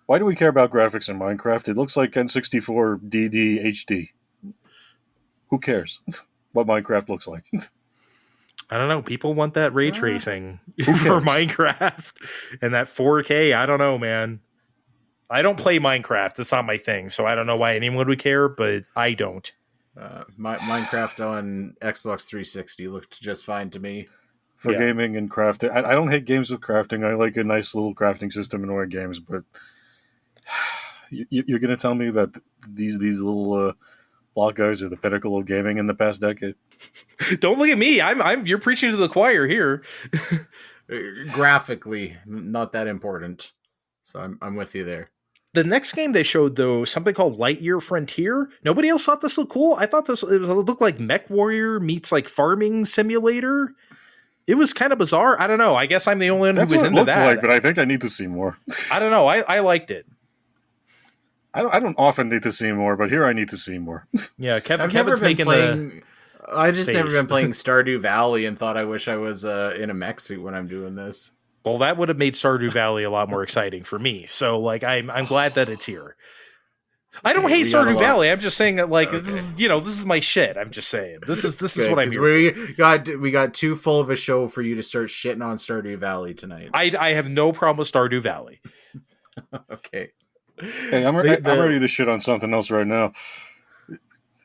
Why do we care about graphics in Minecraft? It looks like N64 DD HD. Who cares what Minecraft looks like? I don't know. People want that ray tracing Who for cares? Minecraft and that 4K. I don't know, man. I don't play Minecraft. It's not my thing, so I don't know why anyone would care, but I don't. Minecraft on Xbox 360 looked just fine to me. For gaming and crafting. I don't hate games with crafting. I like a nice little crafting system in all games, but you're going to tell me that these little block guys are the pinnacle of gaming in the past decade? Don't look at me. You're preaching to the choir here. Graphically, not that important. So I'm with you there. The next game they showed, though, something called Lightyear Frontier. Nobody else thought this looked cool. I thought it looked like Mech Warrior meets like farming simulator. It was kind of bizarre. I don't know. I guess I'm the only one who was into that. That's what it looked like, but I think I need to see more. I don't know. I liked it. I don't often need to see more, but here I need to see more. Yeah, Kevin's making the... I just never been playing Stardew Valley and thought I wish I was in a mech suit when I'm doing this. Well, that would have made Stardew Valley a lot more exciting for me. So, like, I'm glad that it's here. I don't hate Stardew Valley. I'm just saying that, like, this is my shit. I'm just saying this is what I'm here for. We got too full of a show for you to start shitting on Stardew Valley tonight. I have no problem with Stardew Valley. Okay. Hey, I'm ready to shit on something else right now.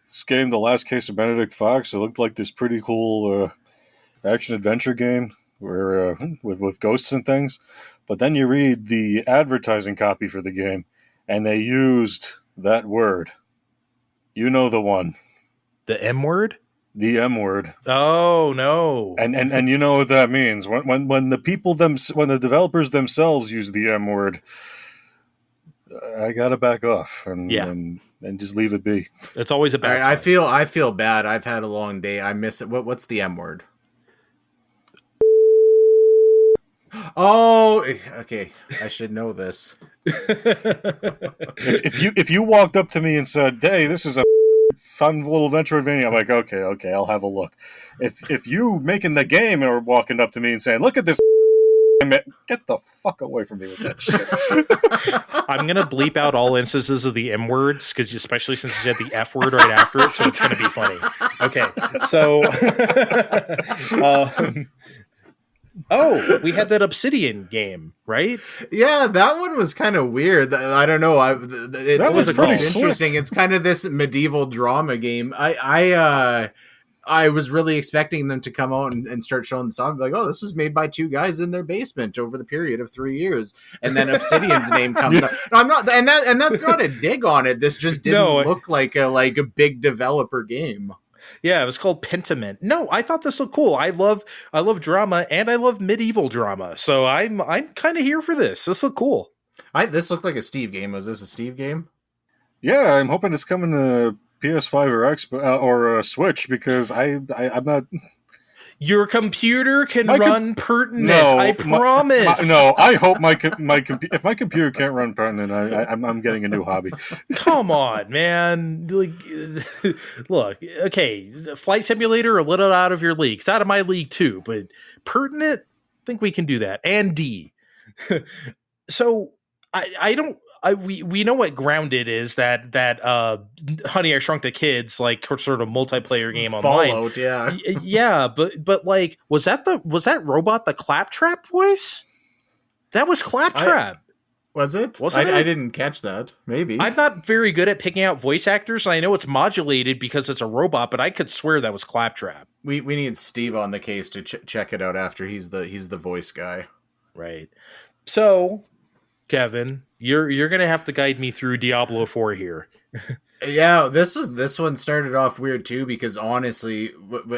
This game, The Last Case of Benedict Fox, it looked like this pretty cool action adventure game where with ghosts and things. But then you read the advertising copy for the game, and they used that word. You know the one. The M word? The M word. Oh no. And you know what that means. When the developers themselves use the M word, I gotta back off and just leave it be. It's always a bad sign. I feel bad. I've had a long day. I miss it. What's the M word? Oh, okay. I should know this. if you walked up to me and said, "Hey, this is a fun little Metroidvania," I'm like, okay, I'll have a look. If you making the game or walking up to me and saying, "Look at this," get the fuck away from me with that shit. I'm gonna bleep out all instances of the M words because, especially since you said the F word right after it, so it's gonna be funny. Okay, so. We had that Obsidian game, right? Yeah, that one was kind of weird. I don't know. It was pretty interesting. It's kind of this medieval drama game. I was really expecting them to come out and start showing this off. Like, oh, this was made by two guys in their basement over the period of 3 years, and then Obsidian's name comes up. No, I'm not, and that's not a dig on it. This just didn't look like a big developer game. Yeah, it was called Pentiment. No, I thought this looked cool. I love drama and I love medieval drama. So I'm kind of here for this. This looked cool. This looked like a Steve game. Was this a Steve game? Yeah, I'm hoping it's coming to PS5 or Xbox or Switch because I'm not. Your computer can run Pertinent. No, I promise. No, I hope if my computer can't run Pertinent, I'm getting a new hobby. Come on, man. Like, look, okay, Flight Simulator a little out of your league. It's out of my league too, but Pertinent, I think we can do that. And D. So we know what Grounded is, that Honey, I Shrunk the Kids, like sort of multiplayer game online. Fallout, yeah. Yeah, but like was that robot the Claptrap voice? That was Claptrap. Was it? Wasn't I it? didn't catch that. Maybe. I'm not very good at picking out voice actors, and I know it's modulated because it's a robot, but I could swear that was Claptrap. We need Steve on the case to check it out after he's the voice guy. Right. So, Kevin, you're gonna have to guide me through Diablo 4 here. Yeah, this one started off weird too because honestly,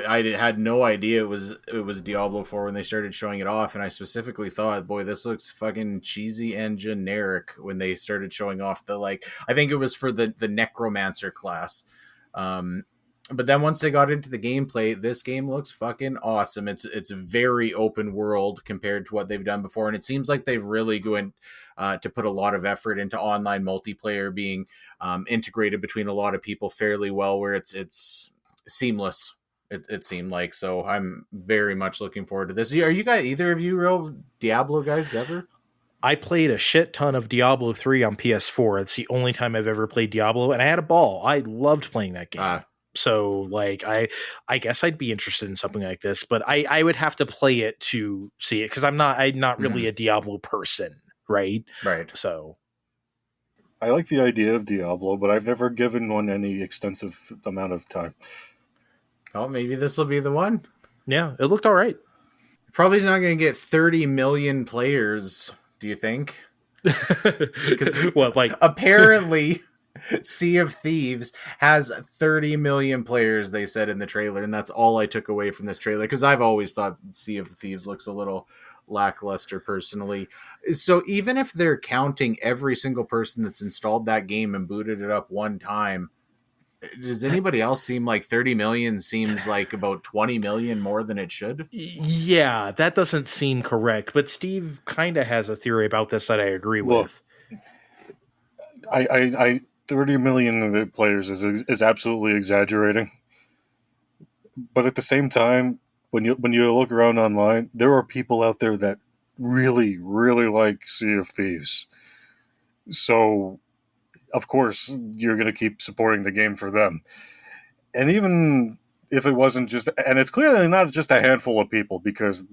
I had no idea it was Diablo 4 when they started showing it off, and I specifically thought, boy, this looks fucking cheesy and generic when they started showing off the I think it was for the Necromancer class. But then once they got into the gameplay, this game looks fucking awesome. It's very open world compared to what they've done before, and it seems like they've really going to put a lot of effort into online multiplayer being integrated between a lot of people fairly well, where it's seamless. It seemed like. So I'm very much looking forward to this. Are you guys, either of you real Diablo guys ever? I played a shit ton of Diablo 3 on PS4. It's the only time I've ever played Diablo, and I had a ball. I loved playing that game. So I guess I'd be interested in something like this, but I would have to play it to see it because I'm not really a Diablo person, right? Right. So I like the idea of Diablo, but I've never given one any extensive amount of time. Oh, maybe this will be the one. Yeah, it looked all right. Probably not going to get 30 million players. Do you think? Because what, like apparently Sea of Thieves has 30 million players, they said in the trailer, and that's all I took away from this trailer, because I've always thought Sea of Thieves looks a little lackluster personally. So even if they're counting every single person that's installed that game and booted it up one time, does anybody else seem like 30 million seems like about 20 million more than it should? Yeah, that doesn't seem correct, but Steve kind of has a theory about this that I agree with. I 30 million of the players is absolutely exaggerating. But at the same time, when you look around online, there are people out there that really, really like Sea of Thieves. So, of course, you're going to keep supporting the game for them. And even if it wasn't just... And it's clearly not just a handful of people, because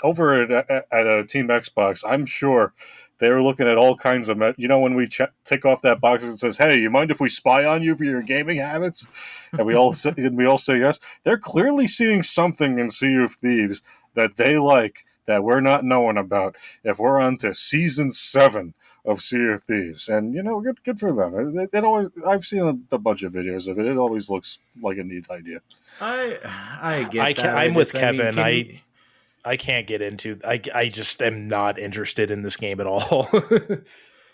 over at Team Xbox, I'm sure they were looking at all kinds of... when we tick off that box and says, hey, you mind if we spy on you for your gaming habits? And we all say yes. They're clearly seeing something in Sea of Thieves that they like that we're not knowing about if we're on to Season 7 of Sea of Thieves. And, good for them. It always, I've seen a bunch of videos of it. It always looks like a neat idea. I get that. I'm with Kevin. I can't get into... I just am not interested in this game at all.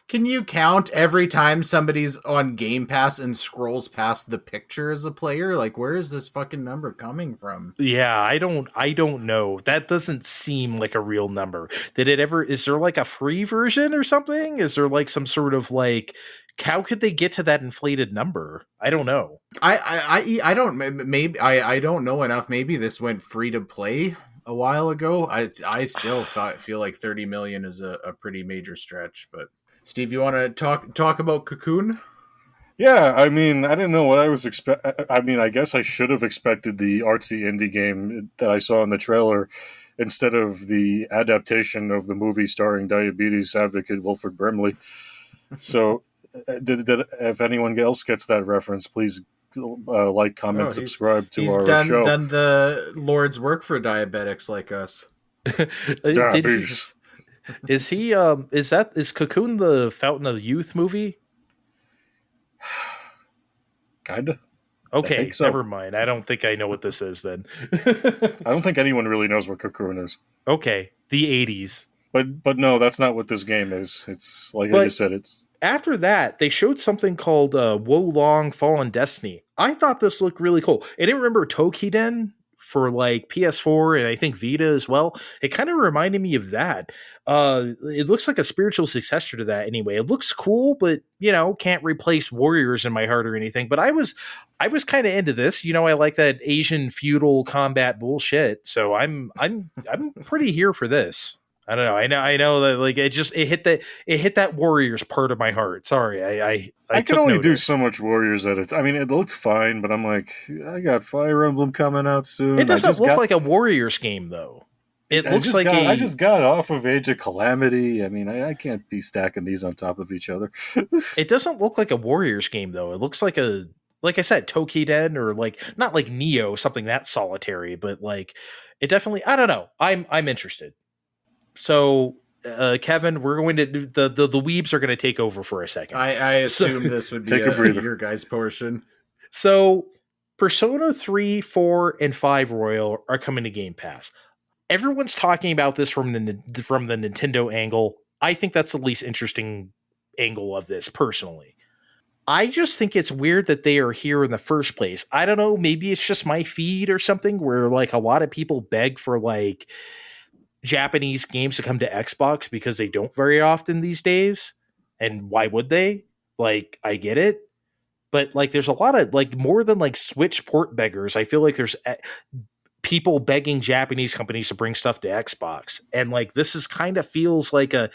Can you count every time somebody's on Game Pass and scrolls past the picture as a player? Like, where is this fucking number coming from? Yeah, I don't know. That doesn't seem like a real number. Is there like a free version or something? Is there like some sort of like... How could they get to that inflated number? I don't know. I don't know enough. Maybe this went free to play a while ago. I still feel like 30 million is a pretty major stretch. But Steve, you want to talk about Cocoon? Yeah, I mean, I didn't know what I was I mean, I guess I should have expected the artsy indie game that I saw in the trailer instead of the adaptation of the movie starring diabetes advocate Wilford Brimley. So, if anyone else gets that reference, please like, comment, subscribe to our show. He's done the Lord's work for diabetics like us. Is he? Is Cocoon the Fountain of Youth movie? Kinda. Okay, so. Never mind. I don't think I know what this is then. I don't think anyone really knows what Cocoon is. Okay, the 80s. But no, that's not what this game is. It's like I just said. It's after that, they showed something called Wo Long Fallen Destiny. I thought this looked really cool. I didn't remember Tokiden for like PS4 and I think Vita as well. It kind of reminded me of that. It looks like a spiritual successor to that anyway. It looks cool, but can't replace Warriors in my heart or anything. But I was kind of into this. I like that Asian feudal combat bullshit. So I'm pretty here for this. I don't know. I know that like it hit that Warriors part of my heart. Sorry, I can only do so much Warriors at it. I mean, it looks fine, but I'm like, I got Fire Emblem coming out soon. It doesn't look like a Warriors game though. It looks like a. I just got off of Age of Calamity. I mean, I can't be stacking these on top of each other. It doesn't look like a Warriors game though. It looks like a, like I said, Tokiden, or like not like Neo, something that solitary, but like it definitely. I don't know. I'm interested. So, Kevin, we're going to the weebs are going to take over for a second. I assume this would be Take a breather. your guys' portion. So, Persona 3, 4, and 5 Royal are coming to Game Pass. Everyone's talking about this from the Nintendo angle. I think that's the least interesting angle of this, personally. I just think it's weird that they are here in the first place. I don't know, maybe it's just my feed or something where like a lot of people beg for like Japanese games to come to Xbox because they don't very often these days. And why would they? Like, I get it. But like there's a lot of like more than like Switch port beggars. I feel like there's people begging Japanese companies to bring stuff to Xbox. And like this is kind of feels like a,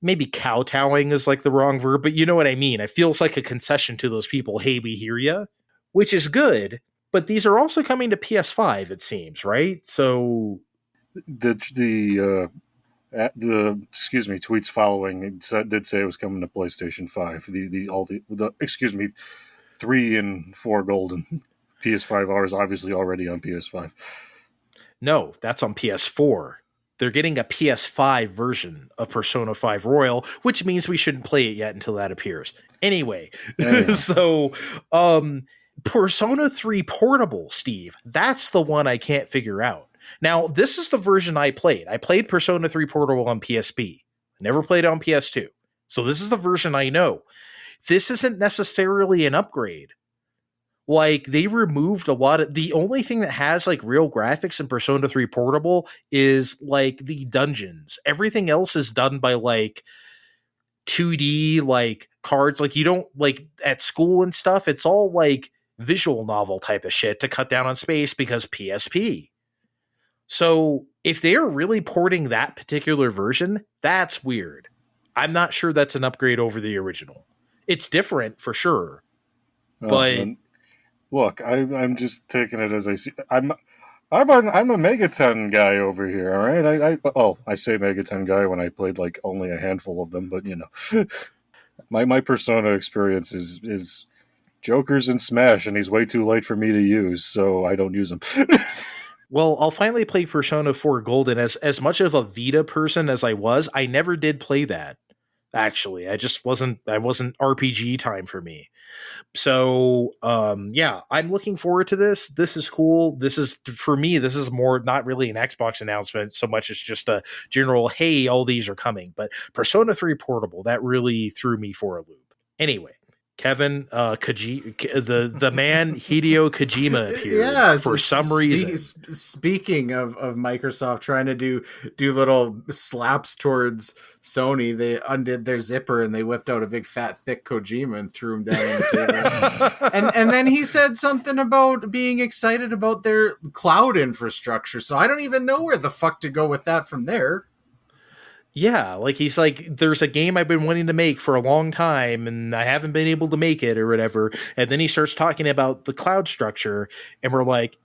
maybe kowtowing is like the wrong verb, but you know what I mean. It feels like a concession to those people. Hey, we hear you, which is good. But these are also coming to PS5, it seems, right? So The excuse me, tweets following did say it was coming to PlayStation 5. The excuse me, 3 and 4 golden. PS5 are obviously already on PS5. no, that's on PS4. They're getting a PS5 version of Persona 5 Royal, which means we shouldn't play it yet until that appears. Anyway, so Persona 3 Portable, Steve, that's the one I can't figure out. Now, this is the version I played. I played Persona 3 Portable on PSP. I never played it on PS2. So this is the version I know. This isn't necessarily an upgrade. Like, they removed a lot of, the only thing that has like real graphics in Persona 3 Portable is like the dungeons. Everything else is done by like 2D like cards. Like, you don't like at school and stuff, it's all like visual novel type of shit to cut down on space because PSP. So if they're really porting that particular version, that's weird. I'm not sure that's an upgrade over the original. It's different for sure. But look, I'm just taking it as I see. I'm a Megaton guy over here. All right, I say Megaton guy when I played like only a handful of them, but you know, my Persona experience is Jokers and Smash, and he's way too late for me to use, so I don't use him. well, I'll finally play Persona 4 Golden. As much of a Vita person as I was, I never did play that. Actually, I wasn't RPG time for me. So, yeah, I'm looking forward to this. This is cool. This is, for me, this is more not really an Xbox announcement so much as just a general, hey, all these are coming. But Persona 3 Portable, that really threw me for a loop. Anyway, Kevin, the man Hideo Kojima appeared for some reason. Speaking of Microsoft trying to do little slaps towards Sony, they undid their zipper and they whipped out a big fat thick Kojima and threw him down on the table. and then he said something about being excited about their cloud infrastructure. So I don't even know where the fuck to go with that from there. Yeah, like he's like, there's a game I've been wanting to make for a long time and I haven't been able to make it or whatever. And then he starts talking about the cloud structure and we're like,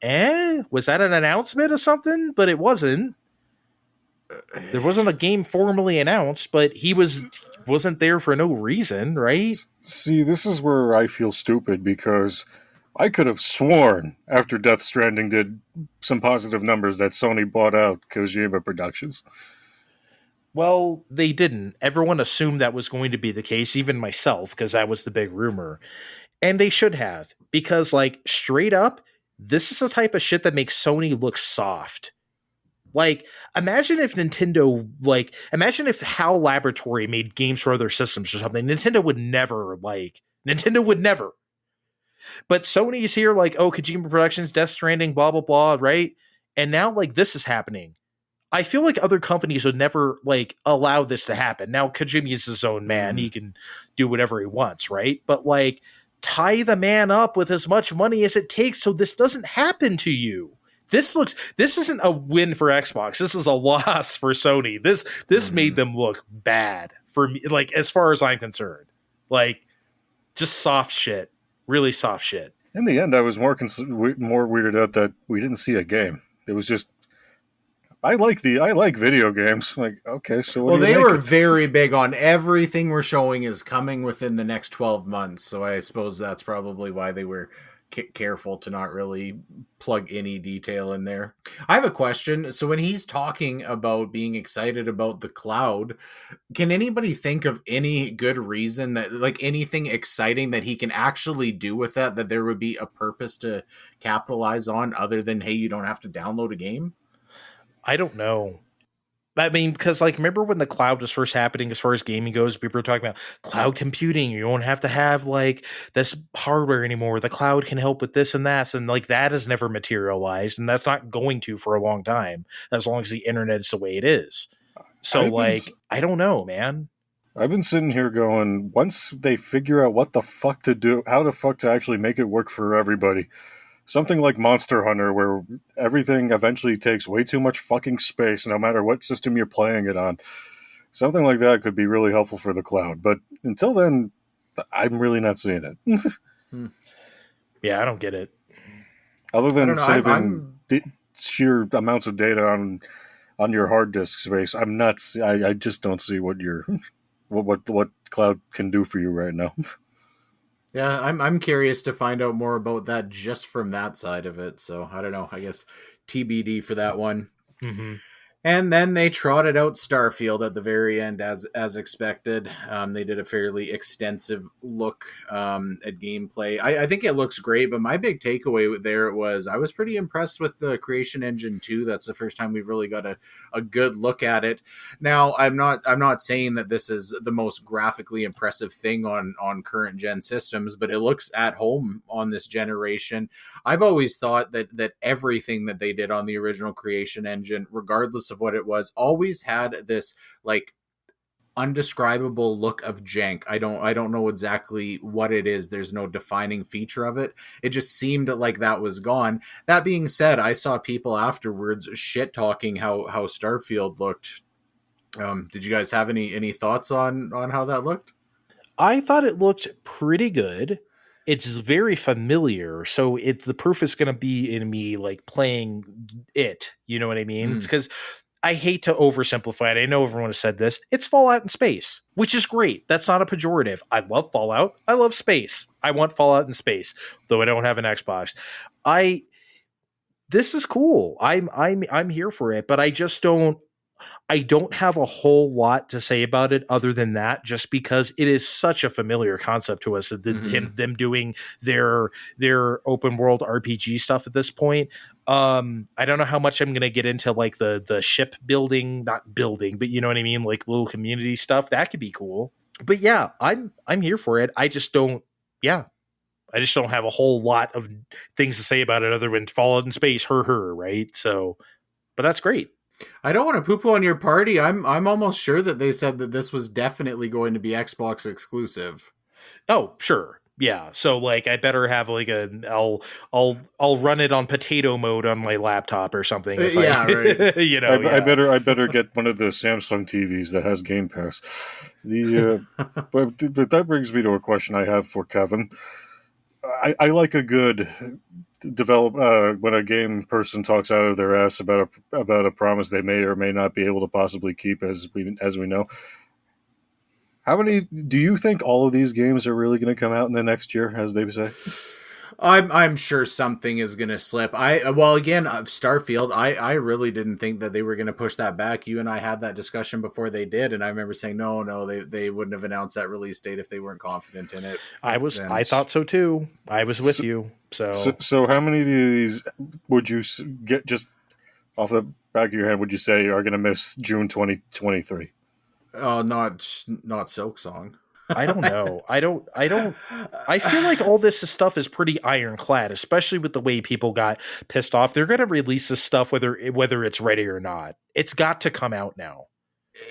was that an announcement or something? But it wasn't. There wasn't a game formally announced, but he wasn't there for no reason, right? See, this is where I feel stupid because I could have sworn after Death Stranding did some positive numbers that Sony bought out Kojima Productions. Well, they didn't. Everyone assumed that was going to be the case, even myself, because that was the big rumor. And they should have, because, like, straight up, this is the type of shit that makes Sony look soft. Like, imagine if imagine if HAL Laboratory made games for other systems or something. Nintendo would never. But Sony's here, like, oh, Kojima Productions, Death Stranding, blah, blah, blah, right? And now, like, this is happening. I feel like other companies would never like allow this to happen. Now, Kojima is his own man. He can do whatever he wants, right? But like tie the man up with as much money as it takes so this doesn't happen to you. This isn't a win for Xbox. This is a loss for Sony. This made them look bad for me, like as far as I'm concerned. Like just soft shit. Really soft shit. In the end, I was more weirded out that we didn't see a game. It was just I like video games. Like, okay, so what Well, do you they make were it? very big on everything we're showing is coming within the next 12 months. So I suppose that's probably why they were careful to not really plug any detail in there. I have a question. So when he's talking about being excited about the cloud, can anybody think of any good reason that, like, anything exciting that he can actually do with that there would be a purpose to capitalize on other than, hey, you don't have to download a game? I don't know. I mean, because like, remember when the cloud was first happening as far as gaming goes, people were talking about cloud computing. You don't have to have like this hardware anymore. The cloud can help with this and that. And like, that has never materialized. And that's not going to for a long time, as long as the internet is the way it is. So like, I don't know, man. I've been sitting here going, once they figure out what the fuck to do, how the fuck to actually make it work for everybody, something like Monster Hunter, where everything eventually takes way too much fucking space, no matter what system you're playing it on. Something like that could be really helpful for the cloud. But until then, I'm really not seeing it. Yeah, I don't get it. Other I don't than know. saving sheer amounts of data on your hard disk space, I'm not. I just don't see what your what cloud can do for you right now. Yeah, I'm curious to find out more about that just from that side of it. So I don't know. I guess TBD for that one. Mm-hmm. And then they trotted out Starfield at the very end, as expected. They did a fairly extensive look at gameplay. I think it looks great, but my big takeaway there was I was pretty impressed with the Creation Engine 2. That's the first time we've really got a good look at it. Now, I'm not saying that this is the most graphically impressive thing on current gen systems, but it looks at home on this generation. I've always thought that everything that they did on the original Creation Engine, regardless of what it was, always had this like undescribable look of jank. I don't know exactly what it is. There's no defining feature of it. It just seemed like that was gone. That being said, I saw people afterwards shit talking how Starfield looked. Did you guys have any thoughts on how that looked? I thought it looked pretty good. It's very familiar, so the proof is going to be in me like playing it. You know what I mean? Because I hate to oversimplify it. I know everyone has said this. It's Fallout in space, which is great. That's not a pejorative. I love Fallout. I love space. I want Fallout in space, though I don't have an Xbox. This is cool. I'm here for it, but I don't have a whole lot to say about it other than that, just because it is such a familiar concept to us. Them doing their open world RPG stuff at this point. I don't know how much I'm going to get into like the ship building, not building, but you know what I mean? Like little community stuff that could be cool. But yeah, I'm here for it. I just don't have a whole lot of things to say about it other than Fallout in space, right? So, but that's great. I don't want to poo-poo on your party. I'm almost sure that they said that this was definitely going to be Xbox exclusive. Oh, sure. Yeah. So like I better have like I'll run it on potato mode on my laptop or something. Right. You know, I better get one of the Samsung TVs that has Game Pass. But that brings me to a question I have for Kevin. I like a good when a game person talks out of their ass about a promise they may or may not be able to possibly keep, as we know. How many do you think all of these games are really going to come out in the next year, as they say? I'm sure something is going to slip. Starfield, I really didn't think that they were going to push that back. You and I had that discussion before they did, and I remember saying, no, they wouldn't have announced that release date if they weren't confident in it. I thought so too. I was with you. So how many of these would you get just off the back of your head? Would you say are going to miss June 2023? Oh, not Silk Song. I don't know. I feel like all this stuff is pretty ironclad, especially with the way people got pissed off. They're going to release this stuff whether it's ready or not. It's got to come out now.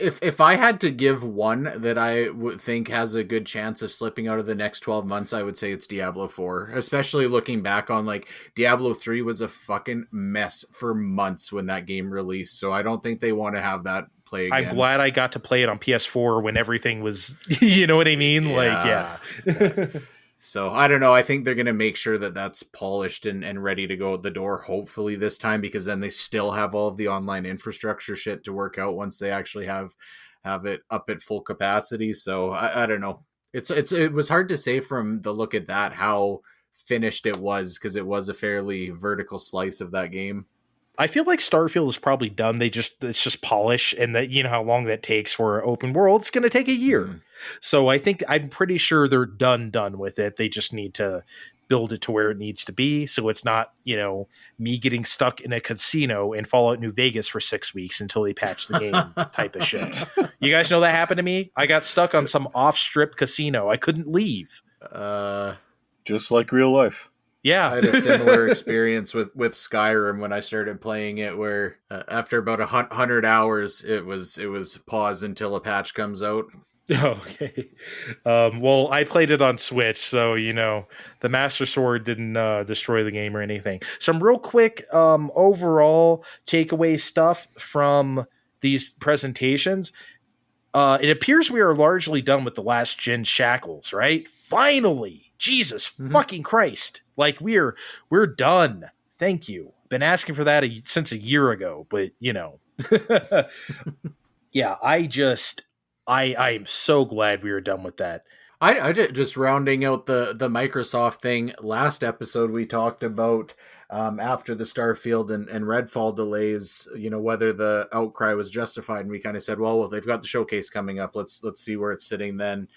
If I had to give one that I would think has a good chance of slipping out of the next 12 months, I would say it's Diablo 4, especially looking back on like Diablo 3 was a fucking mess for months when that game released. So I don't think they want to have that play again. I'm glad I got to play it on PS4 when everything was, you know what I mean? Yeah. Like, yeah. So I don't know. I think they're going to make sure that that's polished and ready to go out the door, hopefully this time, because then they still have all of the online infrastructure shit to work out once they actually have it up at full capacity. So I don't know. It was hard to say from the look at that how finished it was, because it was a fairly vertical slice of that game. I feel like Starfield is probably done. It's just polish, and that how long that takes for an open world. It's going to take a year. Mm. So I'm pretty sure they're done with it. They just need to build it to where it needs to be. So it's not, me getting stuck in a casino in Fallout New Vegas for 6 weeks until they patch the game type of shit. You guys know that happened to me? I got stuck on some off-strip casino. I couldn't leave. Just like real life. Yeah. I had a similar experience with Skyrim when I started playing it, where after about 100 hours, it was pause until a patch comes out. Okay. Well, I played it on Switch, so the Master Sword didn't destroy the game or anything. Some real quick overall takeaway stuff from these presentations. It appears we are largely done with the last gen shackles, right? Finally. Jesus fucking Christ. Like we're done. Thank you. Been asking for that since a year ago, but yeah, I am so glad we are done with that. I just rounding out the Microsoft thing. Last episode we talked about after the Starfield and Redfall delays, whether the outcry was justified, and we kind of said, well, they've got the showcase coming up. Let's see where it's sitting then.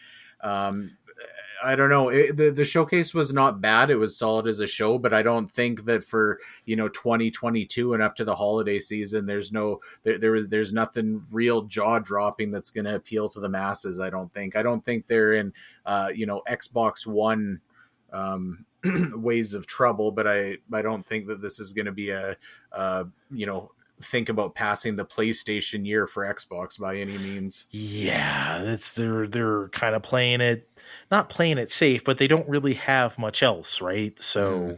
I don't know. The showcase was not bad. It was solid as a show, but I don't think that for 2022 and up to the holiday season, there's nothing real jaw dropping that's going to appeal to the masses. I don't think they're in Xbox One ways of trouble, but I don't think that this is going to be a think about passing the PlayStation year for Xbox by any means. Yeah, they're kind of not playing it safe, but they don't really have much else, right? So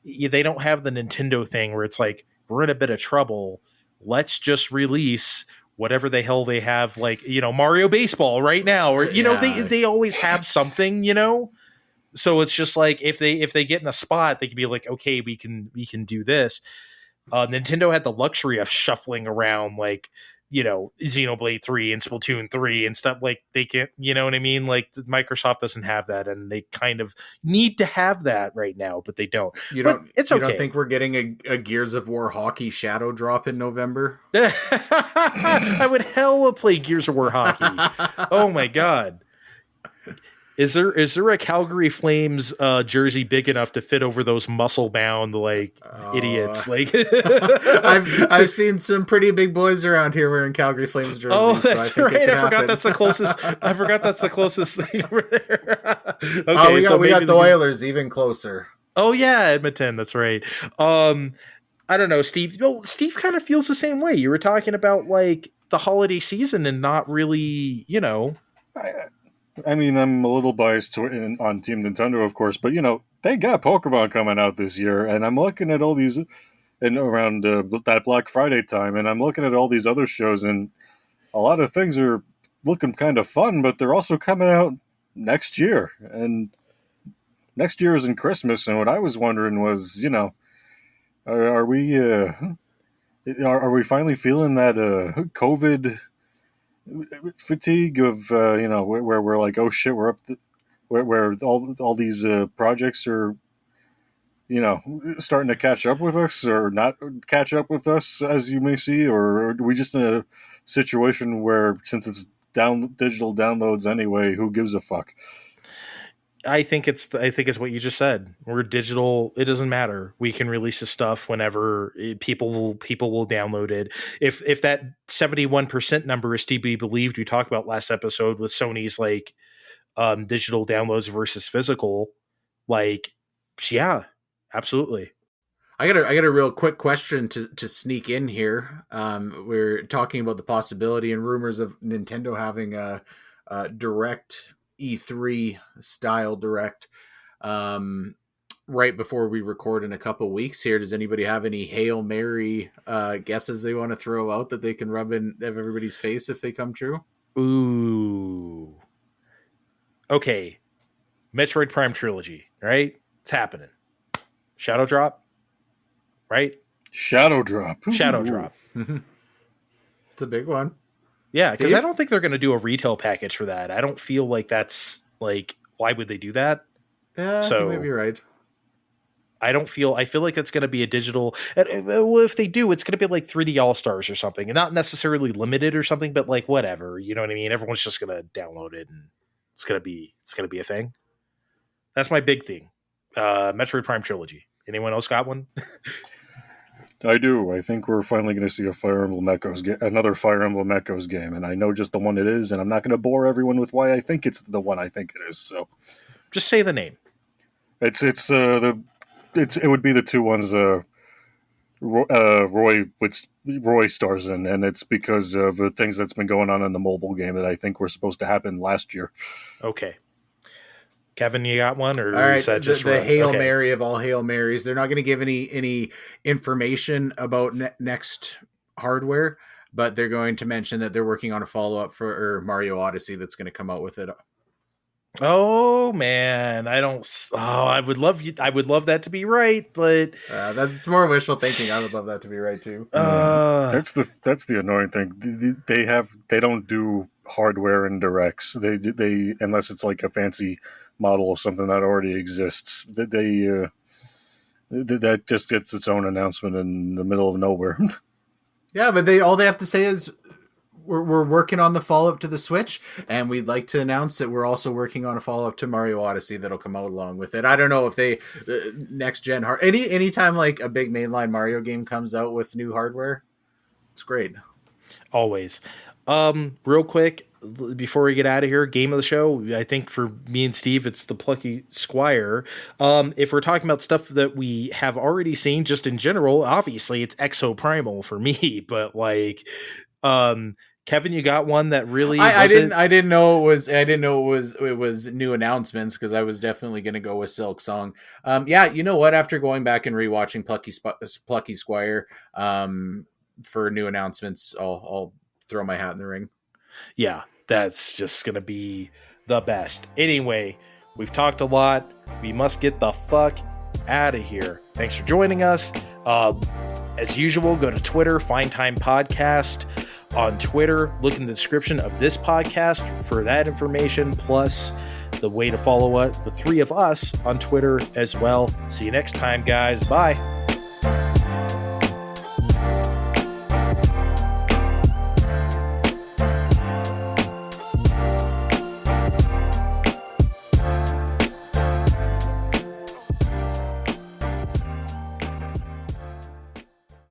they don't have the Nintendo thing where it's like, we're in a bit of trouble. Let's just release whatever the hell they have, like, Mario Baseball right now, or they always have something, So it's just like if they get in a spot, they can be like, okay, we can do this. Nintendo had the luxury of shuffling around like, Xenoblade 3 and Splatoon 3 and stuff. Like they can't, you know what I mean? Like Microsoft doesn't have that, and they kind of need to have that right now, but they don't. It's okay. You don't think we're getting a Gears of War hockey shadow drop in November? I would hella play Gears of War hockey. Oh my God. Is there a Calgary Flames jersey big enough to fit over those muscle bound idiots? Like I've seen some pretty big boys around here wearing Calgary Flames jerseys. Oh, that's so right. I forgot that's the closest thing over there. Okay, we got the Oilers even closer. Oh yeah, Edmonton. That's right. I don't know, Steve. Well, Steve kind of feels the same way. You were talking about like the holiday season and not really, I mean, I'm a little biased on Team Nintendo, of course, but they got Pokemon coming out this year, and I'm looking at all these, and around that Black Friday time, and I'm looking at all these other shows, and a lot of things are looking kind of fun, but they're also coming out next year, and next year is in Christmas, and what I was wondering was, are we finally feeling that COVID fatigue of where we're like, oh shit, we're up where all these projects are starting to catch up with us or not catch up with us, as you may see, or are we just in a situation where, since it's digital downloads anyway, who gives a fuck? I think it's what you just said. We're digital. It doesn't matter. We can release the stuff whenever people will download it. If that 71% number is to be believed, we talked about last episode with Sony's like digital downloads versus physical. Like, yeah, absolutely. I got a real quick question to sneak in here. We're talking about the possibility and rumors of Nintendo having a direct E3 style direct right before we record in a couple weeks here. Does anybody have any Hail Mary guesses they want to throw out that they can rub in everybody's face if they come true? Ooh. Okay. Metroid Prime Trilogy, right? It's happening. Shadow Drop, right? Shadow Drop. Shadow Ooh. Drop. It's a big one. Yeah, because I Steve? don't think they're going to do a retail package for that. I don't feel like that's like, why would they do that? Yeah, So- you may be right. I feel like that's going to be a digital. Well, if they do, it's going to be like 3D All Stars or something, and not necessarily limited or something, but like whatever. You know what I mean? Everyone's just going to download it, and it's going to be a thing. That's my big thing. Metroid Prime Trilogy. Anyone else got one? I do. I think we're finally going to see a Fire Emblem Echoes another Fire Emblem Echoes game, and I know just the one it is, and I'm not going to bore everyone with why I think it's the one I think it is. So, Just say the name. it would be the two ones Roy stars in, and it's because of the things that's been going on in the mobile game that I think were supposed to happen last year. Okay. Kevin, you got one, or All right, is that just the Russ? Hail Okay. Mary of all Hail Marys. They're not going to give any information about next hardware, but they're going to mention that they're working on a follow-up for Mario Odyssey that's going to come out with it. Oh man, I would love that to be right, but That's more wishful thinking. I would love that to be right too. That's the annoying thing. They don't do hardware in directs. They unless it's like a fancy model of something that already exists. That just gets its own announcement in the middle of nowhere. Yeah, but all they have to say is we're working on the follow-up to the Switch, and we'd like to announce that we're also working on a follow-up to Mario Odyssey that'll come out along with it. I don't know if they next gen anytime like a big mainline Mario game comes out with new hardware, it's great. always. Real quick before we get out of here, game of the show. I think for me and Steve, it's the Plucky Squire. If we're talking about stuff that we have already seen, just in general, obviously it's Exo Primal for me. But like, Kevin, you got one that really I didn't know it was new announcements, because I was definitely going to go with Silk Song. Yeah, you know what? After going back and rewatching Plucky Squire, for new announcements, I'll throw my hat in the ring. Yeah, that's just going to be the best. Anyway, we've talked a lot. We must get the fuck out of here. Thanks for joining us. As usual, go to Twitter, Find Time Podcast on Twitter. Look in the description of this podcast for that information, plus the way to follow the three of us on Twitter as well. See you next time, guys. Bye.